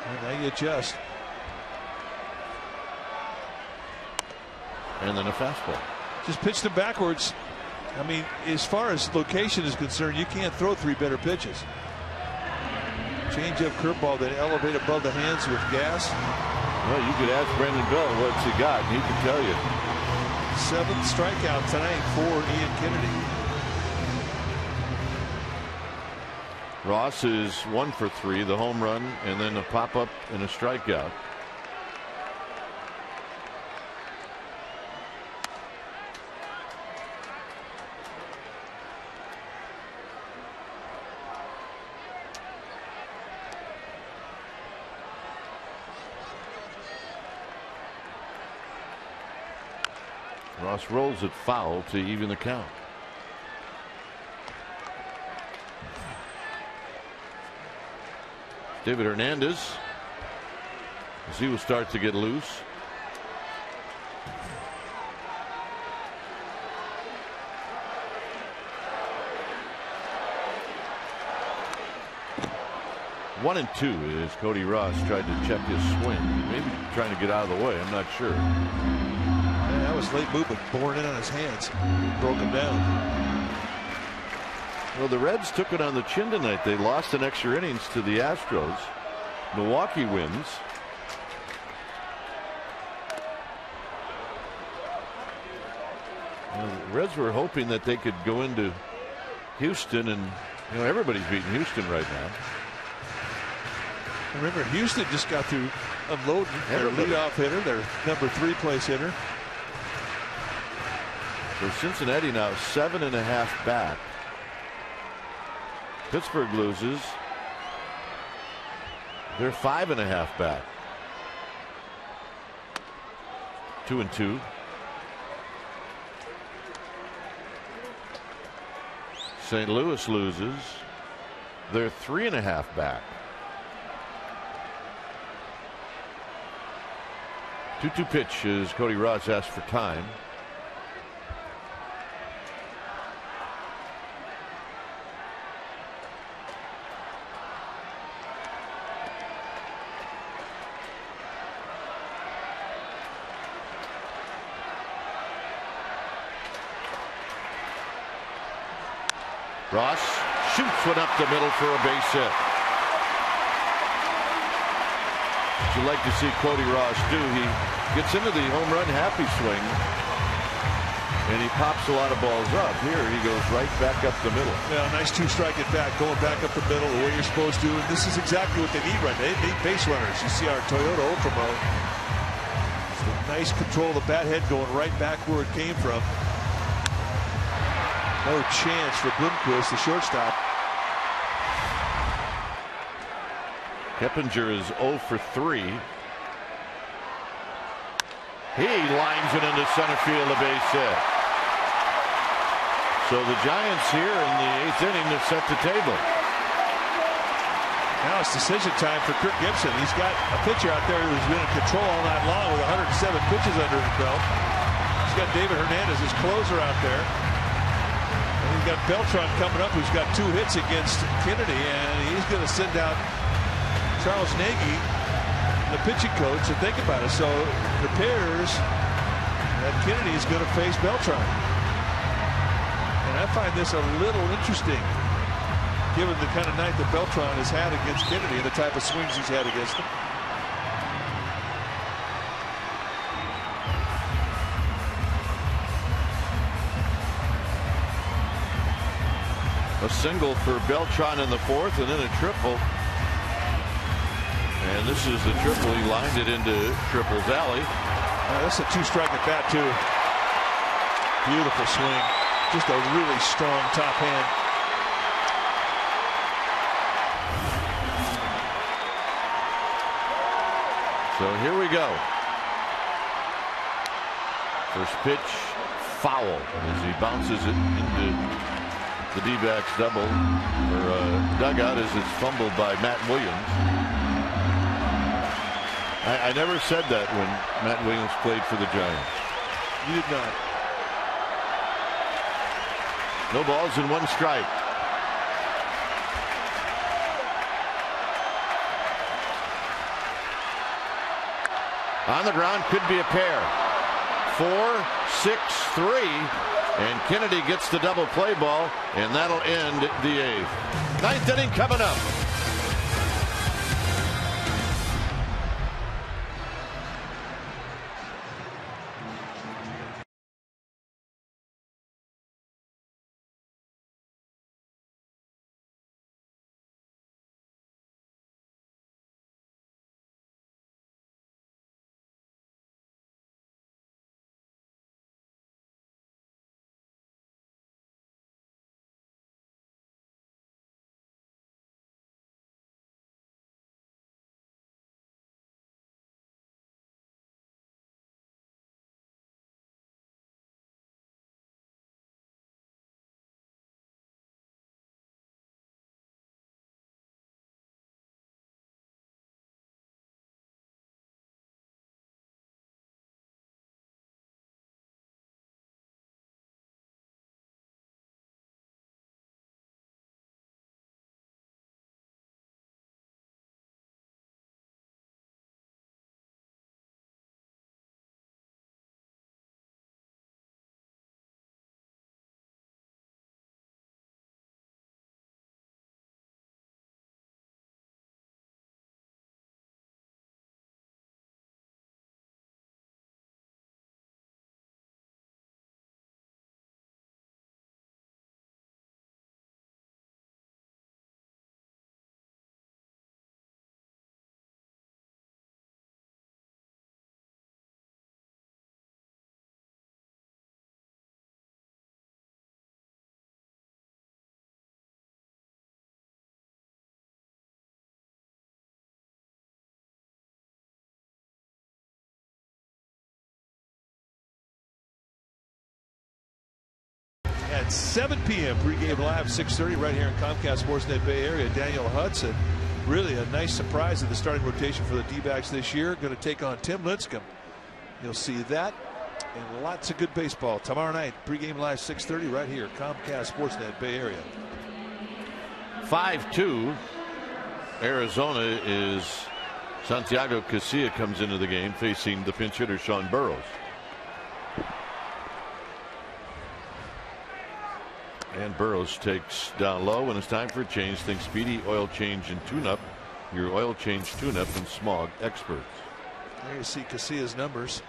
And now you adjust. And then a fastball. Just pitched him backwards. I mean, as far as location is concerned, you can't throw 3 better pitches. Changeup, curveball that elevate above the hands with gas. Well, you could ask Brendan Bell what's he got, and he can tell you. 7th strikeout tonight for Ian Kennedy. Ross is 1 for 3, the home run, and then a pop-up and a strikeout. Ross rolls it foul to even the count. David Hernandez, as he will start to get loose. One and two as Cody Ross tried to check his swing. Maybe trying to get out of the way. I'm not sure. Man, that was late movement, born in on his hands. Broke him down. Well, the Reds took it on the chin tonight. They lost in extra innings to the Astros. Milwaukee wins. Well, the Reds were hoping that they could go into Houston, and everybody's beating Houston right now. Remember, Houston just got through unloading their leadoff hitter, their number 3 place hitter. So Cincinnati now 7.5 back. Pittsburgh loses. They're 5.5 back. 2-2. St. Louis loses. They're 3.5 back. 2-2 pitch as Cody Ross asked for time. Ross shoots one up the middle for a base hit. What you like to see Cody Ross do, he gets into the home run happy swing and he pops a lot of balls up. Here he goes right back up the middle. Yeah, nice 2-strike at bat, going back up the middle the way you're supposed to. And this is exactly what they need right now. They need base runners. You see our Toyota Ultramo. Nice control of the bat head going right back where it came from. No chance for Bloomquist, the shortstop. Keppinger is 0 for 3. He lines it into center field, a base hit. So the Giants here in the 8th inning to set the table. Now it's decision time for Kirk Gibson. He's got a pitcher out there who's been in control all night long with 107 pitches under his belt. He's got David Hernandez, his closer, out there. And he's got Beltran coming up, who's got 2 hits against Kennedy, and he's going to send out Charles Nagy, the pitching coach, and think about it. So it appears that Kennedy is going to face Beltran. And I find this a little interesting, given the kind of night that Beltran has had against Kennedy and the type of swings he's had against him. A single for Beltran in the 4th, and then a triple. And this is the triple. He lined it into Triple's alley. That's a 2-strike at bat, too. Beautiful swing. Just a really strong top hand. So here we go. First pitch, foul as he bounces it into the D-backs double or dugout as it's fumbled by Matt Williams. I never said that when Matt Williams played for the Giants. You did not. No balls and 1 strike. On the ground, could be a pair. 4, 6, 3. And Kennedy gets the double play ball, and that'll end the 8th. 9th inning coming up. at 7 p.m. Pregame live 6:30 right here in Comcast Sportsnet Bay Area. Daniel Hudson, really a nice surprise in the starting rotation for the D-backs this year. Going to take on Tim Lincecum. You'll see that and lots of good baseball tomorrow night. Pregame live 6:30 right here, Comcast Sportsnet Bay Area. 5-2. Arizona is Santiago Casilla comes into the game facing the pinch hitter Sean Burroughs. And Burroughs takes down low when it's time for a change. Think Speedy, oil change, and tune-up. Your oil change, tune-up, and smog experts. There you see Casilla's numbers.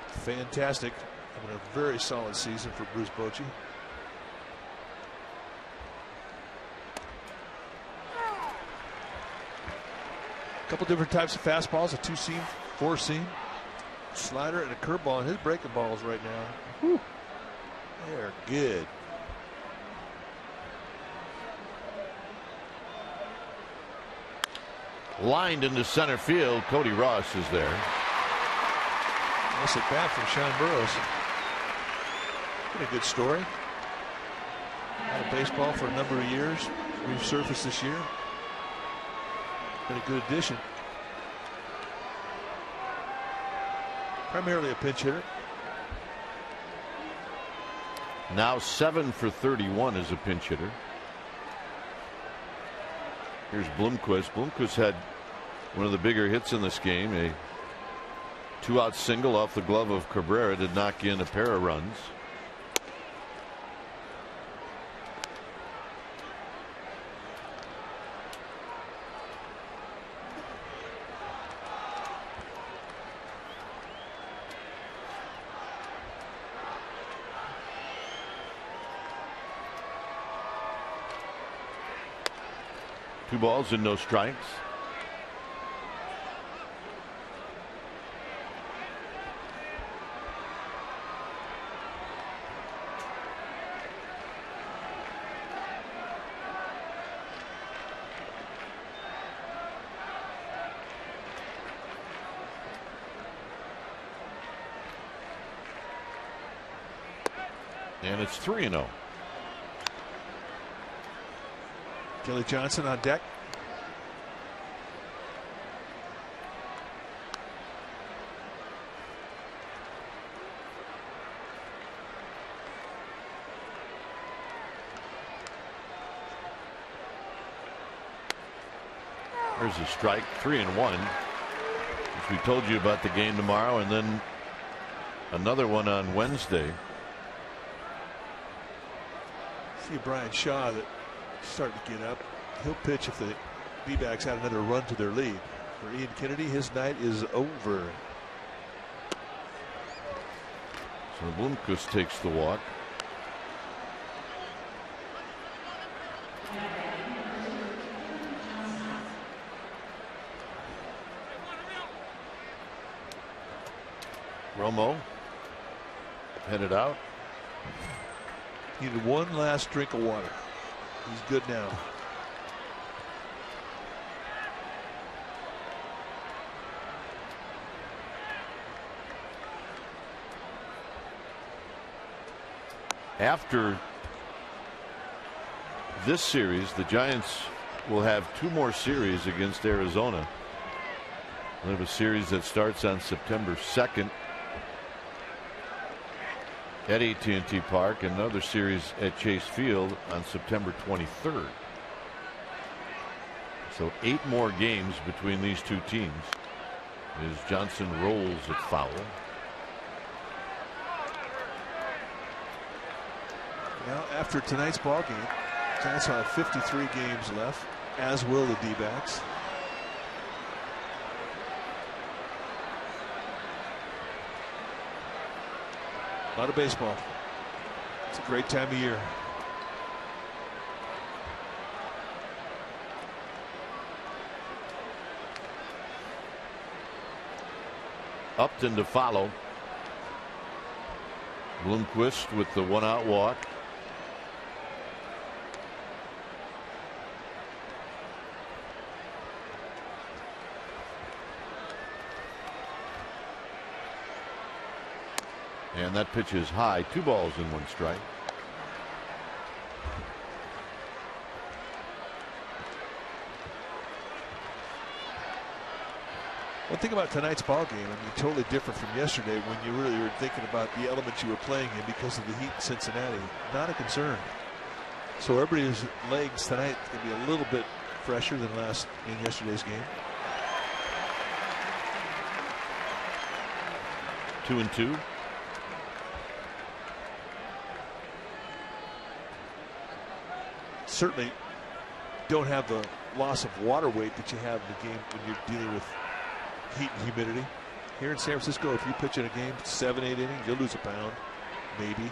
Fantastic. Having a very solid season for Bruce Bochy. A couple different types of fastballs, a 2-seam, 4-seam, slider, and a curveball. And his breaking balls right now, whew, they're good. Lined into center field. Cody Ross is there. Nice at bat from Sean Burroughs. Been a good story. Had a baseball for a number of years. Resurfaced this year. Been a good addition. Primarily a pinch hitter. Now 7 for 31 as a pinch hitter. Here's Bloomquist. Bloomquist had one of the bigger hits in this game. A 2-out single off the glove of Cabrera to knock in a pair of runs. Two balls and no strikes. And it's 3-0. Kelly Johnson on deck. There's a strike. 3-1. As we told you about the game tomorrow, and then another one on Wednesday. See Brian Shaw that starting to get up. He'll pitch if the D-backs had another run to their lead. For Ian Kennedy, his night is over. So Bloomquist takes the walk. Romo headed out. Needed one last drink of water. He's good now. After this series, the Giants will have two more series against Arizona. They have a series that starts on September 2nd at AT&T Park, and another series at Chase Field on September 23rd. So 8 more games between these two teams as Johnson rolls at foul. Now after tonight's ball game, Giants will have 53 games left, as will the D-backs. A lot of baseball. It's a great time of year. Upton to follow. Bloomquist with the 1-out walk. And that pitch is high. 2 balls and 1 strike. One thing about tonight's ball game, I mean, totally different from yesterday when you really were thinking about the elements you were playing in because of the heat in Cincinnati. Not a concern. So everybody's legs tonight can be a little bit fresher than in yesterday's game. 2-2. Certainly don't have the loss of water weight that you have in the game when you're dealing with heat and humidity. Here in San Francisco, if you pitch in a game 7-8 innings, you'll lose a pound, maybe.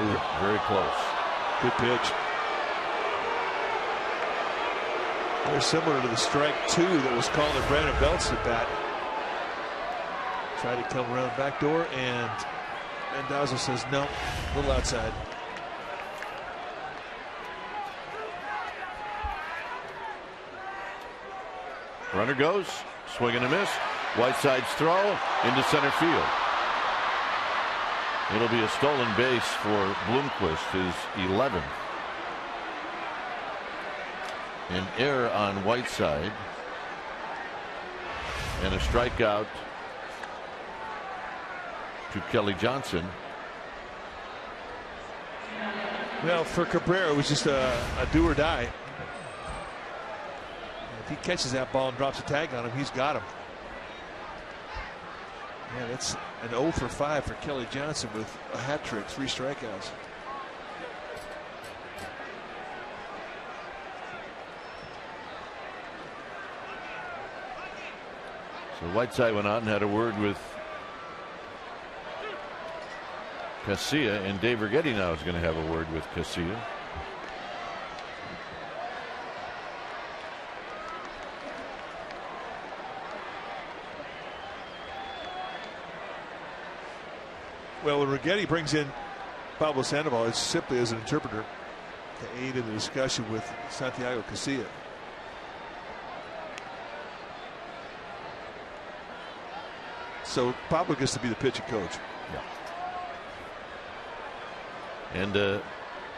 Ooh, very close. Good pitch. Very similar to the strike 2 that was called at Brandon Belt's at bat. Tried to come around the back door, and Mendoza says no, a little outside. Runner goes, swing and a miss. Whiteside's throw into center field. It'll be a stolen base for Bloomquist, his 11th. An error on Whiteside. And a strikeout to Kelly Johnson. Well, for Cabrera, it was just a do or die. If he catches that ball and drops a tag on him, he's got him. Yeah, that's an 0 for 5 for Kelly Johnson with a hat trick, 3 strikeouts. So Whiteside went out and had a word with Casilla, and Dave Righetti now is going to have a word with Casilla. Well, when Righetti brings in Pablo Sandoval, it's simply as an interpreter to aid in the discussion with Santiago Casilla. So Pablo gets to be the pitching coach. Yeah. And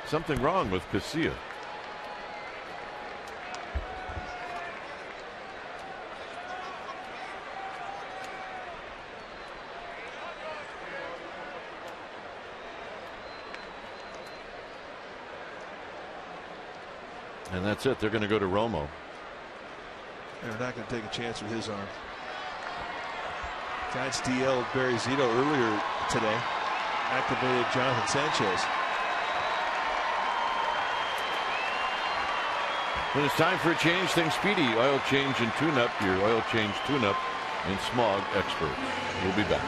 something wrong with Casilla. And that's it. They're going to go to Romo. They're not going to take a chance with his arm. Giants DL Barry Zito earlier today. Activated Jonathan Sanchez. When it's time for a change, think Speedy. Oil change and tune-up. Your oil change tune-up and smog experts. We'll be back.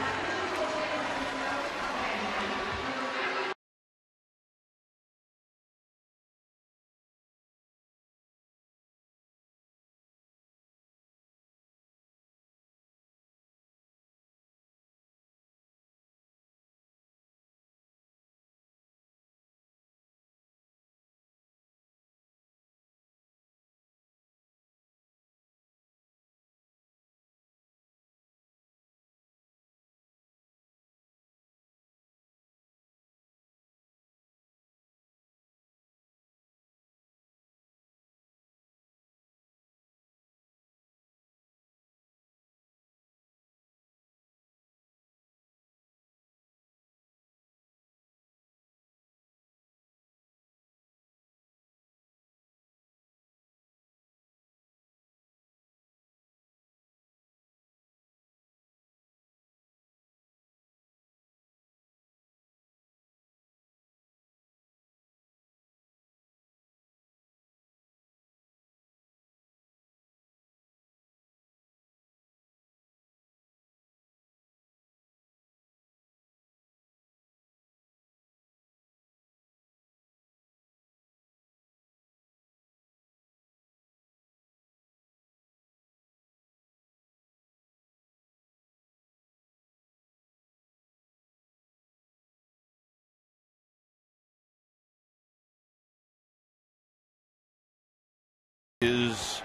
Is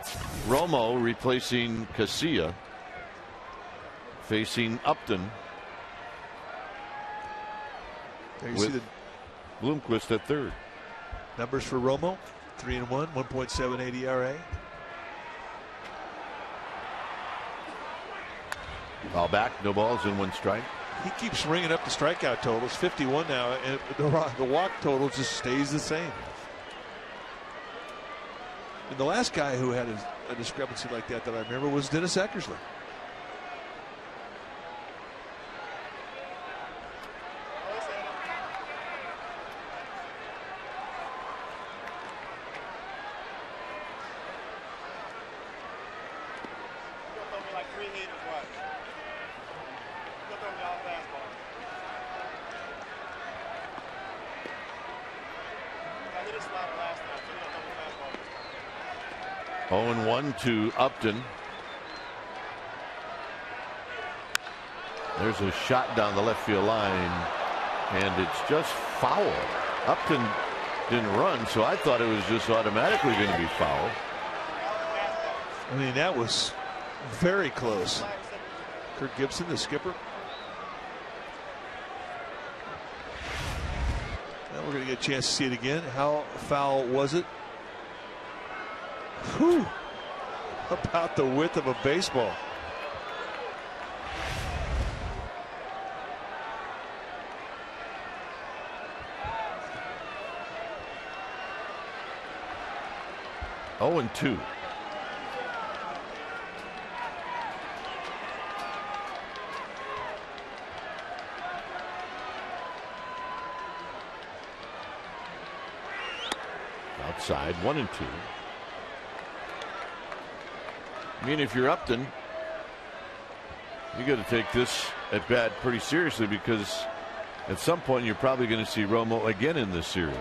Romo replacing Casilla, facing Upton There you with see the Bloomquist at third. numbers for Romo. 3-1, 1.78 ERA. Ball back, no balls and 1 strike. He keeps ringing up the strikeout totals, 51 now, and the walk total just stays the same. And the last guy who had a discrepancy like that I remember was Dennis Eckersley. Oh, 0-1 to Upton. There's a shot down the left field line, and it's just foul. Upton didn't run, so I thought it was just automatically going to be foul. I mean, that was very close. Kirk Gibson, the skipper. Now we're going to get a chance to see it again. How foul was it? Whew. About the width of a baseball. Oh, and 2. Outside, 1 and 2. I mean, if you're Upton, you got to take this at bat pretty seriously, because at some point you're probably going to see Romo again in this series.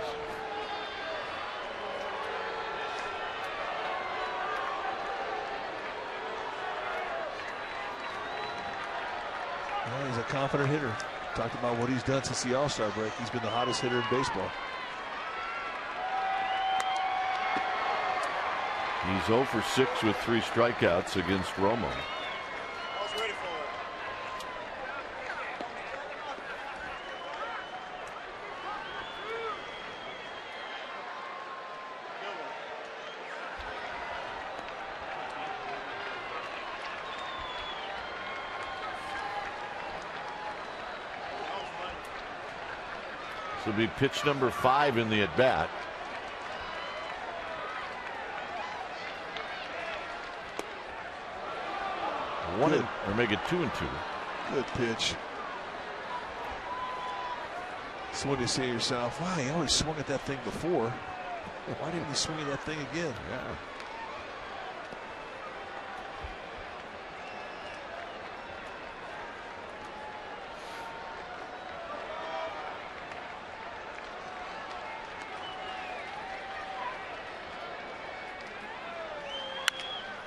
Well, he's a confident hitter. Talked about what he's done since the All-Star break. He's been the hottest hitter in baseball. He's 0 for 6 with 3 strikeouts against Romo. I was ready for it. This will be pitch number 5 in the at-bat. Or make it 2 and 2. Good pitch. So when you say to yourself, wow, he always swung at that thing before. Why didn't he swing at that thing again? Yeah.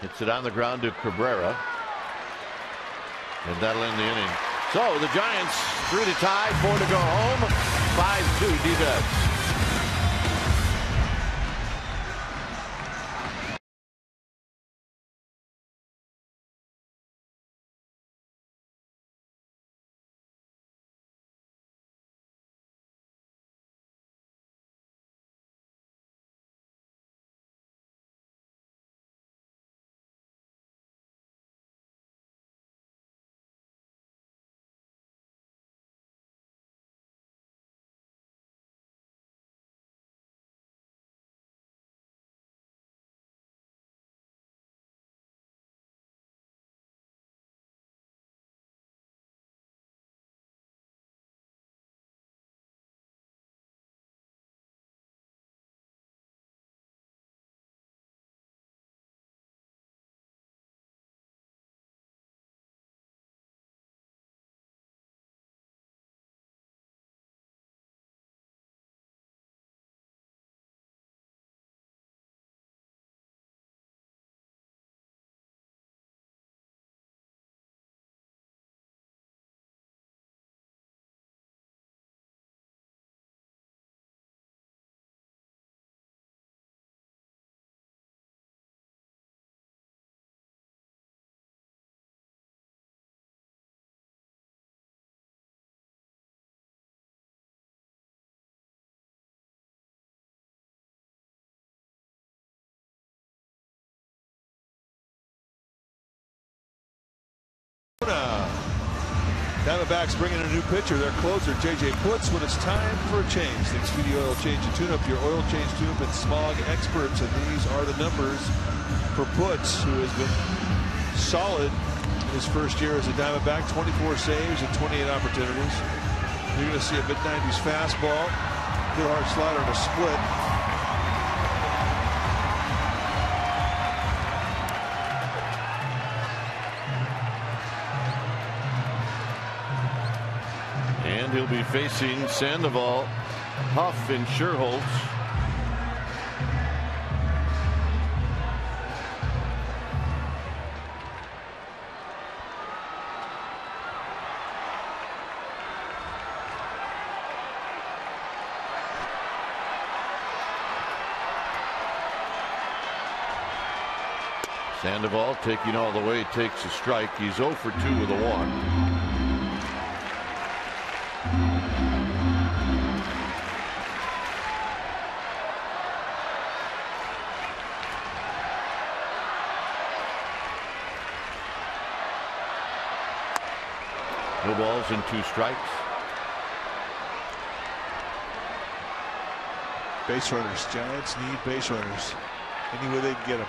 Hits it on the ground to Cabrera. And that'll end the inning. So the Giants 3 to tie, 4 to go home, 5-2 D-backs. Diamondbacks bringing in a new pitcher, their closer, J.J. Putz, when it's time for a change. The Expedia Oil Change and Tune-Up, your oil change tune-up and smog experts. And these are the numbers for Putz, who has been solid in his first year as a Diamondback. 24 saves and 28 opportunities. You're going to see a mid-90s fastball, good hard slider, and a split. And he'll be facing Sandoval, Huff, and Sherholtz. Sandoval taking all the way, takes a strike. He's 0 for 2 with a walk. No balls and 2 strikes. Base runners. Giants need base runners. Any way they can get them.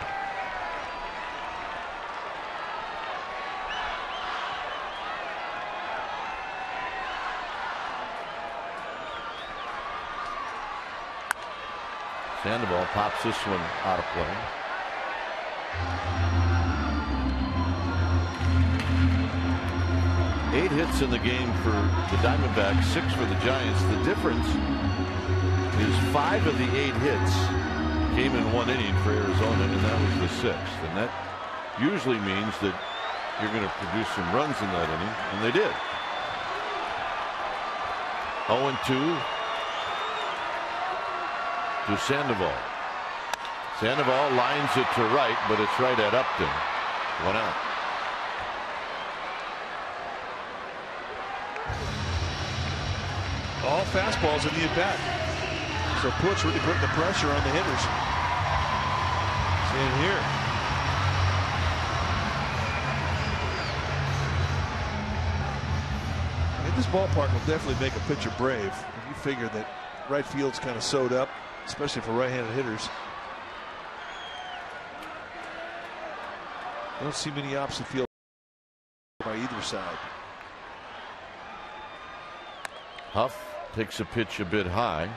Sandoval pops this one out of play. Eight hits in the game for the Diamondbacks, 6 for the Giants. The difference is 5 of the 8 hits came in 1 inning for Arizona, and that was the 6th. And that usually means that you're going to produce some runs in that inning, and they did. 0-2 to Sandoval. Sandoval lines it to right, but it's right at Upton. 1 out. All fastballs in the at-bat. So Putz really putting the pressure on the hitters. See here. And this ballpark will definitely make a pitcher brave. If you figure that right field's kind of sewed up, especially for right-handed hitters. I don't see many opposite field by either side. Huff takes a pitch a bit high.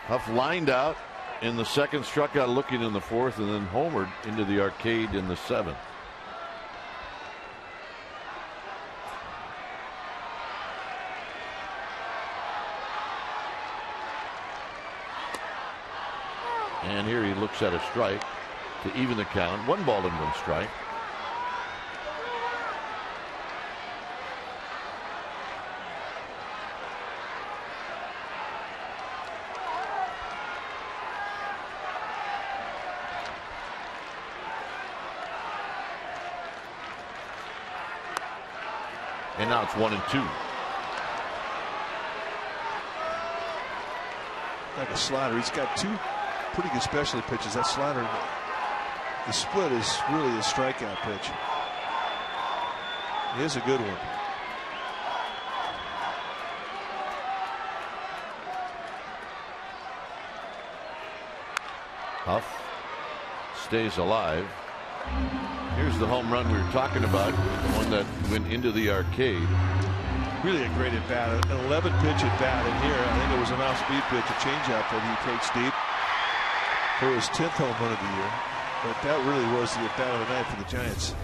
Huff lined out in the 2nd, struck out looking in the 4th, and then homered into the arcade in the 7th. And here he looks at a strike to even the count. 1 ball and 1 strike. And now it's 1-2. Like a slider. He's got 2 pretty good specialty pitches. That slider, the split is really a strikeout pitch. It is a good one. Huff stays alive. Here's the home run we were talking about, the one that went into the arcade. Really a great at bat, an 11 pitch at bat, and here I think it was an off speed pitch, a changeup that he takes deep for his 10th home run of the year. But that really was the at bat of the night for the Giants.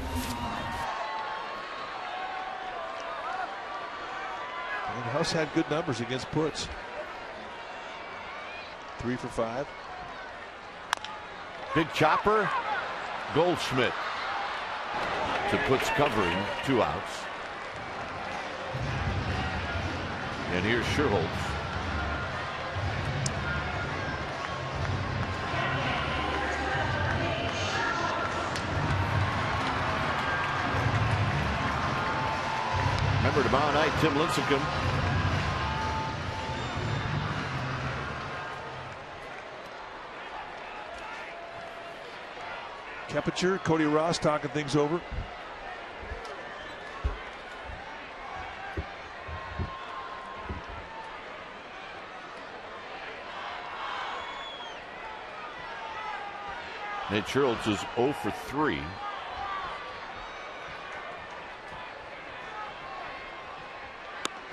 And Huss had good numbers against Putz. 3 for 5. Big chopper. Goldschmidt to Putz covering, 2 outs. And here's Sherholtz. Remember tomorrow night, Tim Lincecum. Keppinger, Cody Ross talking things over. Nate Sherholtz is 0 for 3.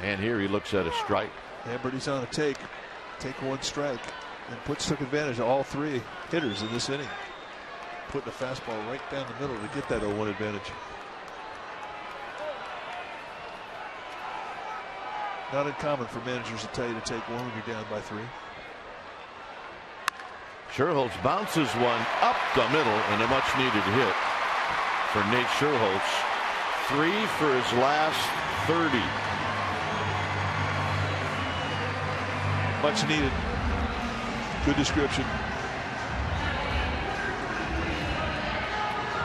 And here he looks at a strike. Amberty's on a take one strike, and took advantage of all three hitters in this inning. Putting a fastball right down the middle to get that 0-1 advantage. Not uncommon for managers to tell you to take one when you're down by 3. Sherholtz bounces one up the middle, and a much needed hit for Nate Sherholtz. 3 for his last 30. Much needed. Good description.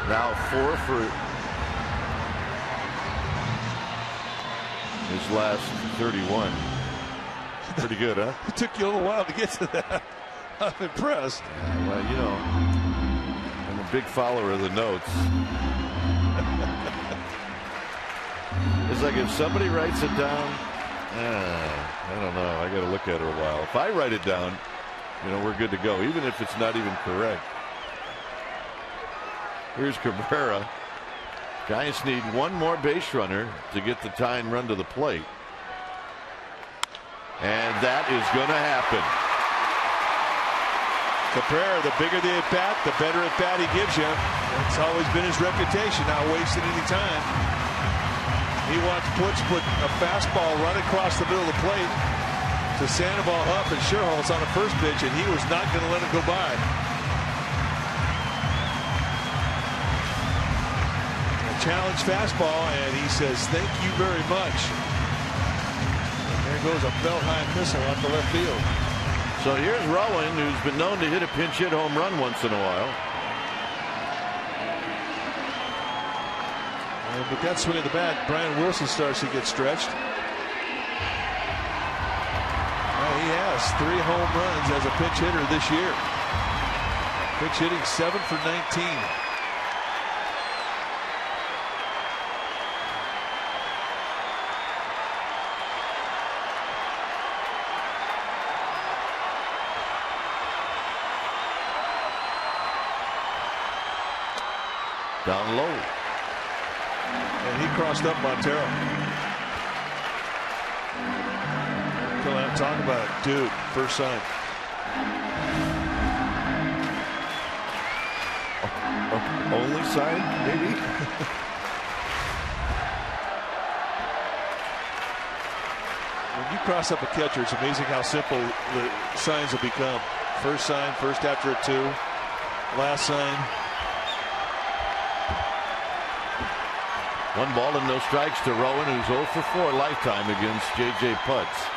Now 4 for his last 31. Pretty good, huh? It took you a little while to get to that. I'm impressed. Well, you know, I'm a big follower of the notes. It's like if somebody writes it down, I don't know. I got to look at it a while. If I write it down, you know, we're good to go, even if it's not even correct. Here's Cabrera. Giants need one more base runner to get the tying run to the plate. And that is going to happen. Cabrera, the bigger the at bat, the better at bat he gives you. That's always been his reputation, not wasting any time. He watched Butch put a fastball right across the middle of the plate to Sandoval, Huff, and Sherholtz on the first pitch, and he was not going to let it go by. A challenge fastball, and he says, "Thank you very much." And there goes a bell-high missile out the left field. So here's Rowan, who's been known to hit a pinch hit home run once in a while. And with that swing of the bat, Brian Wilson starts to get stretched. Well, he has 3 home runs as a pinch hitter this year. Pinch hitting 7 for 19. Down low. And he crossed up Montero. Come on, talk about it. Dude, first sign. Only sign, maybe? When you cross up a catcher, it's amazing how simple the signs will become. First sign, first after a 2. Last sign. 1 ball and no strikes to Rowan, who's 0 for 4 lifetime against J.J. Putz.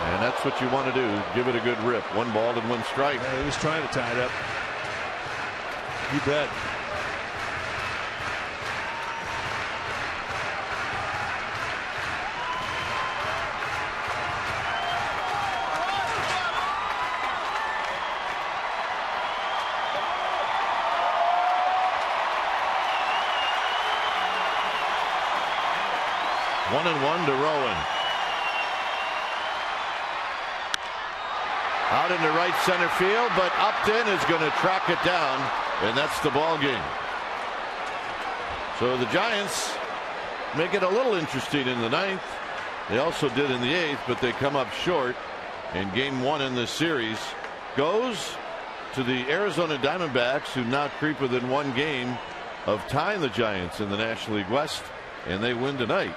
And that's what you want to do. Give it a good rip. 1 ball and 1 strike. Yeah, he was trying to tie it up. You bet. One and 1 to Rowan. Out into right center field, but Upton is going to track it down, and that's the ball game. So the Giants make it a little interesting in the 9th. They also did in the 8th, but they come up short. And game 1 in this series goes to the Arizona Diamondbacks, who now creep within 1 game of tying the Giants in the National League West, and they win tonight.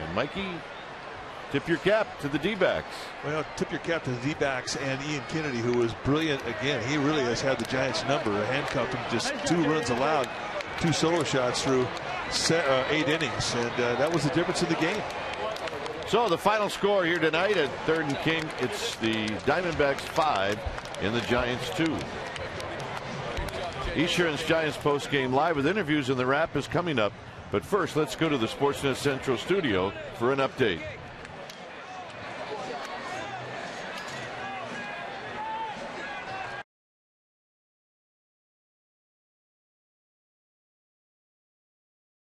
And Mikey, tip your cap to the D-backs. Well, tip your cap to the D-backs and Ian Kennedy, who was brilliant again. He really has had the Giants number. Handcuffed him, just 2 runs allowed, 2 solo shots through 8 innings, and that was the difference in the game. So the final score here tonight at 3rd and King, it's the Diamondbacks 5 and the Giants 2. Esurance Giants post-game live with interviews, and the wrap is coming up. But first, let's go to the Sportsnet Central studio for an update.